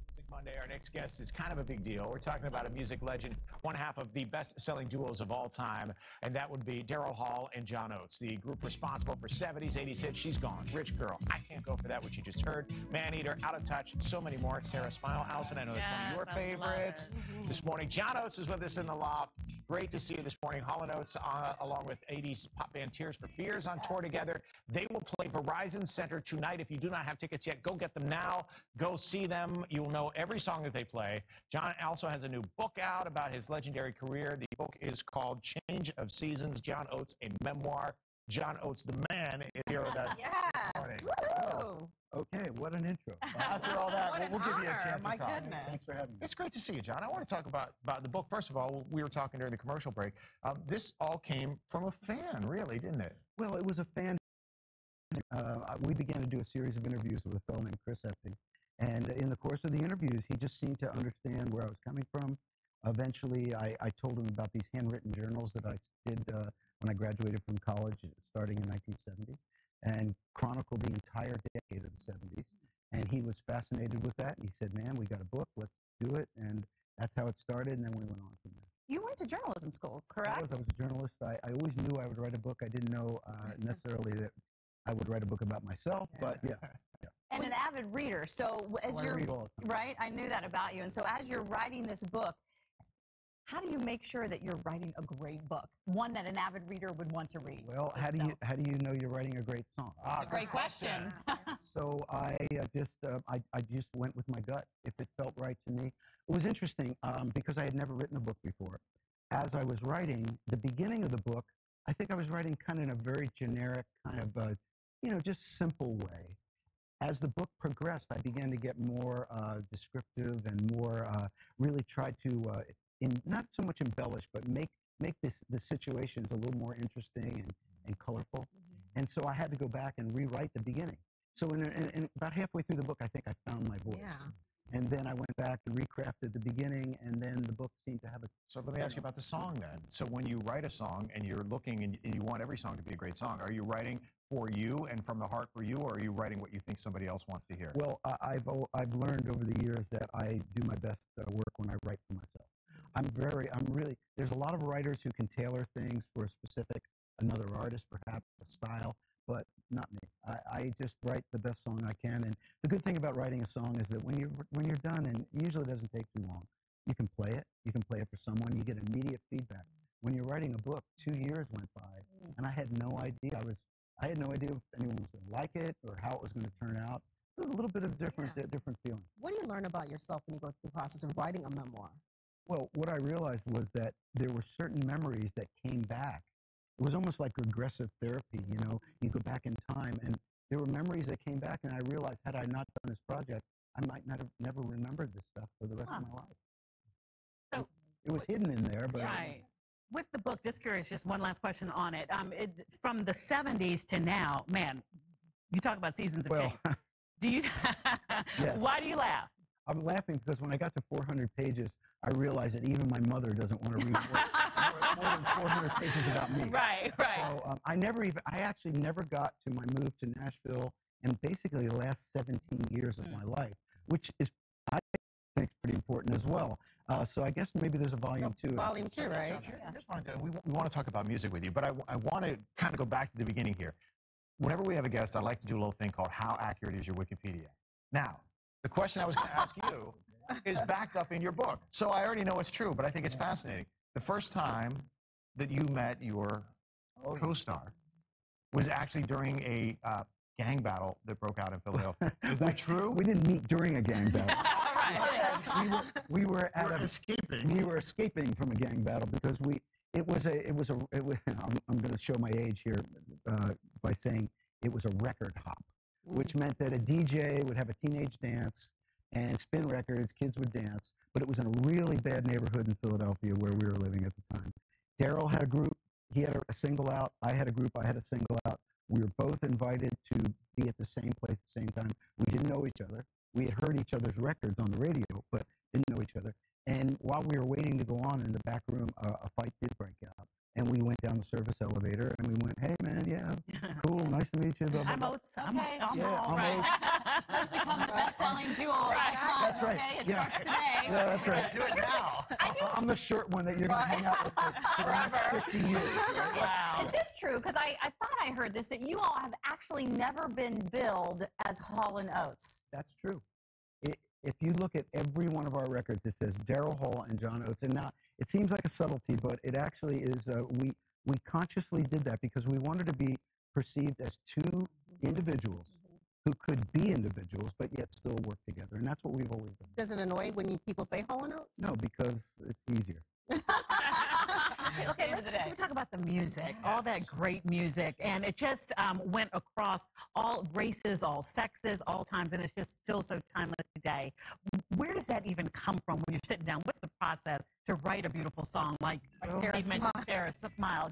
Music Monday, our next guest is kind of a big deal. We're talking about a music legend, one half of the best-selling duos of all time, and that would be Daryl Hall and John Oates, the group responsible for 70s, 80s hits. She's Gone, Rich Girl, I Can't Go For That, which you just heard, Maneater, Out of Touch, so many more. Sarah Smile, Allison, I know it's one of your favorites. This morning, John Oates is with us in the loft. great to see you this morning. Hall & Oates, along with 80s pop band Tears for Fears, on tour together. They will play Verizon Center tonight. If you do not have tickets yet, go get them now. Go see them. You'll know every song that they play. John also has a new book out about his legendary career. The book is called Change of Seasons, John Oates, a memoir. John Oates, the man, is here with us. Yes. Woo. Okay, what an intro. After all that, we'll give you a chance My to talk. goodness. Thanks for having me. It's great to see you, John. I want to talk about the book. First of all, we were talking during the commercial break. This all came from a fan, really, didn't it? Well, it was a fan. We began to do a series of interviews with a fellow named Chris Epting. And in the course of the interviews, he just seemed to understand where I was coming from. Eventually, I told him about these handwritten journals that I did when I graduated from college, starting in 1970, and chronicled the entire decade of the 70s. And he was fascinated with that. And he said, man, we got a book, let's do it. And that's how it started, and then we went on from there. You went to journalism school, correct? I was a journalist. I always knew I would write a book. I didn't know necessarily that I would write a book about myself, but yeah. And an avid reader. So as I you're read all the time. right, I knew that about you. And so as you're writing this book, how do you make sure that you're writing a great book, one that an avid reader would want to read? Well, how do you know you're writing a great song? That's a great question. So I just went with my gut. If it felt right to me, it was interesting because I had never written a book before. As I was writing the beginning of the book, I think I was writing kind of in a very generic kind of just simple way. As the book progressed, I began to get more descriptive and more really try to not so much embellish, but make the situations a little more interesting and colorful. And so I had to go back and rewrite the beginning. So in about halfway through the book, I think I found my voice. Yeah. And then I went back and recrafted the beginning, and then the book seemed to have a... So let me ask you about the song then. So when you write a song and you're looking and you want every song to be a great song, are you writing for you and from the heart for you, or are you writing what you think somebody else wants to hear? Well, I've learned over the years that I do my best work when I write for myself. There's a lot of writers who can tailor things for a specific, another artist perhaps, a style, but not me. I just write the best song I can, and the good thing about writing a song is that when you're done, and usually it doesn't take too long, you can play it for someone, you get immediate feedback. When you're writing a book, 2 years went by, and I had no idea. I had no idea if anyone was going to like it or how it was going to turn out. It was a little bit of different feeling. What do you learn about yourself when you go through the process of writing a memoir? Well, what I realized was that there were certain memories that came back. It was almost like regressive therapy, you know. You go back in time, and there were memories that came back, and I realized had I not done this project, I might not have never remembered this stuff for the rest of my life. So it was hidden in there, but... Right. With the book, just curious, just one last question on it. From the 70s to now, man, you talk about seasons of change. Do you? Yes. Why do you laugh? I'm laughing because when I got to 400 pages, I realized that even my mother doesn't want to read more than 400 pages about me. Right. So I actually never got to my move to Nashville in basically the last 17 years of my life, which is, I think, pretty important as well. So I guess maybe there's a volume 2. Volume 2, right? So we want to talk about music with you, but I want to kind of go back to the beginning here. Whenever we have a guest, I like to do a little thing called How Accurate Is Your Wikipedia? Now, the question I was going to ask you is backed up in your book. So I already know it's true, but I think it's fascinating. The first time that you met your co-star was actually during a gang battle that broke out in Philadelphia. Is that true? We didn't meet during a gang battle. We were escaping. We were escaping from a gang battle because I'm going to show my age here by saying it was a record hop, which meant that a DJ would have a teenage dance and spin records, kids would dance, but it was in a really bad neighborhood in Philadelphia where we were living at the time. Daryl had a group, he had a single out, I had a group, I had a single out. We were both invited to be at the same place at the same time. We didn't know each other. We had heard each other's records on the radio, but didn't know each other. And while we were waiting to go on in the back room, a fight did break out. And we went down the service elevator, and we went, hey, man, yeah, cool, nice to meet you. Blah, blah, I'm blah. Oates. I'm all right. right. Let's become the best-selling duo of all time. That's right. Okay, it Yeah. starts today. Yeah, that's right. Do it now. I'm the short one that you're going to hang out with for the next 50 years. Is this true? Because I thought I heard this, that you all have actually never been billed as Hall & Oates. That's true. if you look at every one of our records, it says Daryl Hall and John Oates. And now it seems like a subtlety, but it actually is. We consciously did that because we wanted to be perceived as two individuals who could be individuals, but yet still work together. And that's what we've always done. Does it annoy when people say Hall and Oates? No, because it's easier. Okay, let's talk about the music, all that great music, and it just went across all races, all sexes, all times, and it's just still so timeless today. Where does that even come from when you're sitting down? What's the process to write a beautiful song like Steve mentioned, Sarah Smile?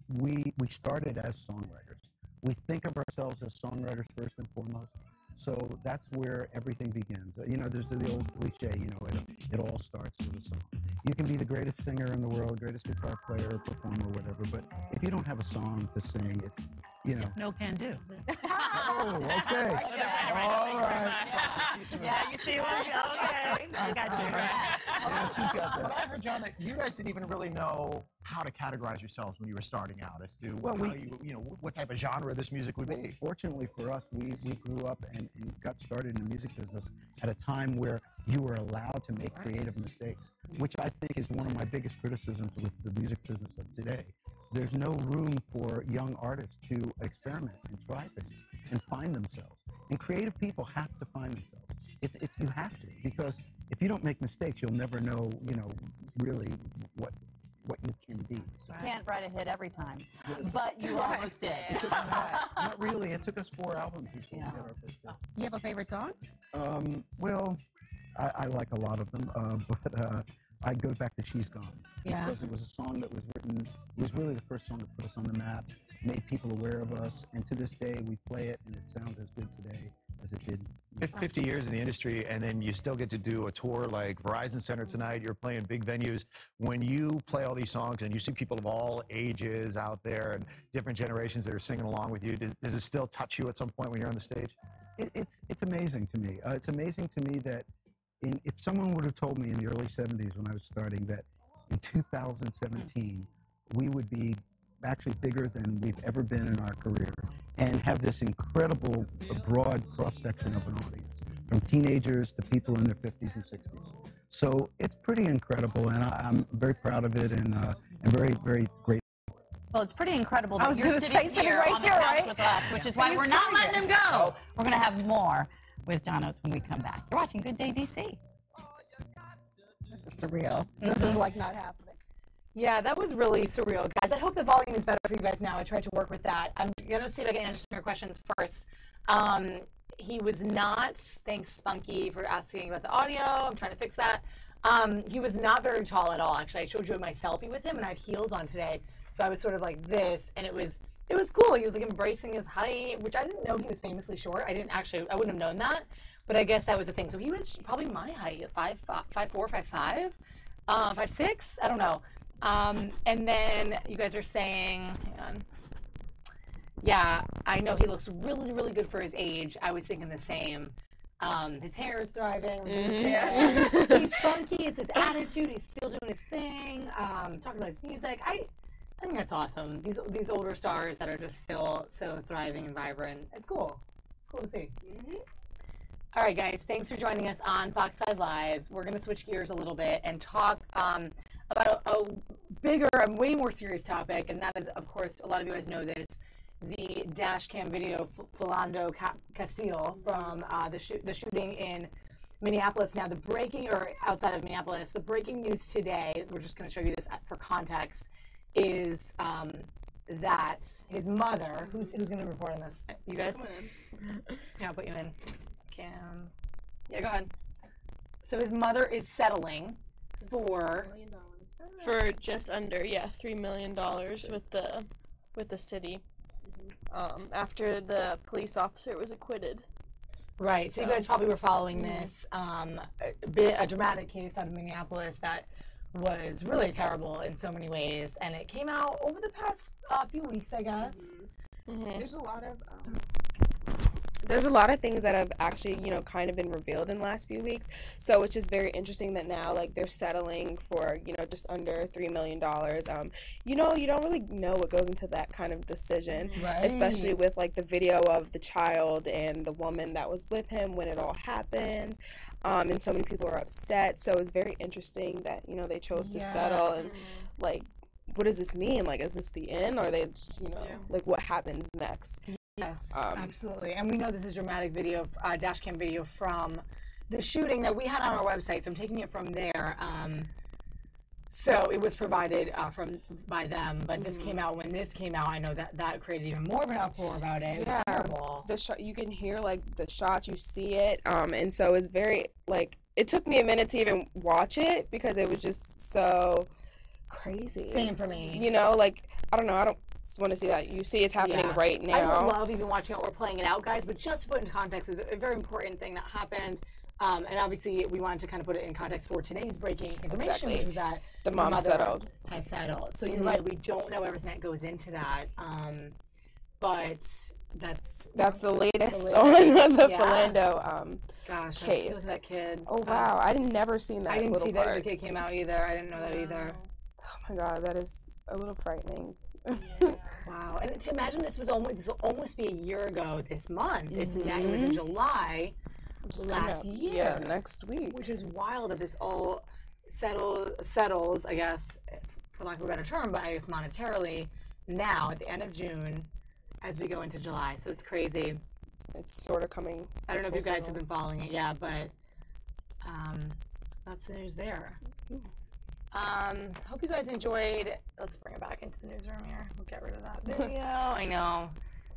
We started as songwriters. We think of ourselves as songwriters first and foremost. So that's where everything begins. There's the old cliche, it all starts with a song. You can be the greatest singer in the world, greatest guitar player, performer, whatever, but if you don't have a song to sing, it's no can do. Oh, okay. All right. Yeah, you see what? Okay. I got you. Yes, you got that. I heard, John, that you guys didn't even really know how to categorize yourselves when you were starting out as to what type of genre this music would be. Fortunately for us, we grew up and got started in the music business at a time where you were allowed to make creative mistakes, which I think is one of my biggest criticisms with the music business of today. There's no room for young artists to experiment and try things and find themselves. And creative people have to find themselves. You have to, because if you don't make mistakes, you'll never know, really what you can be. You can't write a hit every time, but you almost did. Not really. It took us 4 albums before we got our first hit. You have a favorite song? Well, I like a lot of them, but I go back to She's Gone. Yeah. Because it was a song that was written, it was really the first song to put us on the map, made people aware of us, and to this day we play it and it sounds as good today as it did. 50 years in the industry, and then you still get to do a tour like Verizon Center tonight. You're playing big venues. When you play all these songs and you see people of all ages out there and different generations that are singing along with you, does it still touch you at some point when you're on the stage? It's amazing to me. It's amazing to me that if someone would have told me in the early 70s when I was starting that in 2017 we would be actually bigger than we've ever been in our career and have this incredible broad cross-section of an audience, from teenagers to people in their 50s and 60s. So it's pretty incredible, and I'm very proud of it and very, very grateful. Well, it's pretty incredible that was you're gonna sitting say, here right on the here, couch right? with us, which is why we're not letting him go. We're going to have more with John Oates when we come back. You're watching Good Day DC. This is surreal. This is like not happening. Yeah, that was really surreal, guys. I hope the volume is better for you guys now. I tried to work with that. I'm going to see if I can answer some of your questions first. He was not, thanks Spunky for asking about the audio. I'm trying to fix that. He was not very tall at all, actually. I showed you my selfie with him, and I have heels on today. So I was sort of like this, and it was cool. He was like embracing his height, which I didn't know he was famously short. I wouldn't have known that, but I guess that was the thing. So he was probably my height, 5'4", 5'5", 5'6", I don't know. And then you guys are saying, hang on. Yeah, I know he looks really, really good for his age. I was thinking the same. His hair is thriving. He's funky. It's his attitude. He's still doing his thing. Talking about his music. I think that's awesome. These older stars that are just still so thriving and vibrant. It's cool. It's cool to see. All right, guys. Thanks for joining us on Fox 5 Live. We're going to switch gears a little bit and talk about a bigger and way more serious topic, and that is, of course, a lot of you guys know this, the dash cam video of Philando Castile from the shooting in Minneapolis. Now, outside of Minneapolis, the breaking news today, we're just going to show you this for context, is that his mother, who's going to report on this? You guys? Yeah, I'll put you in. Cam. Yeah, go ahead. So his mother is settling for just under $3 million with the city after the police officer was acquitted. Right. So you guys probably were following this a dramatic case out of Minneapolis that was really terrible in so many ways, and it came out over the past few weeks, I guess. There's a lot of there's a lot of things that have actually, you know, kind of been revealed in the last few weeks. So it's just very interesting that now, like, they're settling for, you know, just under $3 million. You know, you don't really know what goes into that kind of decision, especially Right. with, like, the video of the child and the woman that was with him when it all happened. And so many people are upset. So it's very interesting that, you know, they chose to settle. And, like, what does this mean? Like, is this the end? Or are they just, you know, like, what happens next? Yes, absolutely. And we know this is dramatic video, dash cam video from the shooting that we had on our website. So I'm taking it from there. So it was provided by them, but this came out when this came out. I know that created even more of an uproar about it. It was terrible. The shot, you can hear, like, the shots, you see it, and so it's very, like, it took me a minute to even watch it because it was just so crazy. Same for me. You know, like, I don't know, I don't want to see that. You see it's happening right now. I would love even watching it or playing it out, guys, but just to put in context, it was a very important thing that happened. And obviously, we wanted to kind of put it in context for today's breaking information, which was that the mom mother settled. has settled. So you're right, we don't know everything that goes into that. But that's the latest on the Philando Gosh, case. That kid. Oh wow, I didn't never seen that. I didn't little see part. that the kid came out either. I didn't know that either. Oh my god, that is a little frightening. Wow, and to imagine this will almost be a year ago this month. It was in July last year. Yeah, next week. Which is wild that this all settles, I guess, for lack of a better term, but I guess monetarily now at the end of June as we go into July. So it's crazy. It's sort of coming. I don't know if you guys have been following it, but that's the news there. Hope you guys enjoyed. Let's bring it back into the newsroom here. We'll get rid of that video. I know,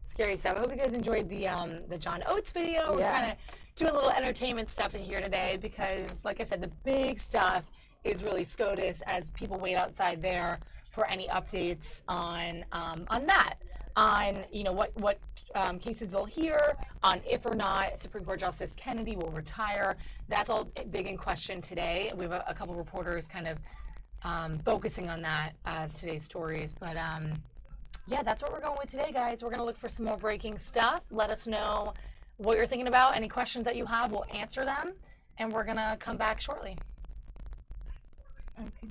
scary stuff. I hope you guys enjoyed the John Oates video. We're kind of doing a little entertainment stuff in here today because, like I said, the big stuff is really SCOTUS as people wait outside there for any updates on that. On what cases they'll hear, on if or not Supreme Court Justice Kennedy will retire. That's all big in question today. We have a couple reporters kind of focusing on that as today's stories. But yeah, that's what we're going with today, guys. We're going to look for some more breaking stuff. Let us know what you're thinking about. Any questions that you have, we'll answer them. And we're going to come back shortly. Okay.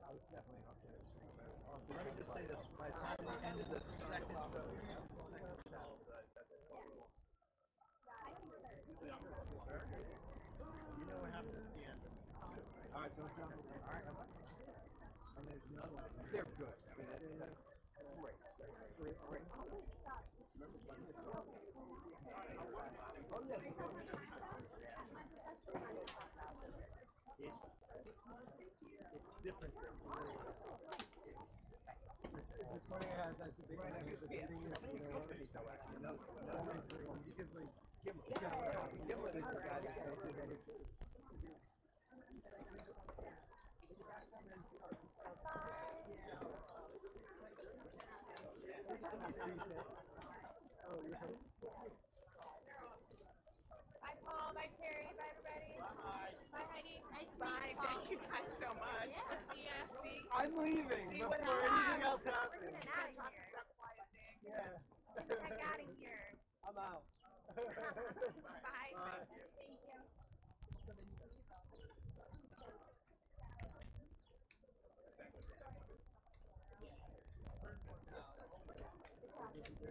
So let me just say this, by the time we ended the second show, you know what happened at the end. All right, don't jump. All right. And there's another one. They're good. I mean, that's great. Great. Oh, yes. It's different. This morning I had that big one. Bye, Paul. Bye, Terry. Bye, everybody. Bye. Bye, Heidi. Bye. Thank you guys so much. Yeah. See, I'm leaving See before what anything happens. else happens. We're getting out of here. Yeah. I got it here. I'm out. Bye. Bye. Thank you.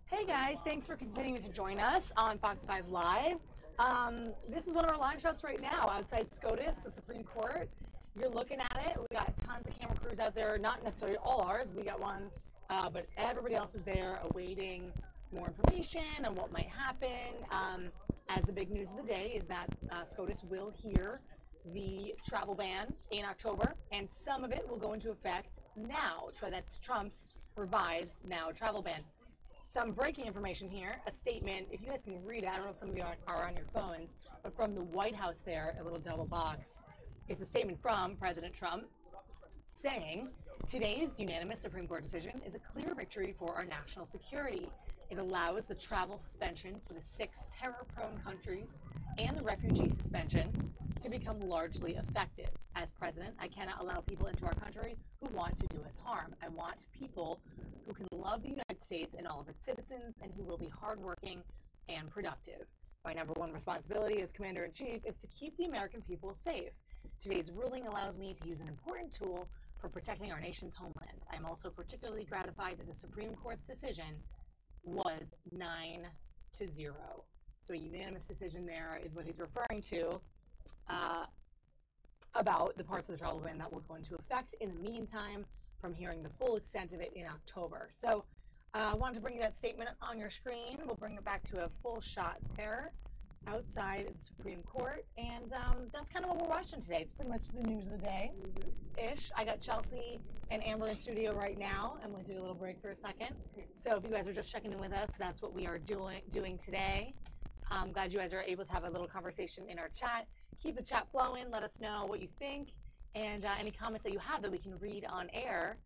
Hey guys, thanks for continuing to join us on Fox 5 Live. This is one of our live shots right now outside SCOTUS, the Supreme Court. You're looking at it. We got tons of camera crews out there, not necessarily all ours. We got one, but everybody else is there awaiting more information on what might happen. As the big news of the day is that SCOTUS will hear the travel ban in October, and some of it will go into effect now. That's Trump's revised now travel ban. Some breaking information here, a statement, if you guys can read it, I don't know if some of you are on your phones, but from the White House there, a little double box, it's a statement from President Trump saying, today's unanimous Supreme Court decision is a clear victory for our national security. It allows the travel suspension for the 6 terror-prone countries and the refugee suspension to become largely effective. As president, I cannot allow people into our country who want to do us harm. I want people who can love the United States and all of its citizens and who will be hardworking and productive. My number one responsibility as Commander-in-Chief is to keep the American people safe. Today's ruling allows me to use an important tool for protecting our nation's homeland. I am also particularly gratified that the Supreme Court's decision was 9-0. So a unanimous decision there is what he's referring to about the parts of the travel ban that will go into effect in the meantime from hearing the full extent of it in October. So I wanted to bring you that statement on your screen. We'll bring it back to a full shot there outside the Supreme Court. And that's kind of what we're watching today. It's pretty much the news of the day-ish. I got Chelsea and Amber in studio right now. I'm going to do a little break for a second. So if you guys are just checking in with us, that's what we are doing today. I'm glad you guys are able to have a little conversation in our chat. Keep the chat flowing. Let us know what you think and any comments that you have that we can read on air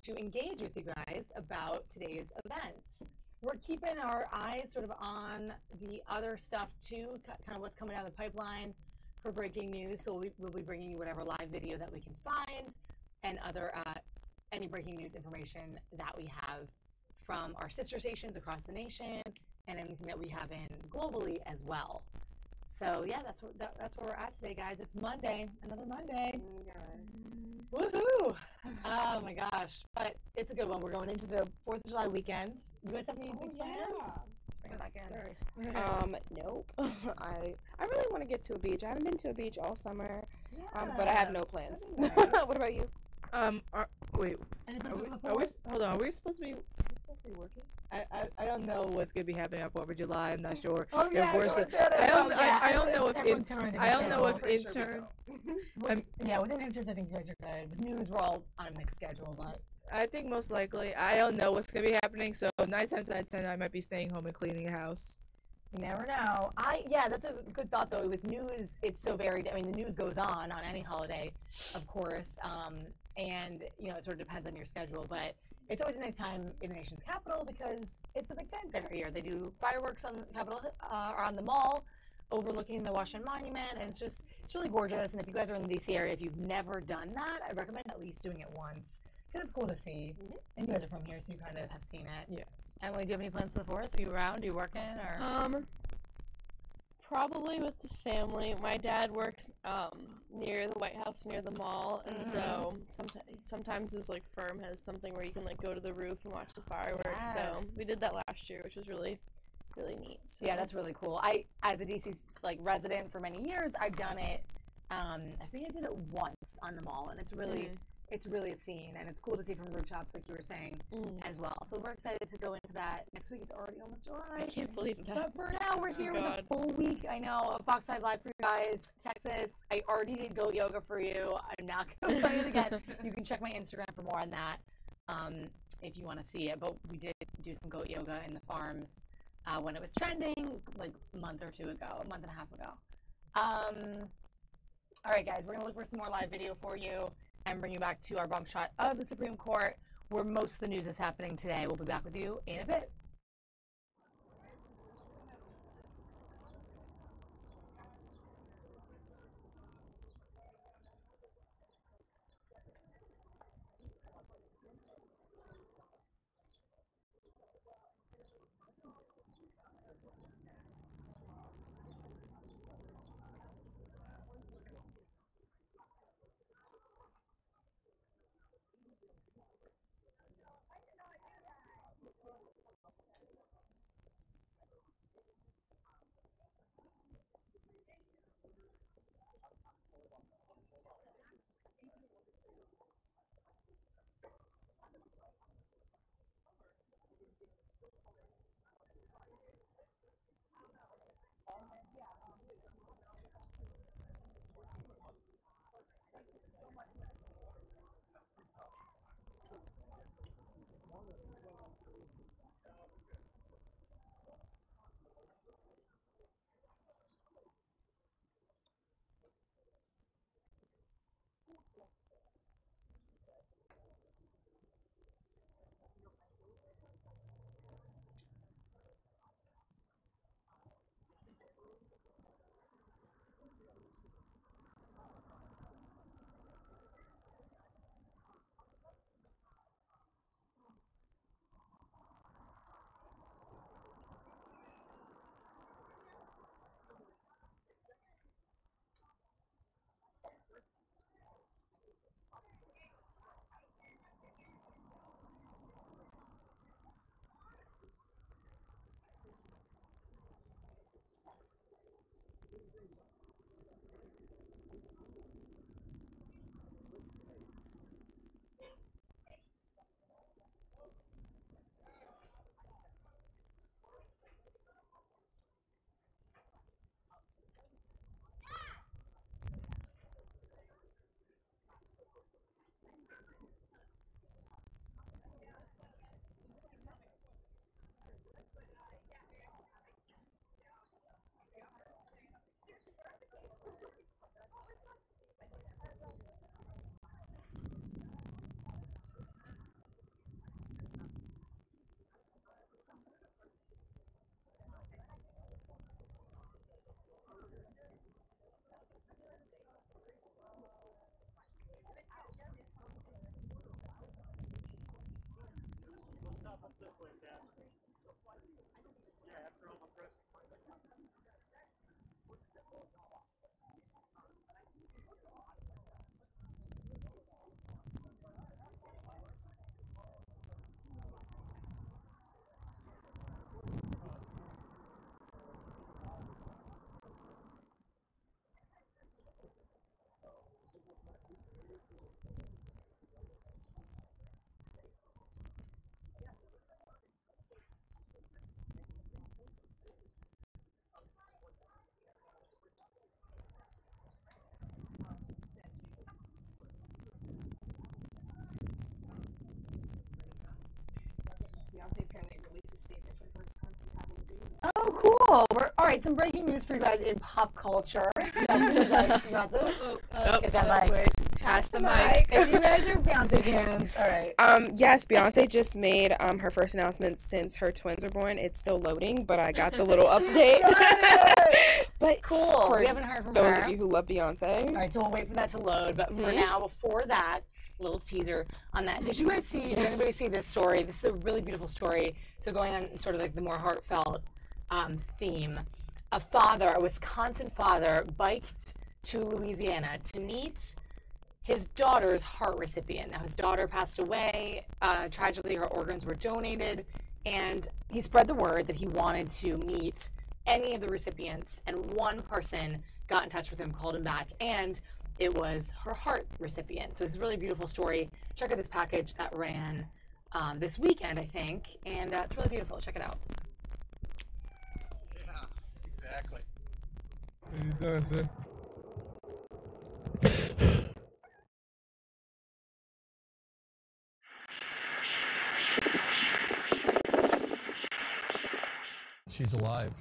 to engage with you guys about today's events. We're keeping our eyes sort of on the other stuff too, kind of what's coming out of the pipeline for breaking news. So we'll be bringing you whatever live video that we can find and other any breaking news information that we have from our sister stations across the nation and anything that we have in globally as well. So yeah, that's where we're at today, guys. It's Monday, another Monday. Woohoo! Oh my gosh, but it's a good one. We're going into the 4th of July weekend. You guys have any big plans? Bring it back in. Nope. I really want to get to a beach. I haven't been to a beach all summer, but I have no plans. What about you? Wait. Hold on. Are we supposed to be working? I don't know what's gonna be happening on 4th of July. I'm not sure. Oh yeah, I don't know if intern. Yeah, with interns, I think you guys are good. With news, we're all on a mixed schedule, but I think most likely. I don't know what's gonna be happening. So 9 times out of 10, I might be staying home and cleaning the house. you never know. Yeah, that's a good thought though. With news, it's so varied. I mean, the news goes on any holiday, of course, and it sort of depends on your schedule, but it's always a nice time in the nation's capital because it's a big fanfare every year. They do fireworks on the Capitol or on the mall, overlooking the Washington Monument, and it's really gorgeous. And if you guys are in the DC area, if you've never done that, I recommend at least doing it once because it's cool to see. And you guys are from here, so you kind of have seen it. Yes. Emily, do you have any plans for the 4th? Are you around? Are you working? Or Probably with the family. My dad works near the White House, near the mall, and so sometimes his firm has something where you can go to the roof and watch the fireworks. So we did that last year, which was really, really neat. So. Yeah, that's really cool. I, as a DC resident for many years, I've done it. I think I did it once on the mall, and it's really a scene, and it's cool to see from rooftops, like you were saying, as well. So we're excited to go into that. Next week, it's already almost July. I can't believe that. But for now, we're here with a full week. I know, Fox 5 Live for you guys, Texas. I already did goat yoga for you. I'm not going to play it again. You can check my Instagram for more on that if you want to see it. But we did do some goat yoga in the farms when it was trending, a month or two ago, a month and a half ago. All right, guys, we're going to look for some more live video for you and bring you back to our bump shot of the Supreme Court, where most of the news is happening today. We'll be back with you in a bit. a statement for the first time since having a baby. Oh, cool. All right, some breaking news for you guys in pop culture. Justin, you guys got this? Get that mic. Pass the mic. If you guys are Beyonce fans, all right. Yes, Beyonce just made her first announcement since her twins are born. It's still loading, but I got the little update. But cool. We haven't heard from those her. of you who love Beyonce. All right, so we'll wait for that to load. But for now, before that, little teaser on that. Did you guys see? Did anybody see this story? This is a really beautiful story. So going on sort of like the more heartfelt theme. A Wisconsin father, biked to Louisiana to meet his daughter's heart recipient. Now, his daughter passed away. Tragically, her organs were donated, and he spread the word that he wanted to meet any of the recipients, and one person got in touch with him, called him back, and it was her heart recipient. So it's a really beautiful story. Check out this package that ran this weekend, I think, and it's really beautiful. Check it out. Exactly. She's alive.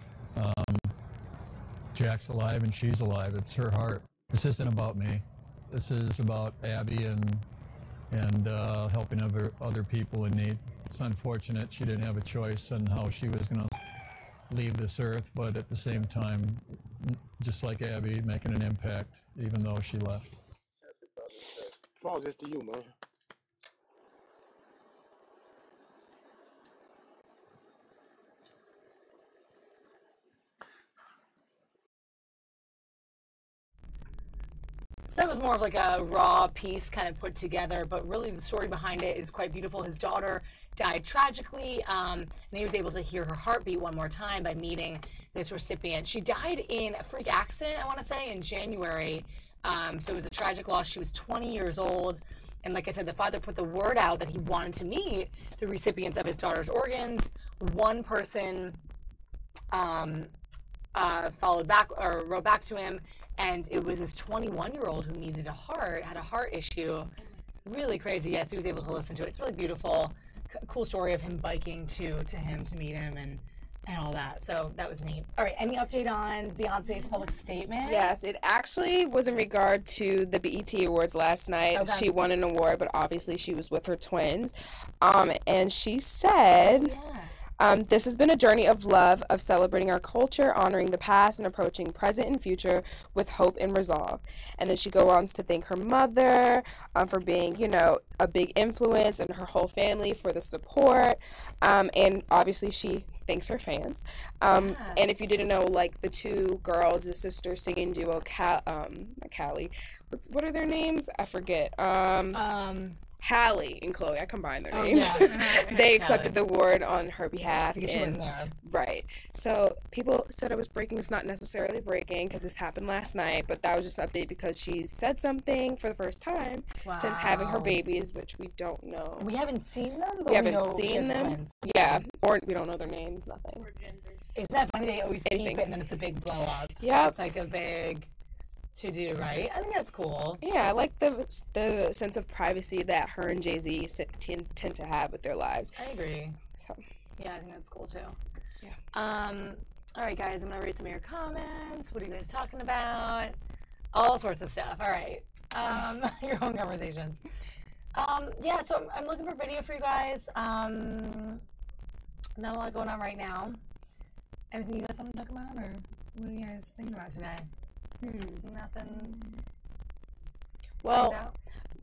Jack's alive and she's alive. It's her heart. This isn't about me. This is about Abby and helping other people in need. It's unfortunate she didn't have a choice on how she was going to leave this earth, but at the same time, just like Abby, making an impact even though she left. Falls this to you, man. So that was more of like a raw piece kind of put together, but really the story behind it is quite beautiful. His daughter died tragically, and he was able to hear her heartbeat one more time by meeting this recipient. She died in a freak accident, I want to say, in January. So it was a tragic loss. She was 20 years old. And like I said, the father put the word out that he wanted to meet the recipients of his daughter's organs. One person followed back or wrote back to him, and it was this 21-year-old who needed had a heart issue. Really crazy. Yes, he was able to listen to it. It's really beautiful. Cool story of him biking to him to meet him and all that. So that was neat. All right, any update on Beyonce's public statement? Yes, it actually was in regard to the BET Awards last night. Okay. She won an award, but obviously she was with her twins. And she said, this has been a journey of love, of celebrating our culture, honoring the past, and approaching present and future with hope and resolve. And then she goes on to thank her mother for being, a big influence, and her whole family for the support. And obviously she thanks her fans. And if you didn't know, like the two girls, the sister singing duo, Callie, what are their names? I forget. Hallie and Chloe, I combined their names. Yeah. They accepted the award on her behalf. Because she wasn't there. Right. So people said it was breaking. It's not necessarily breaking because this happened last night, but that was just an update because she said something for the first time since having her babies, which we don't know. We haven't seen them, but We we haven't know she seen has them. twins. Yeah, or we don't know their names, nothing. Isn't that funny? They always keep Anything. it, and then it's a big blow up. Yep. It's like a big to-do, right? I think that's cool. Yeah, I like the sense of privacy that her and Jay-Z tend to have with their lives. I agree. So, yeah, I think that's cool too. Yeah. All right, guys, I'm gonna read some of your comments. What are you guys talking about? All sorts of stuff. All right. Your own conversations. Yeah, so I'm looking for video for you guys. Not a lot going on right now. Anything you guys want to talk about, or what are you guys thinking about today? Nothing. Well,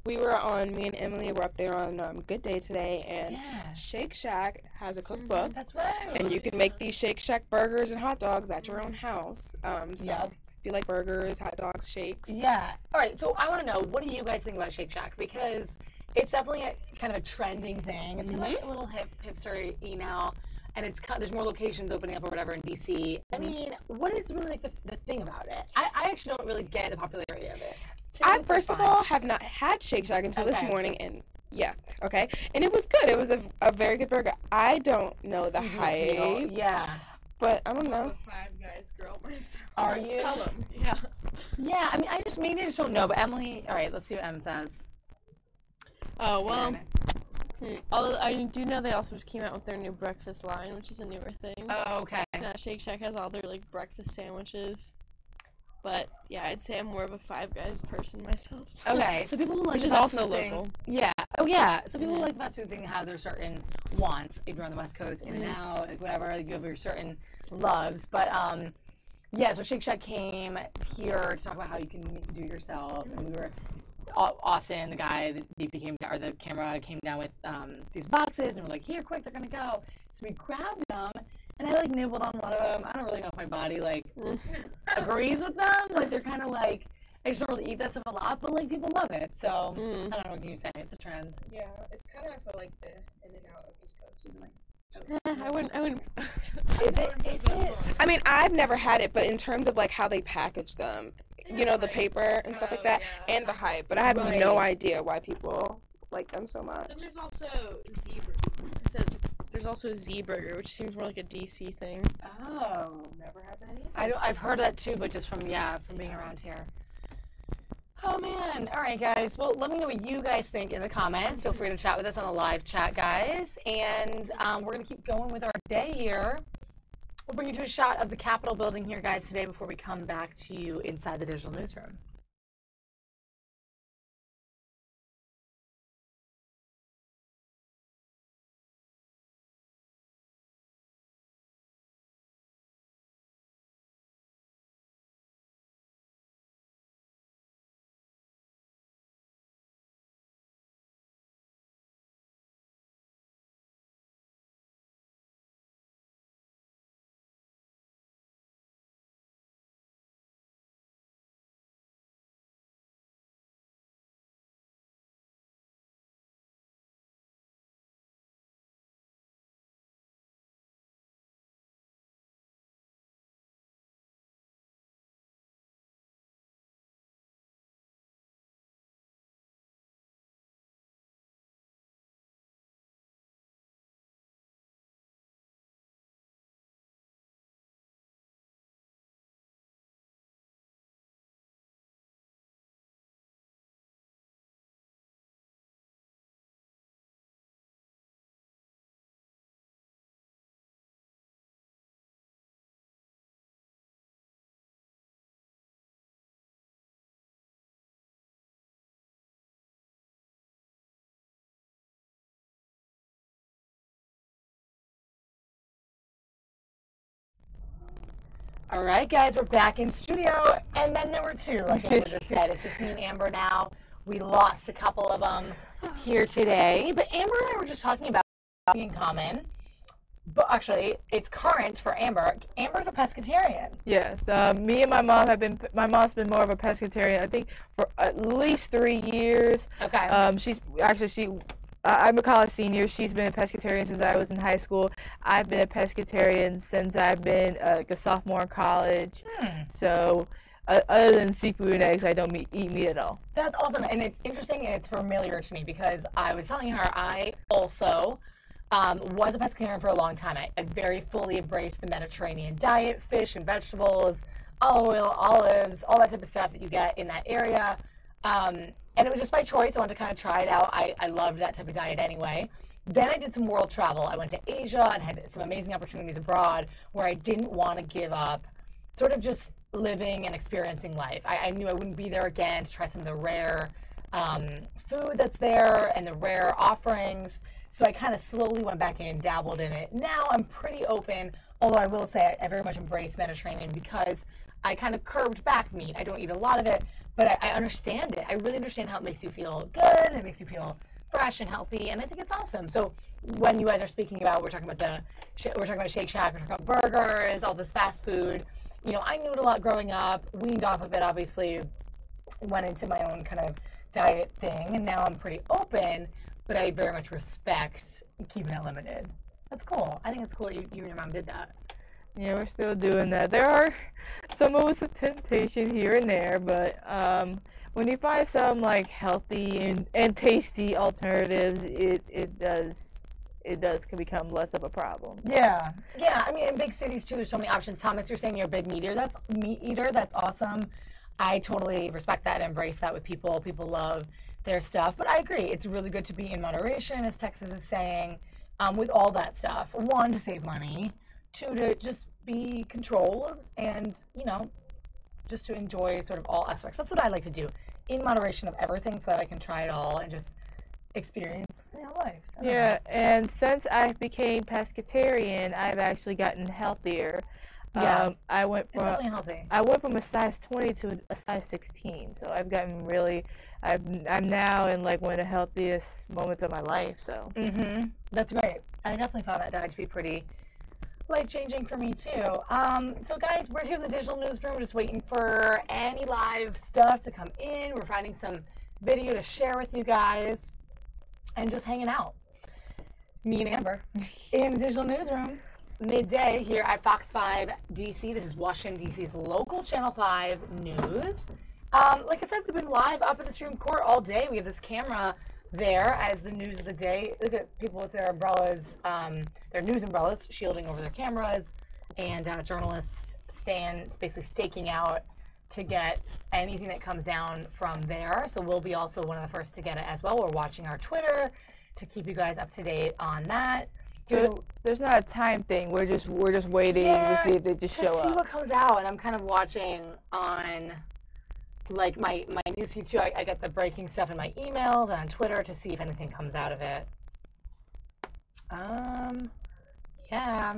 me and Emily were up there on Good Day today, and Shake Shack has a cookbook. That's right. And you can make these Shake Shack burgers and hot dogs at your own house. So if you like burgers, hot dogs, shakes. Yeah. All right. So I want to know, what do you guys think about Shake Shack? Because it's definitely kind of a trending thing. It's kind of like a little hipster-y now. And there's more locations opening up or whatever in DC. I mean, what is really like the thing about it? I actually don't really get the popularity of it. I, first of all, have not had Shake Shack until this morning, and and it was good. It was a very good burger. I don't know the hype. Yeah. But I don't know. I'm a Five Guys girl myself. Are you? Tell them. Yeah. Yeah, I mean, maybe I just don't know, but Emily, all right, let's see what Em says. Oh, well, Although I do know they also just came out with their new breakfast line, which is a newer thing. Oh, okay. Now Shake Shack has all their like breakfast sandwiches. But yeah, I'd say I'm more of a Five Guys person myself. Okay, so people who like which the is fast also food thing- local. Yeah. Oh yeah. So people who like fast food thing have their certain wants. If you're on the West Coast, In and Out, like whatever, like you have your certain loves. But yeah. So Shake Shack came here to talk about how you can do it yourself, and we were. Austin, the guy, the DP came down, or the camera came down with these boxes, and we're like, here, quick, they're gonna go. So we grabbed them, and I like nibbled on one of them. I don't really know if my body like agrees with them. Like they're kind of like, I just don't really eat that stuff a lot, but like people love it. So I don't know what can you say. It's a trend. Yeah, it's kind of I feel like the In and Out of East Coast. I wouldn't. Is it? I mean, I've never had it, but in terms of like how they package them, you know, the paper and stuff like that, and the hype, but I have no idea why people like them so much. Then there's also zebra. It says there's also Z Burger, which seems more like a DC thing. Oh, never had that. I've heard that too, but just from being around here. Oh man! All right, guys. Well, let me know what you guys think in the comments. Feel free to chat with us on the live chat, guys. And we're gonna keep going with our day here. We'll bring you to a shot of the Capitol building here, guys, today before we come back to you inside the digital newsroom. All right, guys, we're back in studio, and then there were two, like Amber just said. It's just me and Amber now. We lost a couple of them here today, but Amber and I were just talking about in common. But actually, it's current for Amber. Amber's a pescatarian. Yes, me and my mom have been. My mom's been more of a pescatarian, I think, for at least 3 years. Okay. I'm a college senior. She's been a pescatarian since I was in high school. I've been a pescatarian since I've been like a sophomore in college. So, other than seafood and eggs, I don't eat meat at all. That's awesome, and it's interesting and it's familiar to me because I was telling her I also was a pescatarian for a long time. I very fully embraced the Mediterranean diet, fish and vegetables, olive oil, olives, all that type of stuff that you get in that area. And it was just by choice. I wanted to kind of try it out. I loved that type of diet anyway. Then I did some world travel. I went to Asia and had some amazing opportunities abroad where I didn't want to give up sort of just living and experiencing life. I knew I wouldn't be there again to try some of the rare food that's there and the rare offerings. So I kind of slowly went back in and dabbled in it. Now I'm pretty open, although I will say I very much embrace Mediterranean because I kind of curbed back meat. I don't eat a lot of it, but I understand it. I really understand how it makes you feel good, and it makes you feel fresh and healthy, and I think it's awesome. So when you guys are speaking about, we're talking about Shake Shack, we're talking about burgers, all this fast food. You know, I knew it a lot growing up, weaned off of it, obviously, went into my own kind of diet thing, and now I'm pretty open, but I very much respect keeping it limited. That's cool. I think it's cool that you and your mom did that. Yeah, we're still doing that. There are some moments of temptation here and there, but when you find some like healthy and tasty alternatives, it does can become less of a problem. Yeah. I mean, in big cities too, there's so many options. Thomas, you're saying you're a big meat eater. That's awesome. I totally respect that and embrace that with people. People love their stuff. But I agree, it's really good to be in moderation, as Texas is saying, with all that stuff. One, to save money. Two, to just be controlled and, you know, just to enjoy sort of all aspects. That's what I like to do, in moderation of everything, so that I can try it all and just experience, you know, life. I don't Yeah, know. and since I became pescatarian, I've actually gotten healthier. Yeah, I went it's from definitely healthy. I went from a size 20 to a size 16, so I've gotten really. I'm now in like one of the healthiest moments of my life. So. That's great. I definitely found that diet to be pretty life-changing for me too. So guys, we're here in the digital newsroom, just waiting for any live stuff to come in. We're finding some video to share with you guys, and just hanging out. Me and Amber in the digital newsroom, midday here at Fox 5 DC. This is Washington DC's local Channel 5 news. Like I said, we've been live up at the Supreme Court all day. We have this camera there as the news of the day. Look at people with their umbrellas, their news umbrellas, shielding over their cameras, and journalists basically staking out to get anything that comes down from there. So we'll be also one of the first to get it as well. We're watching our Twitter to keep you guys up to date on that. There's not a time thing. We're just waiting to see if they just show to see up. what comes out, and I'm kind of watching on like my newsfeed too. I get the breaking stuff in my emails and on Twitter to see if anything comes out of it. Yeah.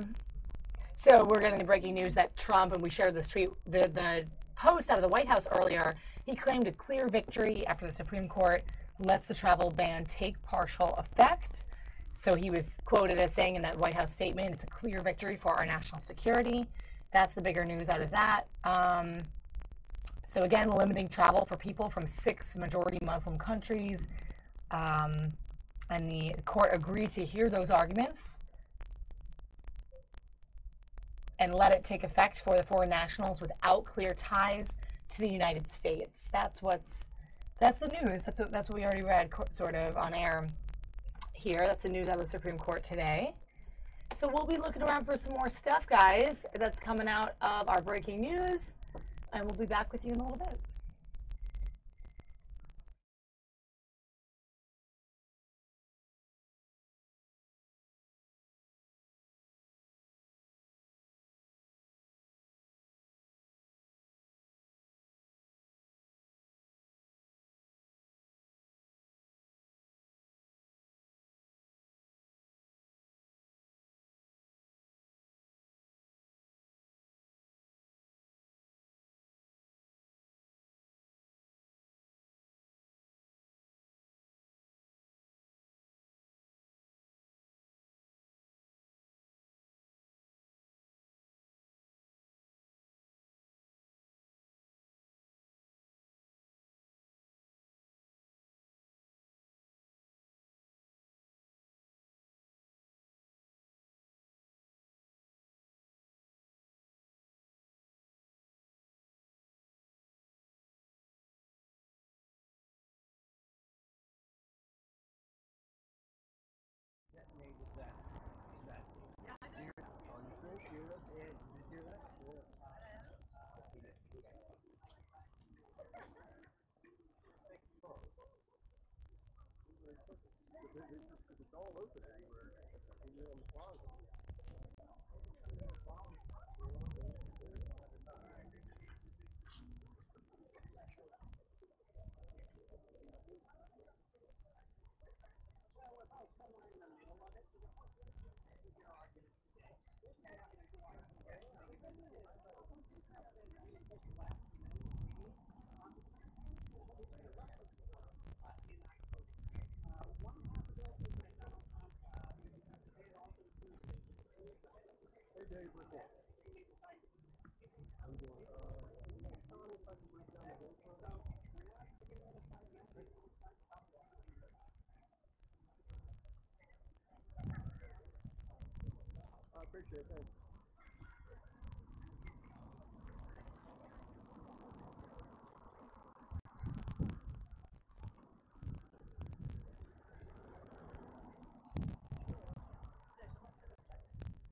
So we're getting the breaking news that Trump, and we shared this tweet, the post out of the White House earlier, he claimed a clear victory after the Supreme Court lets the travel ban take partial effect. So he was quoted as saying in that White House statement, it's a clear victory for our national security. That's the bigger news out of that. So again, limiting travel for people from 6 majority Muslim countries. And the court agreed to hear those arguments and let it take effect for the foreign nationals without clear ties to the United States. That's the news. That's what we already read sort of on air here. That's the news out of the Supreme Court today. So we'll be looking around for some more stuff, guys, that's coming out of our breaking news, and we'll be back with you in a little bit. It's all open everywhere. You're on the plaza. I appreciate it.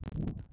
Thanks.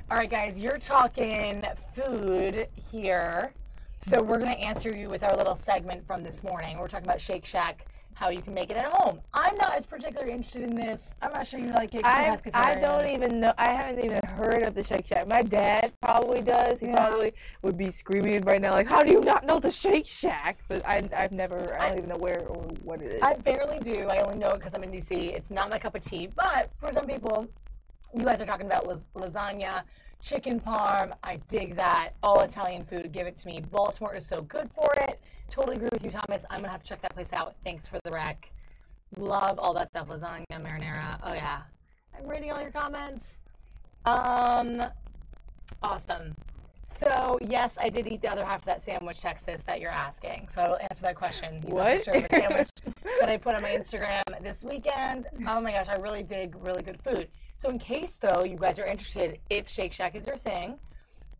All right, guys, you're talking food here. So we're going to answer you with our little segment from this morning. We're talking about Shake Shack, how you can make it at home. I'm not as particularly interested in this. I'm not sure you like it. I don't even know. I haven't even heard of the Shake Shack. My dad probably does. He probably would be screaming right now, like, "How do you not know the Shake Shack?" But I've never. I don't even know where or what it is. I barely do. I only know it because I'm in DC. It's not my cup of tea. But for some people, you guys are talking about lasagna, chicken parm. I dig that. All Italian food. Give it to me. Baltimore is so good for it. Totally agree with you, Thomas. I'm going to have to check that place out. Thanks for the rec. Love all that stuff. Lasagna, marinara. Oh, yeah. I'm reading all your comments. Awesome. So, yes, I did eat the other half of that sandwich, Texas, that you're asking. So I will answer that question. He's What? a picture of a sandwich that I put on my Instagram this weekend. Oh, my gosh. I really dig really good food. So in case, though, you guys are interested, if Shake Shack is your thing,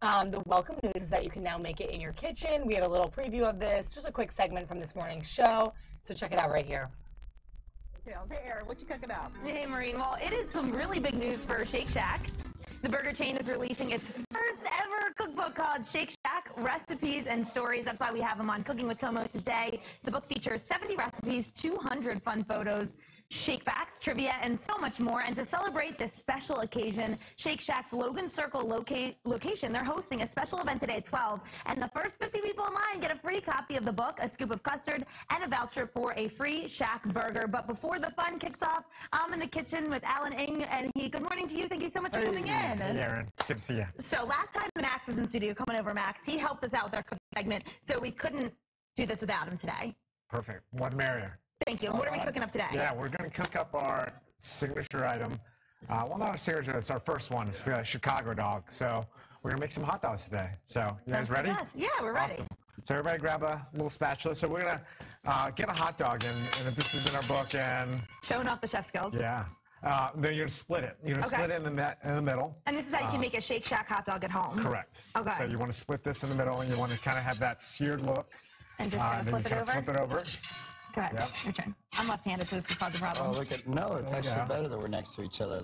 the welcome news is that you can now make it in your kitchen. We had a little preview of this, just a quick segment from this morning's show. So check it out right here. Hey, Aaron, what you cooking up? Hey, Maureen. Well, it is some really big news for Shake Shack. The burger chain is releasing its first ever cookbook called Shake Shack Recipes and Stories. That's why we have them on Cooking with Como today. The book features 70 recipes, 200 fun photos, shake facts, trivia, and so much more. And to celebrate this special occasion, Shake Shack's Logan Circle location, they're hosting a special event today at 12. And the first 50 people in line get a free copy of the book, a scoop of custard, and a voucher for a free Shack burger. But before the fun kicks off, I'm in the kitchen with Alan Ng, and good morning to you. Thank you so much for coming in. Hey, Aaron. Good to see you. So last time Max was in the studio, coming over, Max, he helped us out with our cooking segment, so we couldn't do this without him today. Perfect. One merrier. Thank you. What are we cooking up today? Yeah, we're going to cook up our signature item. Well, not our signature. It's our first one. It's the Chicago dog. So we're going to make some hot dogs today. So you guys ready? Yes. Yeah, we're ready. Awesome. So everybody grab a little spatula. So we're going to get a hot dog, and this is in our book. And showing off the chef skills. Yeah. Then you're going to split it. You're going to split it in the middle. And this is how you can make a Shake Shack hot dog at home. Correct. Okay. So you want to split this in the middle, and you want to kind of have that seared look. And just kind of flip it over? Flip it over. Go ahead. Yep. Your turn. I'm left-handed, so this could cause a problem. Oh, look at it's actually better that we're next to each other.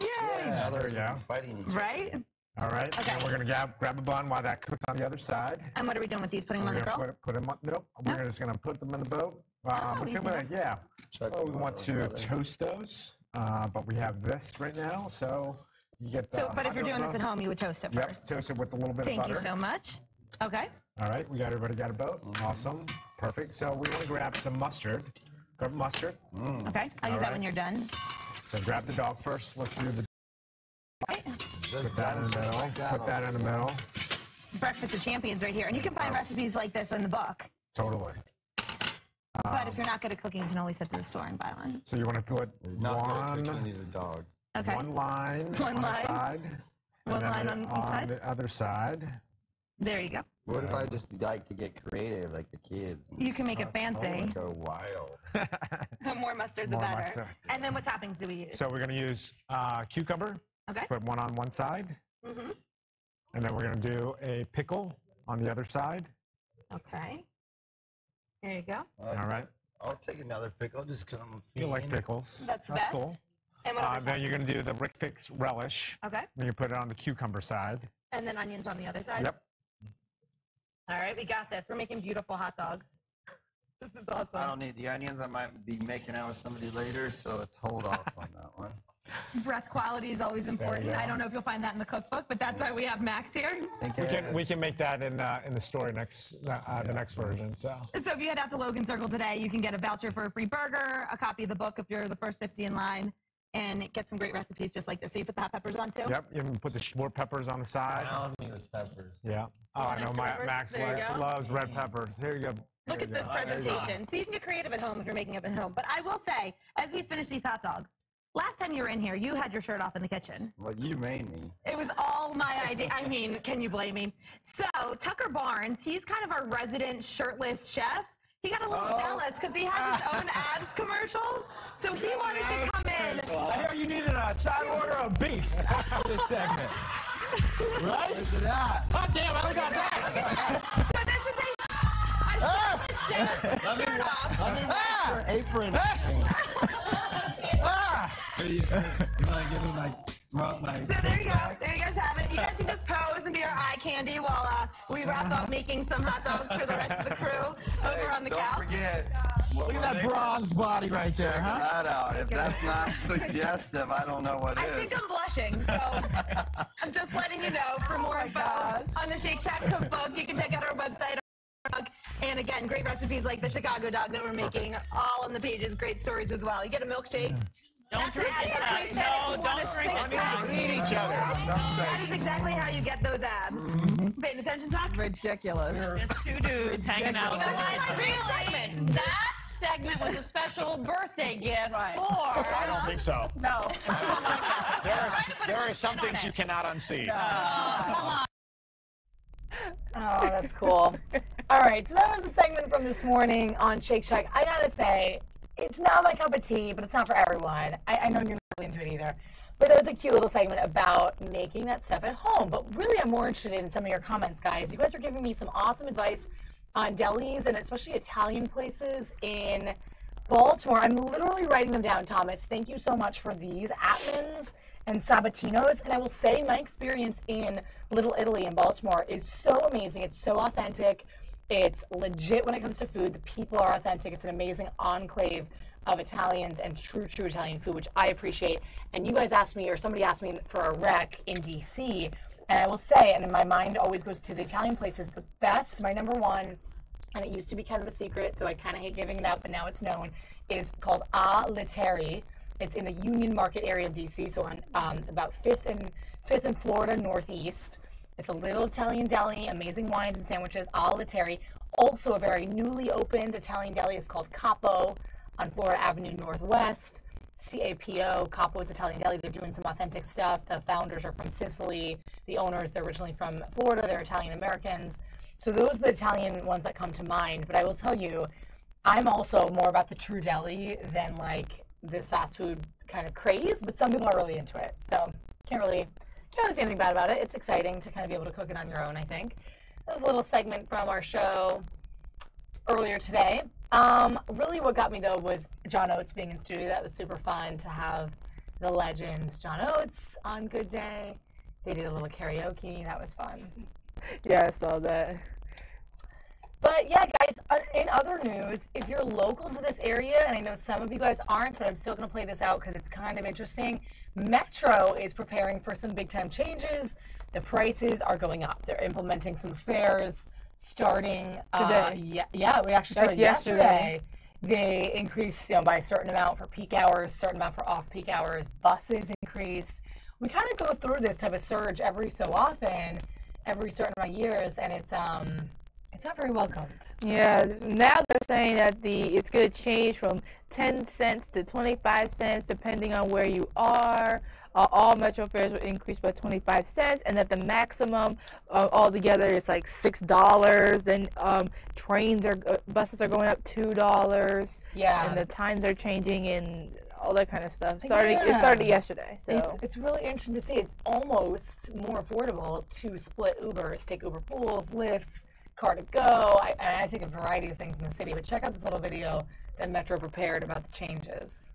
Yay! There we go. Fighting each Right? All right. Okay. And we're going to grab a bun while that cooks on the other side. And what are we doing with these? Putting them on the grill? Put them on. Nope. We're just going to put them in the boat. Easy enough. So we want to toast those, but we have this right now, so you get the. So, but if you're doing this at home, you would toast it first. Yep. Toast it with a little bit of butter. Thank you so much. Okay. All right. Everybody got a boat. Awesome. Perfect. So we want to grab some mustard. Grab mustard. Okay. I'll use that when you're done. So grab the dog first. Let's do the. Put that in the middle. Put that in the middle. Breakfast of Champions right here. And you can find recipes like this in the book. Totally. But if you're not good at cooking, you can always head to the store and buy one. So you want to put one. These are dogs. Okay. One line on the side. One line on each side? the other side. There you go. What if I just like to get creative, like the kids? You can make it fancy. Go wild. The more mustard, the More better. mustard. And then what toppings do we use? So we're going to use cucumber. Okay. Put one on one side. Mm-hmm. And then we're going to do a pickle on the other side. Okay. There you go. All right. I'll take another pickle just because I'm You like pickles. That's the best. cool. And what other Then you're going to do the Rick Fix relish. Okay. Then you put it on the cucumber side. And then onions on the other side? Yep. All right, we got this. We're making beautiful hot dogs. This is awesome. I don't need the onions. I might be making out with somebody later, so let's hold off on that one. Breath quality is always important. go. I don't know if you'll find that in the cookbook, but that's why we have Max here. We can make that in the store next the next version. So So if you head out to Logan Circle today, you can get a voucher for a free burger, a copy of the book if you're the first 50 in line, and get some great recipes just like this. So you put the hot peppers on too? Yep. You can put the short peppers on the side. Pound me with peppers. Yeah. Oh, I know. Max There you go. loves red peppers. Here you go. Look at this presentation. So you can get creative at home if you're making it at home. But I will say, as we finish these hot dogs, last time you were in here, you had your shirt off in the kitchen. Well, you made me. It was all my idea. I mean, can you blame me? So Tucker Barnes, he's kind of our resident shirtless chef. He got a little jealous because he has his own abs commercial. So he wanted to come in. I hear you needed a side order of beef after this segment. Right? Where's it at? Oh, damn, I got that. But this is a chef shirt off. Apron. Ah! You want to give him like brought my. So there you go. There you guys have it. You guys can just pose and be our eye candy while we wrap up making some hot dogs for the rest of the crew over on the couch. Don't forget. Look at that bronze body right there, huh? Check that out. If that's not suggestive, I don't know what I is. think I'm blushing, so I'm just letting you know. For more info on the Shake Shack cookbook, you can check out our website. And again, great recipes like the Chicago dog that we're making, all on the pages, great stories as well. You get a milkshake. Don't drink it. No, don't drink it. Eat each other. That is exactly how you get those abs. Paying attention, Doc? Ridiculous. Just two dudes hanging out. You know what? Really, that segment was a special birthday gift for. I don't think so. No. There are some things you cannot unsee. Come on. Oh, that's cool. All right, so that was the segment from this morning on Shake Shack. I gotta say, it's not my cup of tea, but it's not for everyone. I know you're not really into it either. But there was a cute little segment about making that stuff at home. But really, I'm more interested in some of your comments, guys. You guys are giving me some awesome advice on delis and especially Italian places in Baltimore. I'm literally writing them down, Thomas. Thank you so much for these. Atman's and Sabatino's. And I will say my experience in Little Italy in Baltimore is so amazing. It's so authentic. It's legit when it comes to food. The people are authentic. It's an amazing enclave of Italians and true Italian food, which I appreciate. And you guys asked me, or somebody asked me for a rec in DC. And I will say, and in my mind always goes to the Italian places, the best, my number one, and it used to be kind of a secret, so I kind of hate giving it out, but now it's known, is called A Leteri. It's in the Union Market area of DC, so on about 5th and Florida Northeast. It's a little Italian deli, amazing wines and sandwiches, A Leteri. Also a very newly opened Italian deli is called Capo on Florida Avenue Northwest. CAPO, Capo is Italian deli. They're doing some authentic stuff. The founders are from Sicily. The owners, they're originally from Florida. They're Italian Americans. So those are the Italian ones that come to mind. But I will tell you, I'm also more about the true deli than like this fast food kind of craze, but some people are really into it. So can't really say anything bad about it. It's exciting to kind of be able to cook it on your own, I think. That was a little segment from our show earlier today. Really what got me though was John Oates being in studio. That was super fun to have the legend John Oates on Good Day. They did a little karaoke. That was fun. Yeah, I saw that. But yeah, guys, in other news, if you're local to this area, and I know some of you guys aren't, but I'm still going to play this out because it's kind of interesting. Metro is preparing for some big time changes. The prices are going up. They're implementing some fares starting today. Yeah, we actually started yesterday. They increased by a certain amount for peak hours, certain amount for off peak hours. Buses increased. We kind of go through this type of surge every so often, every certain amount of years, and it's not very welcomed. Yeah, now they're saying that it's going to change from 10 cents to 25 cents depending on where you are. All Metro fares will increase by 25 cents, and that the maximum altogether is like $6. Then buses are going up $2. Yeah, and the times are changing and all that kind of stuff. It started yesterday. So it's really interesting to see. It's almost more affordable to split Ubers, take Uber pools, Lyfts, car to go. I take a variety of things in the city, but check out this little video that Metro prepared about the changes.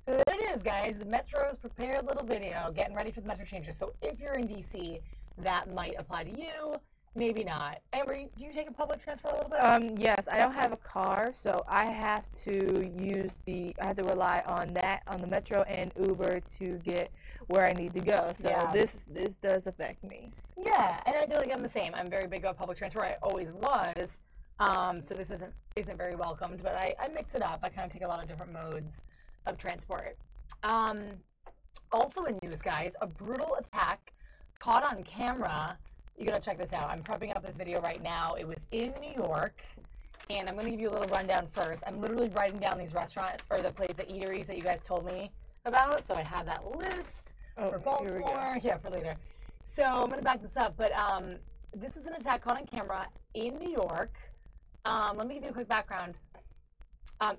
So there it is, guys. The Metro's prepared little video getting ready for the Metro changes. So if you're in DC, that might apply to you. maybe not. Emery, do you take a public transport a little bit? Yes, I don't have a car, so I have to rely on the Metro and Uber to get where I need to go. So Yeah. this does affect me. Yeah, and I feel like I'm the same. I'm very big on public transport. I always was. So this isn't very welcomed, but I mix it up. I kind of take a lot of different modes of transport. Also in news, guys, a brutal attack caught on camera. You gotta check this out. I'm prepping up this video right now. It was in New York, and I'm gonna give you a little rundown first. I'm literally writing down these restaurants or the eateries that you guys told me about. So I have that list for Baltimore. Yeah, for later. So I'm gonna back this up, but this was an attack caught on camera in New York. Let me give you a quick background.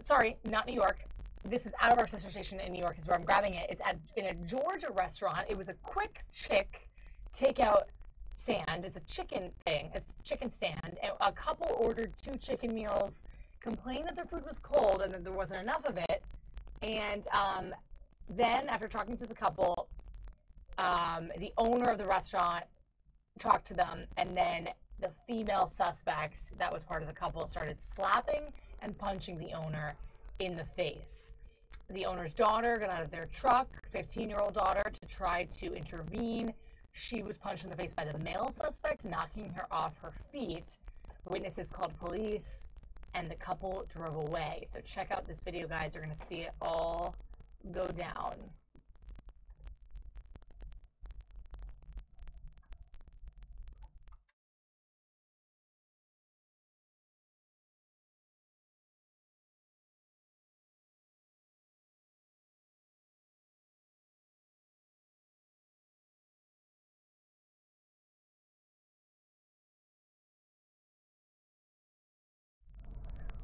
Sorry, not New York. This is out of our sister station in New York is where I'm grabbing it. It's in a Georgia restaurant. It was a quick chick takeout stand. It's a chicken thing. It's a chicken stand. And a couple ordered 2 chicken meals, complained that their food was cold and that there wasn't enough of it. And then after talking to the couple, the owner of the restaurant talked to them, and then the female suspect that was part of the couple started slapping and punching the owner in the face. The owner's daughter got out of their truck, 15-year-old daughter, to try to intervene. She was punched in the face by the male suspect, knocking her off her feet. Witnesses called police, and the couple drove away. So check out this video, guys. You're going to see it all go down.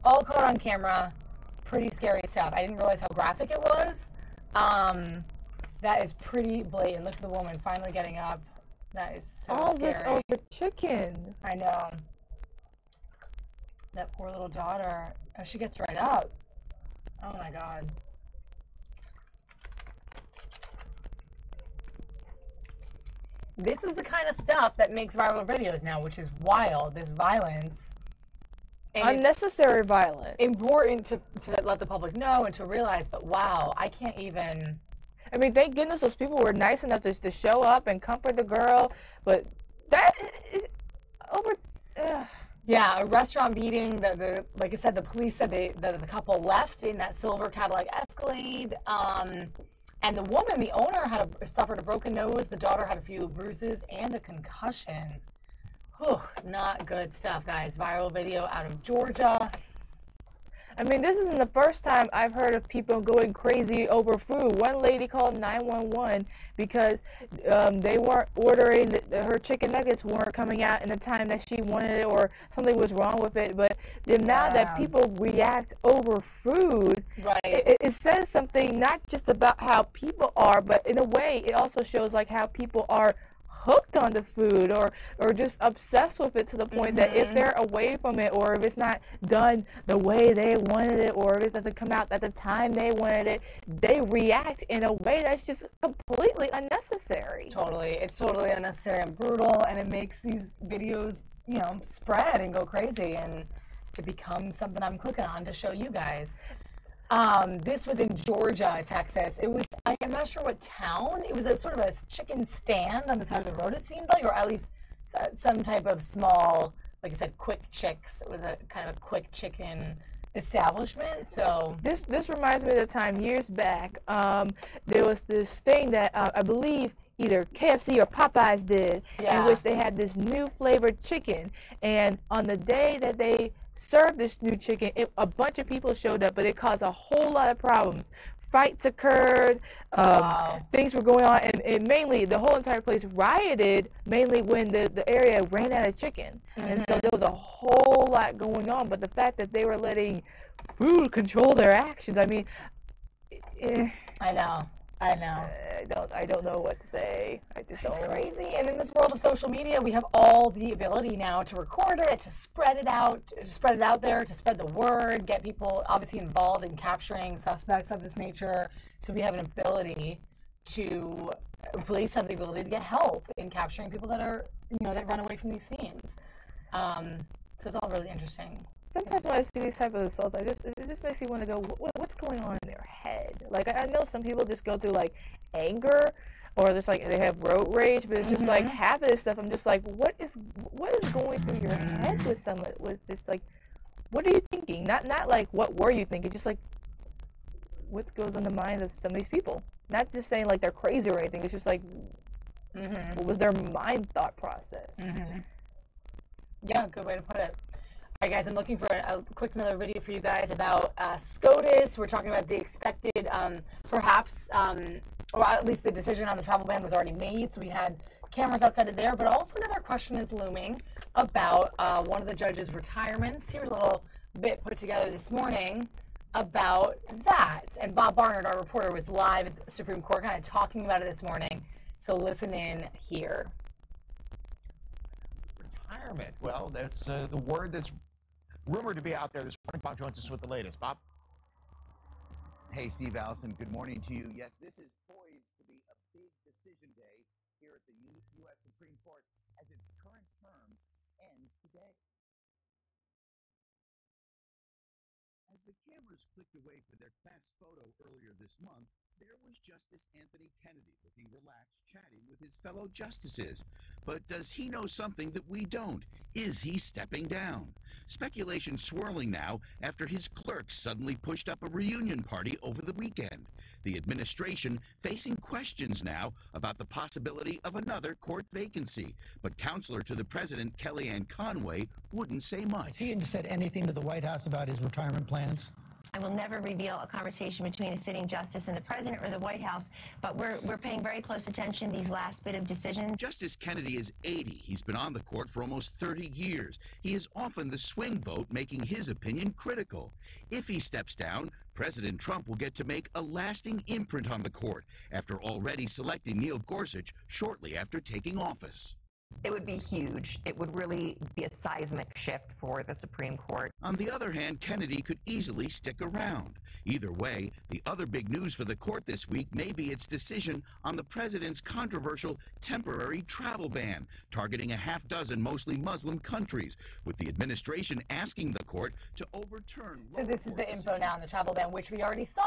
All caught on camera. Pretty scary stuff. I didn't realize how graphic it was. That is pretty blatant. Look at the woman finally getting up. That is so All scary. this over chicken. I know. That poor little daughter. Oh, she gets right up. Oh my God. This is the kind of stuff that makes viral videos now, which is wild. This violence. And Unnecessary violence. Important to let the public know and to realize, but wow, I can't even. I mean, thank goodness those people were nice enough to show up and comfort the girl, but that is over. Yeah, a restaurant beating. Like I said, the police said that the couple left in that silver Cadillac Escalade. And the woman, the owner, suffered a broken nose. The daughter had a few bruises and a concussion. Whew, not good stuff, guys. Viral video out of Georgia. I mean, this isn't the first time I've heard of people going crazy over food. One lady called 911 because they weren't ordering, her chicken nuggets weren't coming out in the time that she wanted it, or something was wrong with it. But the amount that people react over food, right. it says something not just about how people are, but in a way, it also shows like how people are hooked on the food or just obsessed with it to the point that if they're away from it, or if it's not done the way they wanted it, or if it doesn't come out at the time they wanted it, they react in a way that's just completely unnecessary. Totally. It's totally unnecessary and brutal, and it makes these videos, you know, spread and go crazy, and it becomes something I'm clicking on to show you guys. This was in Georgia, Texas. It was, I'm not sure what town. It was a sort of a chicken stand on the side of the road, it seemed like, or at least some type of small, like I said, quick chicks. It was a kind of a quick chicken establishment. So this reminds me of the time years back. There was this thing that I believe either KFC or Popeyes did, in which they had this new flavored chicken, and on the day that they served this new chicken, a bunch of people showed up, but it caused a whole lot of problems. Fights occurred, things were going on, and mainly the whole entire place rioted, mainly when the area ran out of chicken. And so there was a whole lot going on, but the fact that they were letting food control their actions, I mean, I know. I don't know what to say. It's crazy. And in this world of social media, we have all the ability now to record it, to spread it out there, to spread the word, get people obviously involved in capturing suspects of this nature. So we have an ability to police have the ability to get help in capturing people that are, that run away from these scenes. So it's all really interesting. Sometimes when I see these type of assaults, it just makes me want to go, what's going on in their head? Like, I know some people just go through like anger, or just like they have road rage, but it's just like half of this stuff. I'm just like, what is going through your head with someone? With just like, what are you thinking? Not like what were you thinking? Just like what goes on the mind of some of these people. Not just saying like they're crazy or anything. It's just like, what was their mind thought process? Yeah, good way to put it. All right, guys, I'm looking for a quick another video for you guys about SCOTUS. We're talking about the expected, perhaps, or at least the decision on the travel ban was already made, so we had cameras outside of there. But also another question is looming about one of the judges' retirements. Here's a little bit put together this morning about that. And Bob Barnard, our reporter, was live at the Supreme Court kind of talking about it this morning. So listen in here. Retirement. Well, that's the word that's rumored to be out there this morning. Bob joins us with the latest. Bob? Hey, Steve, Allison, good morning to you. Yes, this is poised to be a big decision day here at the U.S. Supreme Court as its current term ends today. As the cameras clicked away for their class photo earlier this month, there was Justice Anthony Kennedy looking relaxed, chatting with his fellow justices. But does he know something that we don't? Is he stepping down? Speculation swirling now after his clerks suddenly pushed up a reunion party over the weekend. The administration facing questions now about the possibility of another court vacancy. But counselor to the president, Kellyanne Conway, wouldn't say much. Has he said anything to the White House about his retirement plans? I will never reveal a conversation between a sitting justice and the president or the White House, but we're paying very close attention these last bit of decisions. Justice Kennedy is 80. He's been on the court for almost 30 years. He is often the swing vote, making his opinion critical. If he steps down, President Trump will get to make a lasting imprint on the court after already selecting Neil Gorsuch shortly after taking office. It would be huge. It would really be a seismic shift for the Supreme Court. On the other hand, Kennedy could easily stick around. Either way, the other big news for the court this week may be its decision on the president's controversial temporary travel ban, targeting a half dozen mostly Muslim countries, with the administration asking the court to overturn. So this is the info now on the travel ban, which we already saw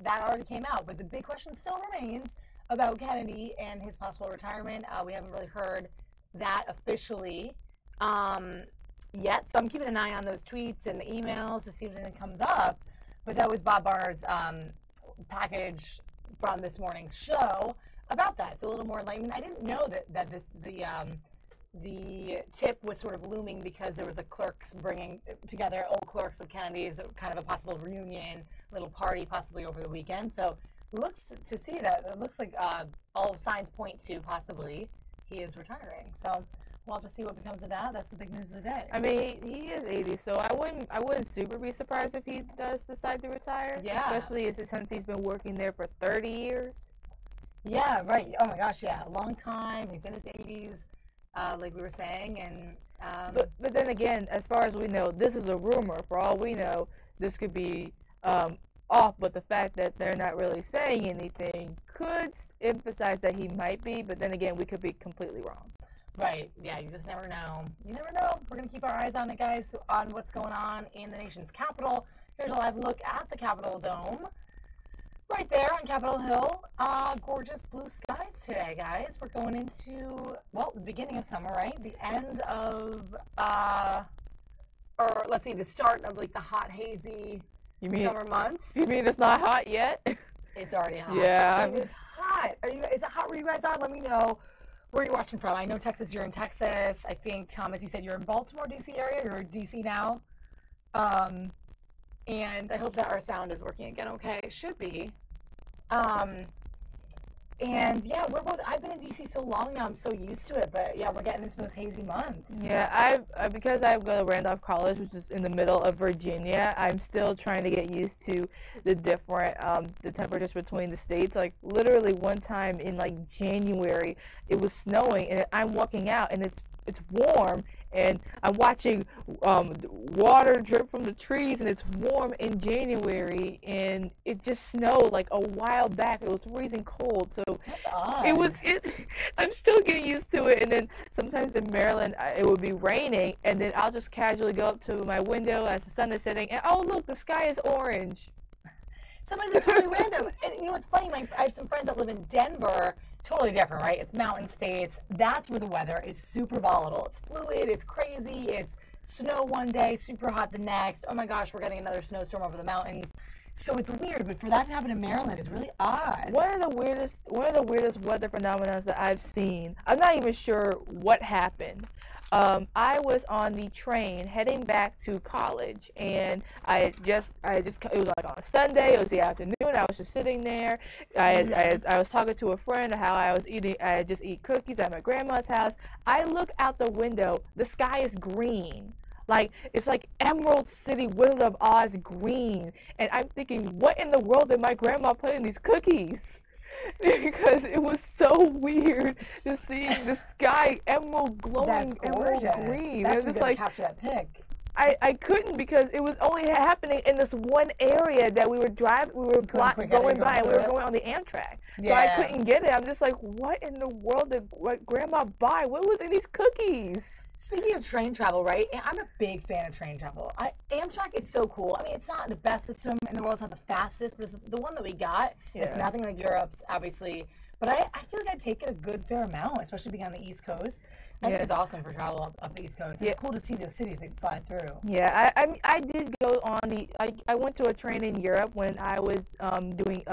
that already came out. But the big question still remains about Kennedy and his possible retirement. We haven't really heard that officially yet, so I'm keeping an eye on those tweets and the emails to see if anything comes up. But that was Bob Barnard's package from this morning's show about that. So a little more enlightenment. I didn't know that the tip was sort of looming because there was a clerks bringing together old clerks of Kennedy's, kind of a possible reunion, little party possibly over the weekend. So looks to see that it looks like all signs point to possibly he is retiring. So we'll have to see what becomes of that. That's the big news of the day. I mean, he is 80, so I wouldn't super be surprised if he does decide to retire. Yeah. Especially since he's been working there for 30 years. Yeah, right. Oh my gosh, yeah, a long time. He's in his 80s, like we were saying, and but then again, as far as we know, this is a rumor. For all we know, this could be off, but the fact that they're not really saying anything could emphasize that he might be, but then again, we could be completely wrong. Right, yeah, you just never know. You never know. We're going to keep our eyes on it, guys, on what's going on in the nation's capital. Here's a live look at the Capitol Dome. Right there on Capitol Hill. Gorgeous blue skies today, guys. We're going into, well, the beginning of summer, right? The end of, or let's see, the start of like the hot, hazy summer months. You mean it's not hot yet? It's already hot. Yeah. It's hot. Is it hot where you guys are? Let me know where you're watching from. I know Texas, you're in Texas. I think, Thomas, you said you're in Baltimore, D.C. area. You're in D.C. now. And I hope that our sound is working again okay. It should be. And yeah, I've been in DC so long now, I'm so used to it, but yeah, we're getting into those hazy months. Yeah, because I go to Randolph College, which is in the middle of Virginia, I'm still trying to get used to the different, the temperatures between the states. Like literally one time in like January, it was snowing and I'm walking out and it's it's warm, and I'm watching water drip from the trees, and it's warm in January, and it just snowed like a while back. It was freezing cold, so I'm still getting used to it. And then sometimes in Maryland, it would be raining, and then I'll just casually go up to my window as the sun is setting, and oh look, the sky is orange. Sometimes it's really random. And you know what's funny? I have some friends that live in Denver. Totally different, right? It's mountain states. That's where the weather is super volatile. It's fluid. It's crazy. It's snow one day, super hot the next. Oh my gosh, we're getting another snowstorm over the mountains. So it's weird, but for that to happen in Maryland is really odd. One of the weirdest weather phenomena that I've seen. I'm not even sure what happened. I was on the train heading back to college, and it was like on a Sunday. It was the afternoon. I was just sitting there. I was talking to a friend how I had just eat cookies at my grandma's house. I look out the window. The sky is green. Like, it's like Emerald City, Wizard of Oz green. And I'm thinking, what in the world did my grandma put in these cookies? Because it was so weird just seeing the sky emerald glowing, emerald green. That's just like capture that pic. I couldn't, because it was only happening in this one area that we were going by, and we were going on the Amtrak. So I couldn't get it. I'm just like, what in the world did grandma buy? What was in these cookies? Speaking of train travel, right? I'm a big fan of train travel. Amtrak is so cool. I mean, it's not the best system in the world. It's not the fastest, but it's the one that we got. Yeah. It's nothing like Europe's, obviously. But I feel like I'd take it a good fair amount, especially being on the East Coast. I think it's awesome for travel up the East Coast. It's cool to see the cities that fly through. Yeah, I did go on I went to a train in Europe when I was doing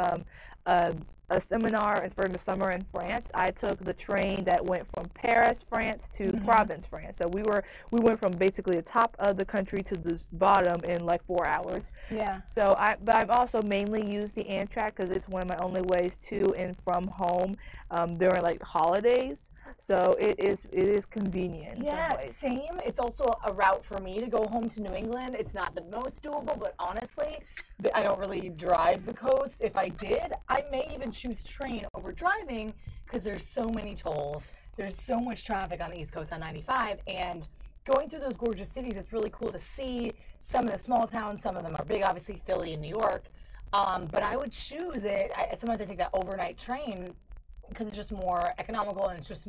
a seminar for the summer in France. I took the train that went from Paris, France to Provence, France. So we went from basically the top of the country to the bottom in like 4 hours. Yeah. So but I've also mainly used the Amtrak because it's one of my only ways to and from home during like holidays. So it is convenient. Yeah, same. It's also a route for me to go home to New England. It's not the most doable, but honestly, I don't really drive the coast. If I did, I may even choose train over driving because there's so many tolls. There's so much traffic on the East Coast on 95, and going through those gorgeous cities, it's really cool to see some of the small towns. Some of them are big, obviously Philly and New York. But I would choose it. Sometimes I take that overnight train because it's just more economical and it's just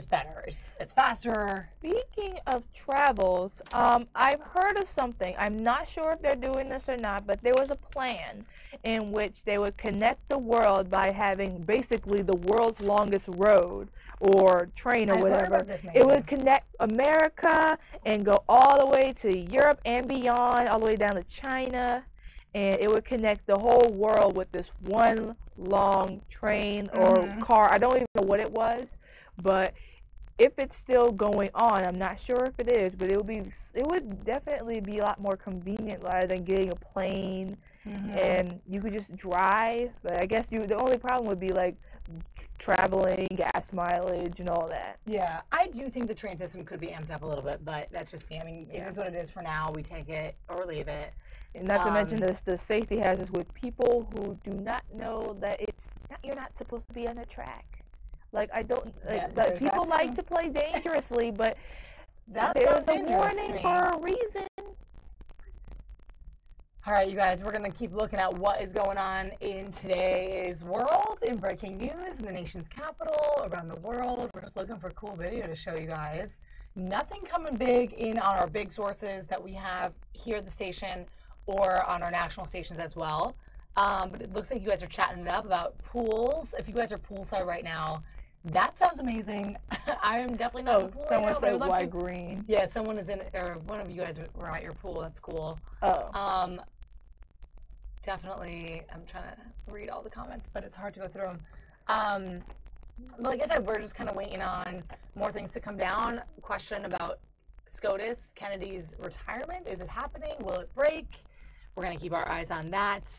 better. It's faster. Speaking of travels, I've heard of something. I'm not sure if they're doing this or not, but there was a plan in which they would connect the world by having basically the world's longest road or train or whatever. It would connect America and go all the way to Europe and beyond, all the way down to China. And it would connect the whole world with this one long train or car. I don't even know what it was, but if it's still going on, I'm not sure if it is, but it would definitely be a lot more convenient rather than getting a plane. And you could just drive. But I guess the only problem would be like traveling, gas mileage, and all that. Yeah, I do think the train system could be amped up a little bit, but that's just me. I mean, it is what it is for now. We take it or leave it. And not to mention the safety hazards with people who do not know that you're not supposed to be on the track. Like, I don't, people like to play dangerously, but there's a warning for a reason. All right, you guys, we're going to keep looking at what is going on in today's world, in breaking news, in the nation's capital, around the world. We're just looking for a cool video to show you guys. Nothing coming big in on our big sources that we have here at the station or on our national stations as well. But it looks like you guys are chatting it up about pools. If you guys are poolside right now, that sounds amazing. I am definitely not in the pool right now, said why green. Yeah, someone is in, or one of you guys were at your pool. That's cool. Definitely, I'm trying to read all the comments, but it's hard to go through them. Like I said, we're just kind of waiting on more things to come down. Question about SCOTUS, Kennedy's retirement. Is it happening? Will it break? We're going to keep our eyes on that,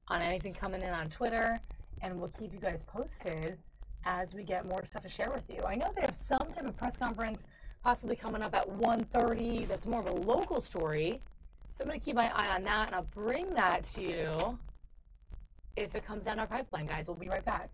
on anything coming in on Twitter, and we'll keep you guys posted as we get more stuff to share with you. I know they have some type of press conference possibly coming up at 1:30. That's more of a local story. So I'm going to keep my eye on that, and I'll bring that to you if it comes down our pipeline, guys. We'll be right back.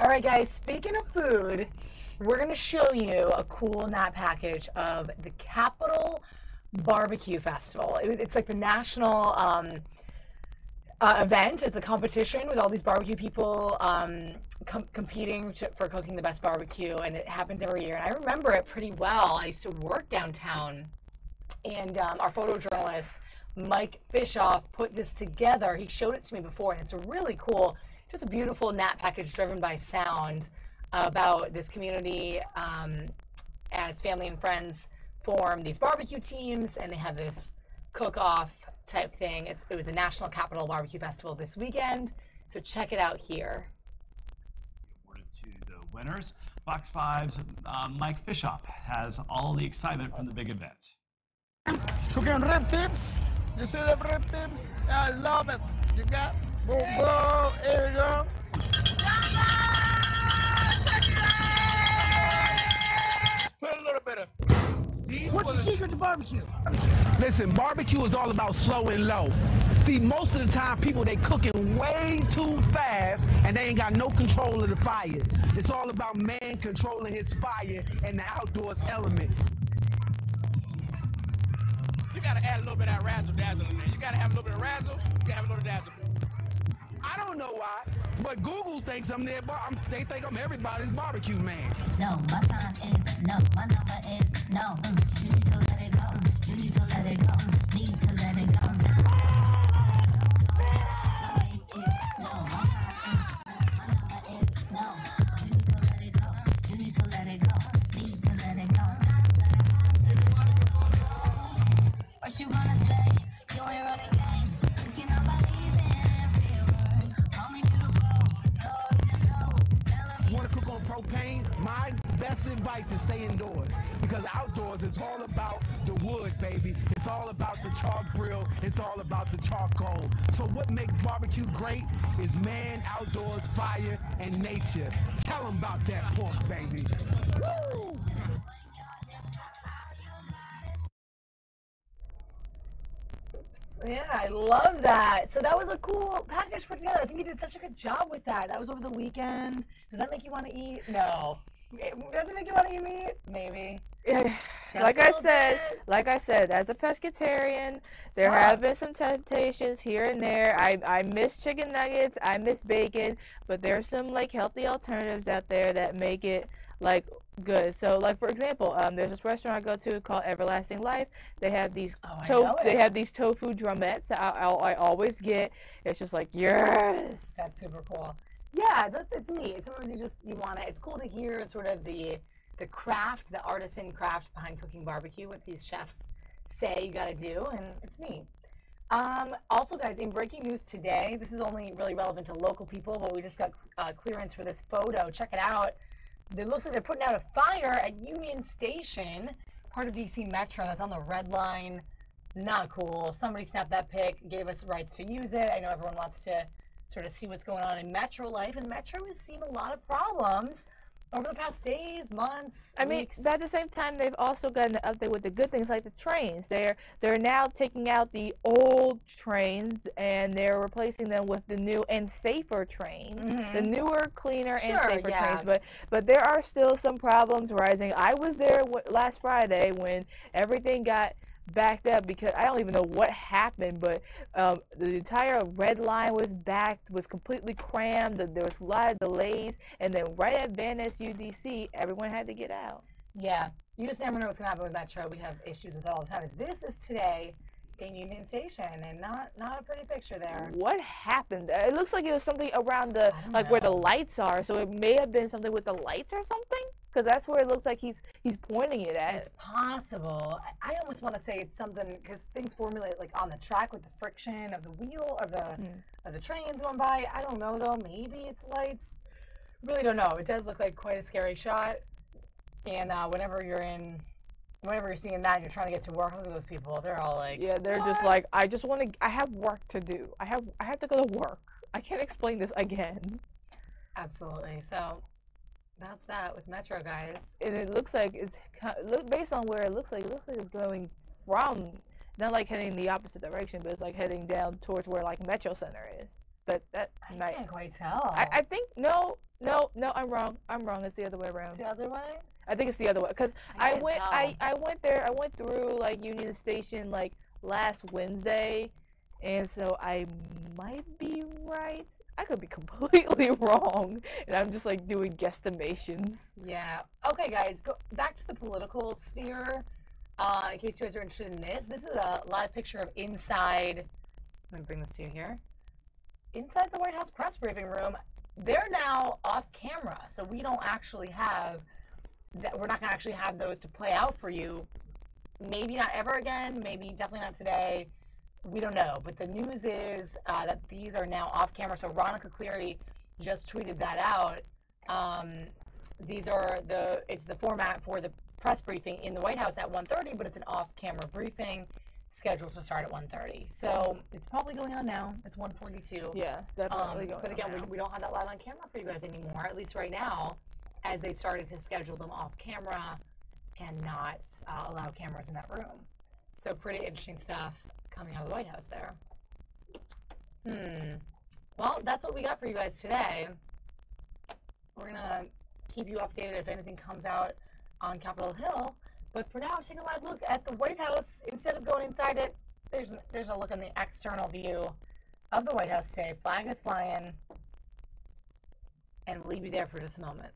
All right, guys, speaking of food, we're going to show you a cool knot package of the Capital Barbecue Festival. It's like the national event. It's a competition with all these barbecue people competing for cooking the best barbecue, and it happens every year. And I remember it pretty well. I used to work downtown, and our photojournalist, Mike Bischoff, put this together. He showed it to me before, and it's a really cool, just a beautiful knot package driven by sound about this community as family and friends form these barbecue teams, and they have this cook-off type thing. It was the National Capital Barbecue Festival this weekend, so check it out here. Awarded to the winners. Fox 5's Mike Bischoff has all the excitement from the big event. Cooking rib tips. You see the rib tips? I love it. You got boom, boom. Here we go. Put a little bit of. What's the secret to barbecue? Listen, barbecue is all about slow and low. See, most of the time, people, they cooking way too fast, and they ain't got no control of the fire. It's all about man controlling his fire and the outdoors element. You gotta add a little bit of that razzle dazzle in there. You gotta have a little bit of razzle, you gotta have a little dazzle. I don't know why, but Google thinks I'm there, they think I'm everybody's barbecue man. No, my sign is no, my number is no. You need to let it go. You need to let it go. Need to let it go. No, my sign is my number is no. You need to let it go. You need to let it go. Need to let it go. What you gonna say? You ain't running game. You cannot believe in every word. Call me beautiful, so you know. Want to cook on propane? My best advice is stay indoors, because outdoors is all about the wood, baby. It's all about the charcoal grill. It's all about the charcoal. So what makes barbecue great is man, outdoors, fire, and nature. Tell them about that pork, baby. Woo! Yeah, I love that. So that was a cool package put together. I think you did such a good job with that. That was over the weekend. Does that make you want to eat? No. Does it make you want to eat meat? Maybe. Like I said, as a pescatarian, there have been some temptations here and there. I miss chicken nuggets, I miss bacon, but there's some like healthy alternatives out there that make it like good. So like for example, there's this restaurant I go to called Everlasting Life. They have these tofu drumettes that I always get. It's just like, yes. That's super cool. Yeah, it's neat. Sometimes you want it. It's cool to hear sort of the craft, the artisan craft behind cooking barbecue, what these chefs say you got to do, and it's neat. Also, guys, in breaking news today, this is only really relevant to local people, but we just got clearance for this photo. Check it out. It looks like they're putting out a fire at Union Station, part of DC Metro. That's on the red line. Not cool. Somebody snapped that pic, gave us rights to use it. I know everyone wants to sort of see what's going on in Metro life, and Metro has seen a lot of problems over the past days, months, weeks. But at the same time, they've also gotten an update with the good things like the trains. They're now taking out the old trains and they're replacing them with the new and safer trains, the newer, cleaner, and safer trains. But there are still some problems rising. I was there last Friday when everything got backed up because I don't even know what happened, but the entire red line was completely crammed. There was a lot of delays, and then right at Van Ness UDC, everyone had to get out. Yeah, you just never know what's gonna happen with Metro. We have issues with it all the time. This is today in Union Station, and not a pretty picture there. What happened? It looks like it was something around the where the lights are, so it may have been something with the lights or something. Because that's where it looks like he's pointing it at. It's possible. I almost want to say it's something because things formulate like on the track with the friction of the wheel of the trains going by. I don't know though. Maybe it's lights. Really don't know. It does look like quite a scary shot. And whenever you're seeing that and you're trying to get to work, look at those people. They're all like, yeah, they're just like, I have work to do. I have to go to work. I can't explain this again. Absolutely. So. That's that with Metro, guys. And it looks like based on where it looks like it's going from, not like heading the opposite direction, but it's like heading down towards where like Metro Center is. but that I can't quite tell. I think no, I'm wrong. It's the other way around. It's the other way? I think it's the other way because I I can't went tell. I went there. I went through like Union Station like last Wednesday, and so I might be right. I could be completely wrong, and I'm just like doing guesstimations. Yeah. Okay, guys, go back to the political sphere. In case you guys are interested in this, this is a live picture of inside. Let me bring this to you here. Inside the White House press briefing room. They're now off camera, so we don't actually have that. We're not going to actually have those to play out for you. Maybe not ever again. Maybe definitely not today. We don't know, but the news is that these are now off camera. So Veronica Cleary just tweeted that out. These are it's the format for the press briefing in the White House at 1:30, but it's an off-camera briefing scheduled to start at 1:30. So it's probably going on now. It's 1:42. Yeah, definitely going But on again, now. we don't have that live on camera for you guys anymore, at least right now, as they started to schedule them off camera and not allow cameras in that room. So pretty interesting stuff coming out of the White House there. Well, that's what we got for you guys today. We're going to keep you updated if anything comes out on Capitol Hill. But for now, take a live look at the White House. Instead of going inside it, there's a look in the external view of the White House today. Flag is flying. And we'll leave you there for just a moment.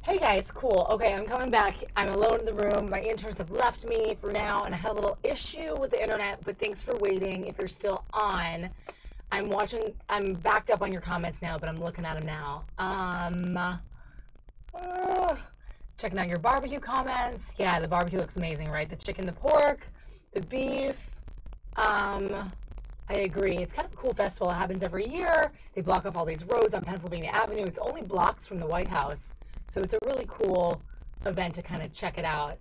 Hey guys, cool. Okay, I'm coming back. I'm alone in the room. My interns have left me for now, and I had a little issue with the internet, but thanks for waiting. If you're still on, I'm backed up on your comments now, but I'm looking at them now. Checking out your barbecue comments. Yeah, the barbecue looks amazing, right? The chicken, the pork, the beef. I agree. It's kind of a cool festival. It happens every year. They block off all these roads on Pennsylvania Avenue. It's only blocks from the White House. So it's a really cool event to kind of check it out.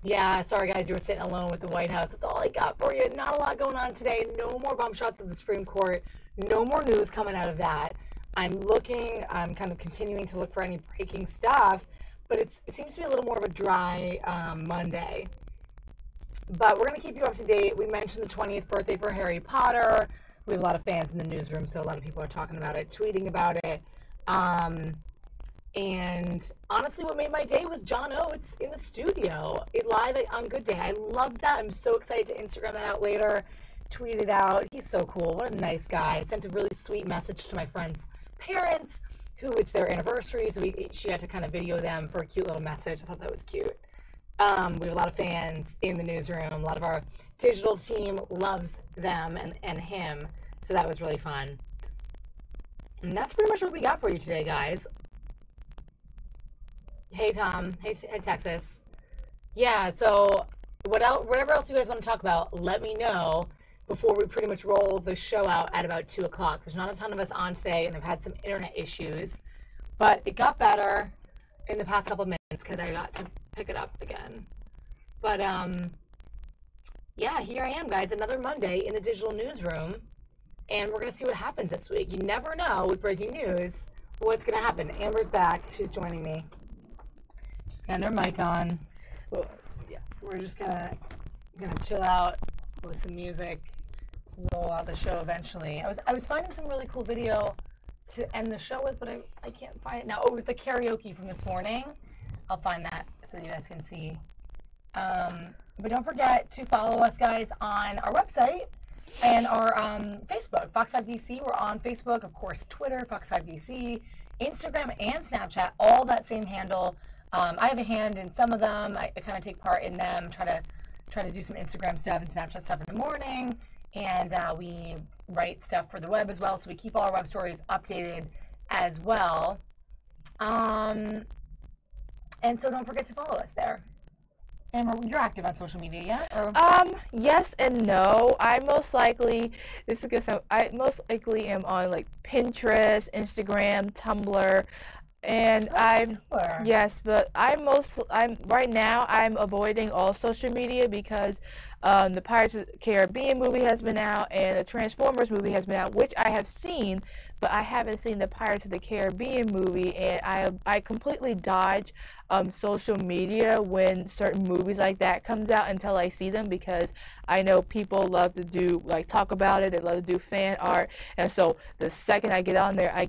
Yeah, sorry guys, you were sitting alone with the White House. That's all I got for you. Not a lot going on today. No more bump shots of the Supreme Court. No more news coming out of that. I'm kind of continuing to look for any breaking stuff, but it seems to be a little more of a dry Monday. But we're going to keep you up to date. We mentioned the 20th birthday for Harry Potter. We have a lot of fans in the newsroom, so a lot of people are talking about it, tweeting about it. And honestly, what made my day was John Oates in the studio, live on Good Day. I love that. I'm so excited to Instagram that out later, tweet it out. He's so cool. What a nice guy. I sent a really sweet message to my friend's parents, who it's their anniversary, so she had to kind of video them for a cute little message. I thought that was cute. We have a lot of fans in the newsroom. A lot of our digital team loves them and him. So that was really fun. And that's pretty much what we got for you today, guys. Hey, Tom. Hey, Texas. Yeah, so whatever else you guys want to talk about, let me know before we pretty much roll the show out at about 2 o'clock. There's not a ton of us on today, and I've had some internet issues. But it got better in the past couple minutes because I got to pick it up again. But, yeah, here I am, guys. Another Monday in the digital newsroom. And we're going to see what happens this week. You never know with breaking news what's going to happen. Amber's back. She's joining me. She's got her mic on. Yeah, we're just gonna chill out with some music, roll out the show eventually. I was finding some really cool video to end the show with, but I can't find it now. Oh, it was the karaoke from this morning. I'll find that so you guys can see. But don't forget to follow us, guys, on our website and our Facebook, Fox5DC. We're on Facebook, of course, Twitter, Fox5DC, Instagram, and Snapchat, all that same handle. I have a hand in some of them. I kind of take part in them, try to do some Instagram stuff and Snapchat stuff in the morning, and we write stuff for the web as well, so we keep all our web stories updated as well. And so don't forget to follow us there. Amber, you're active on social media yet? Or? Yes and no. I most likely am on like Pinterest, Instagram, Tumblr. And but right now I'm avoiding all social media because the Pirates of the Caribbean movie has been out and the Transformers movie has been out, which I have seen, but I haven't seen the Pirates of the Caribbean movie, and I completely dodge social media when certain movies like that comes out until I see them, because I know people love to do talk about it, they love to do fan art, and so the second I get on there I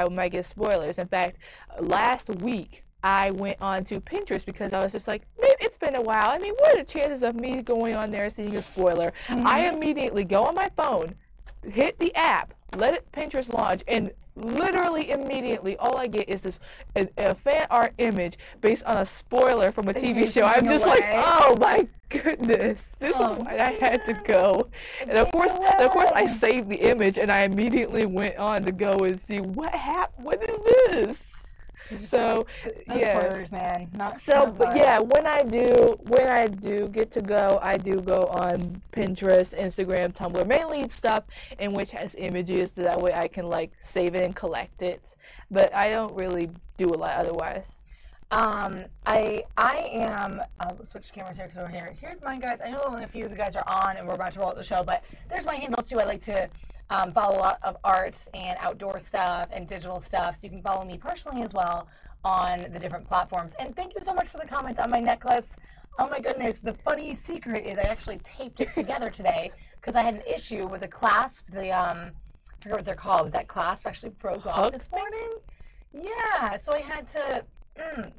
might get spoilers. In fact, last week I went on to Pinterest because I was just like, maybe it's been a while. I mean, what are the chances of me going on there and seeing a spoiler? I immediately go on my phone, hit the app, let it Pinterest launch, and literally immediately all I get is this a fan art image based on a spoiler from a TV show. I'm just like, oh my goodness, this is why I had to go. And of course I saved the image and I immediately went on to go and see what happened. What is this? So yeah, spoilers, man. When I do get to go, I do go on Pinterest, Instagram, Tumblr, mainly stuff in which has images, so that way I can save it and collect it. But I don't really do a lot otherwise. I am, I'll switch cameras here because we're here. Here's mine, guys. I know only a few of you guys are on and we're about to roll out the show, but there's my handle too. I like to follow a lot of arts and outdoor stuff and digital stuff, so you can follow me personally as well on the different platforms. And thank you so much for the comments on my necklace. Oh my goodness, the funny secret is I actually taped it together today because I had an issue with the clasp. I forget what they're called, but that clasp actually broke off this morning. Yeah, so I had to,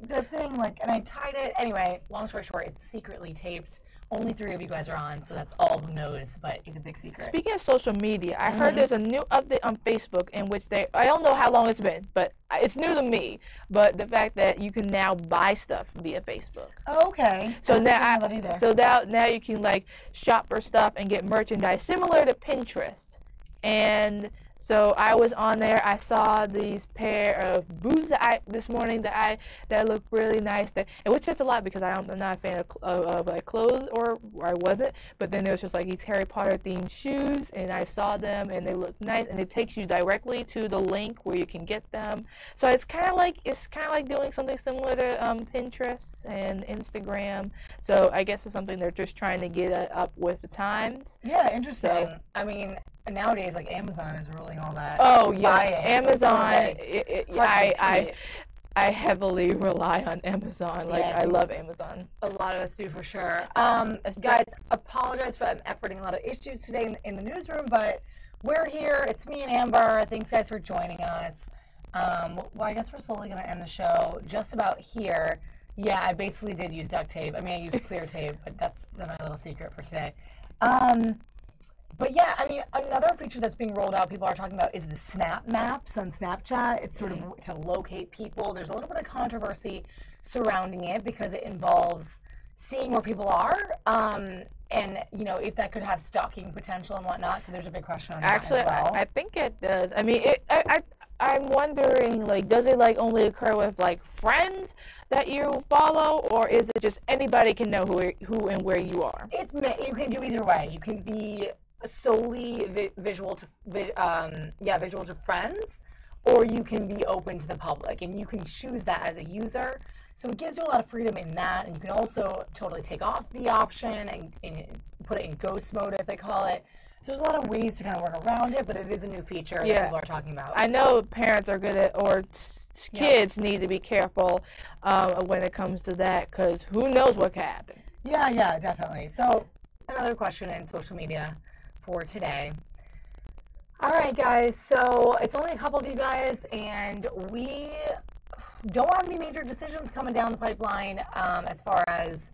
the thing, and I tied it. Anyway, long story short, it's secretly taped. Only 3 of you guys are on, so that's all who knows, but it's a big secret. Speaking of social media, I heard there's a new update on Facebook in which I don't know how long it's been, but it's new to me, but the fact that you can now buy stuff via Facebook. Oh, okay. So now you can shop for stuff and get merchandise similar to Pinterest. And so I was on there. I saw these pair of boots this morning that look really nice. And which says a lot because I'm not a fan of clothes, or I wasn't. But then there was just these Harry Potter themed shoes, and I saw them and they look nice. And it takes you directly to the link where you can get them. So it's kind of like doing something similar to Pinterest and Instagram. So I guess it's something they're just trying to get up with the times. Yeah, interesting. So, I mean, nowadays, Amazon is ruling all that. Oh yes, Amazon. I heavily rely on Amazon. I love Amazon. A lot of us do for sure. Guys, apologize for efforting a lot of issues today in the newsroom, but we're here. It's me and Amber. Thanks, guys, for joining us. Well, I guess we're slowly going to end the show just about here. Yeah, I basically did use duct tape. I mean, I used clear tape, but that's my little secret for today. But yeah, I mean, another feature that's being rolled out, people are talking about, is the Snap Maps on Snapchat. It's sort of to locate people. There's a little bit of controversy surrounding it because it involves seeing where people are, and you know, if that could have stalking potential and whatnot. So there's a big question on that Actually, as well. I think it does. I mean, I'm wondering, like, does it like only occur with like friends that you follow, or is it just anybody can know who and where you are? You can do either way. You can be solely visual to friends, or you can be open to the public, and you can choose that as a user. So it gives you a lot of freedom in that, and you can also totally take off the option and put it in ghost mode, as they call it. So there's a lot of ways to kind of work around it, but it is a new feature that people are talking about. I know parents are good at, or kids need to be careful when it comes to that, because who knows what could happen. Yeah, definitely. So another question in social media for today. All right, guys, so it's only a couple of you guys, and we don't have any major decisions coming down the pipeline as far as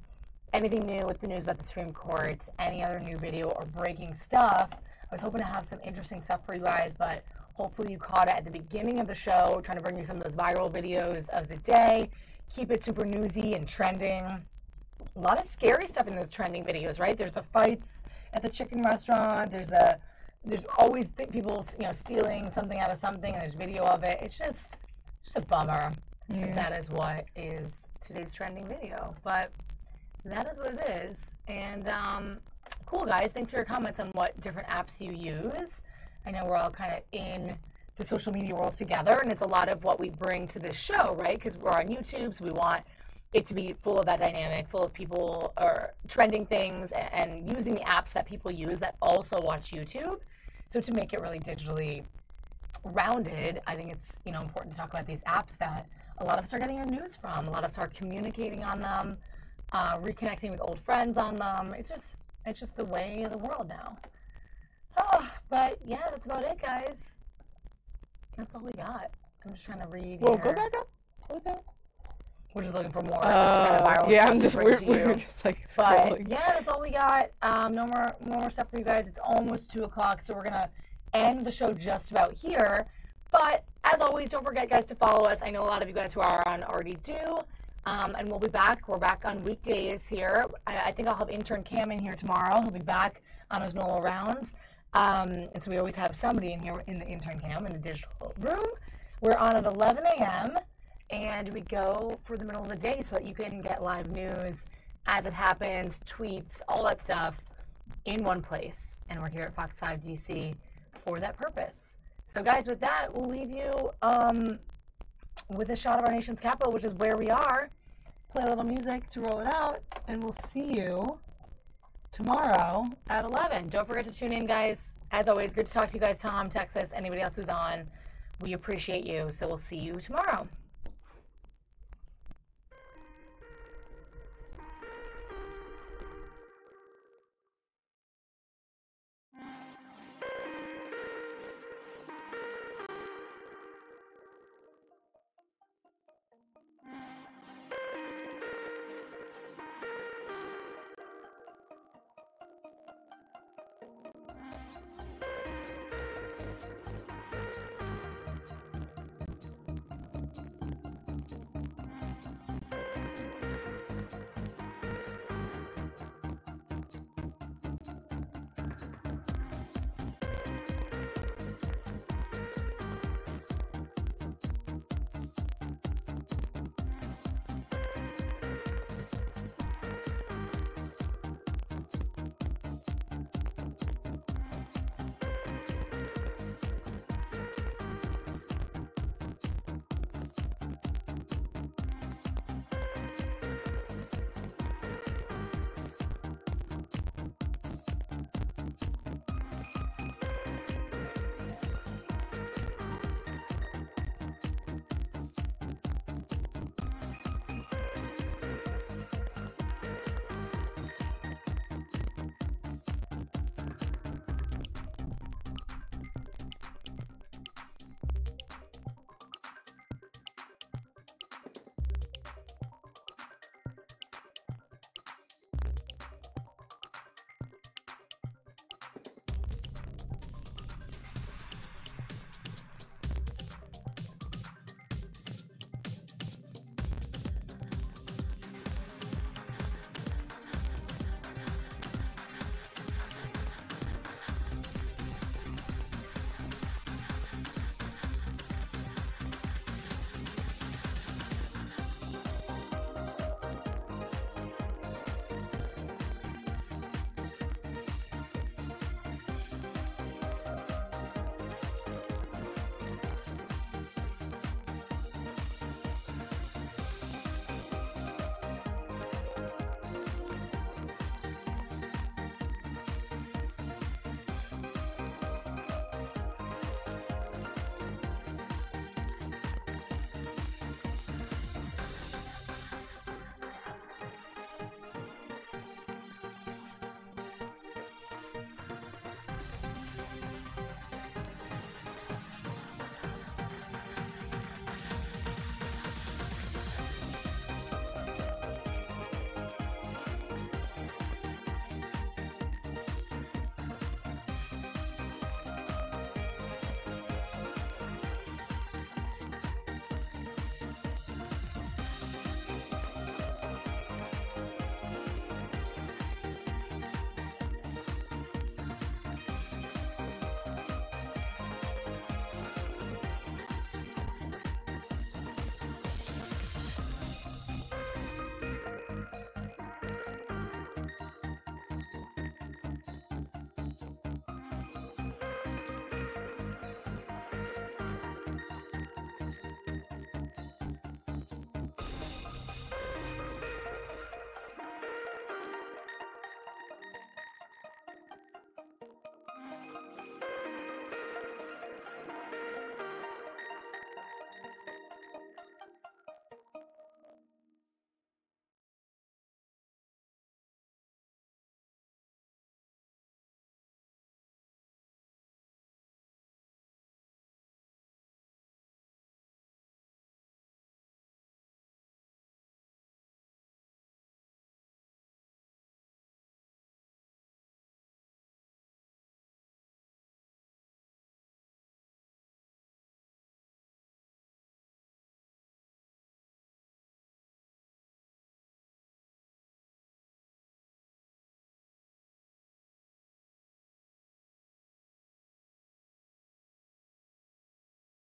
anything new with the news about the Supreme Court, any other new video or breaking stuff. I was hoping to have some interesting stuff for you guys, but hopefully you caught it at the beginning of the show, trying to bring you some of those viral videos of the day, keep it super newsy and trending. A lot of scary stuff in those trending videos, right? There's the fights at the chicken restaurant, there's always people, you know, stealing something out of something, and there's video of it. It's just a bummer. Yeah. That is what is today's trending video, but that is what it is. And cool, guys, thanks for your comments on what different apps you use. I know we're all kind of in the social media world together, and it's a lot of what we bring to this show, right? Because we're on YouTube, so we want it to be full of that dynamic, full of people or trending things, and using the apps that people use that also watch YouTube. So to make it really digitally rounded, I think it's, you know, important to talk about these apps that a lot of us are getting our news from. A lot of us are communicating on them, reconnecting with old friends on them. It's just the way of the world now. But yeah, that's about it, guys. That's all we got. I'm just trying to read. Well, here. go back up. Go down. We're just looking for more kind of viral yeah, stuff I'm to just bring to we're you. just like But scrolling. yeah, that's all we got. No more stuff for you guys. It's almost 2 o'clock, so we're gonna end the show just about here. But as always, don't forget, guys, to follow us. I know a lot of you guys who are on already do. And we'll be back. We're back on weekdays here. I think I'll have intern Cam in here tomorrow. He'll be back on his normal rounds. And so we always have somebody in here in the intern Cam in the digital room. We're on at 11 a.m. and we go for the middle of the day so that you can get live news as it happens, tweets, all that stuff in one place. And we're here at Fox 5 DC for that purpose. So guys, with that, we'll leave you with a shot of our nation's capital, which is where we are. Play a little music to roll it out, and we'll see you tomorrow at 11. Don't forget to tune in, guys. As always, good to talk to you guys. Tom, Texas, anybody else who's on. We appreciate you. So we'll see you tomorrow.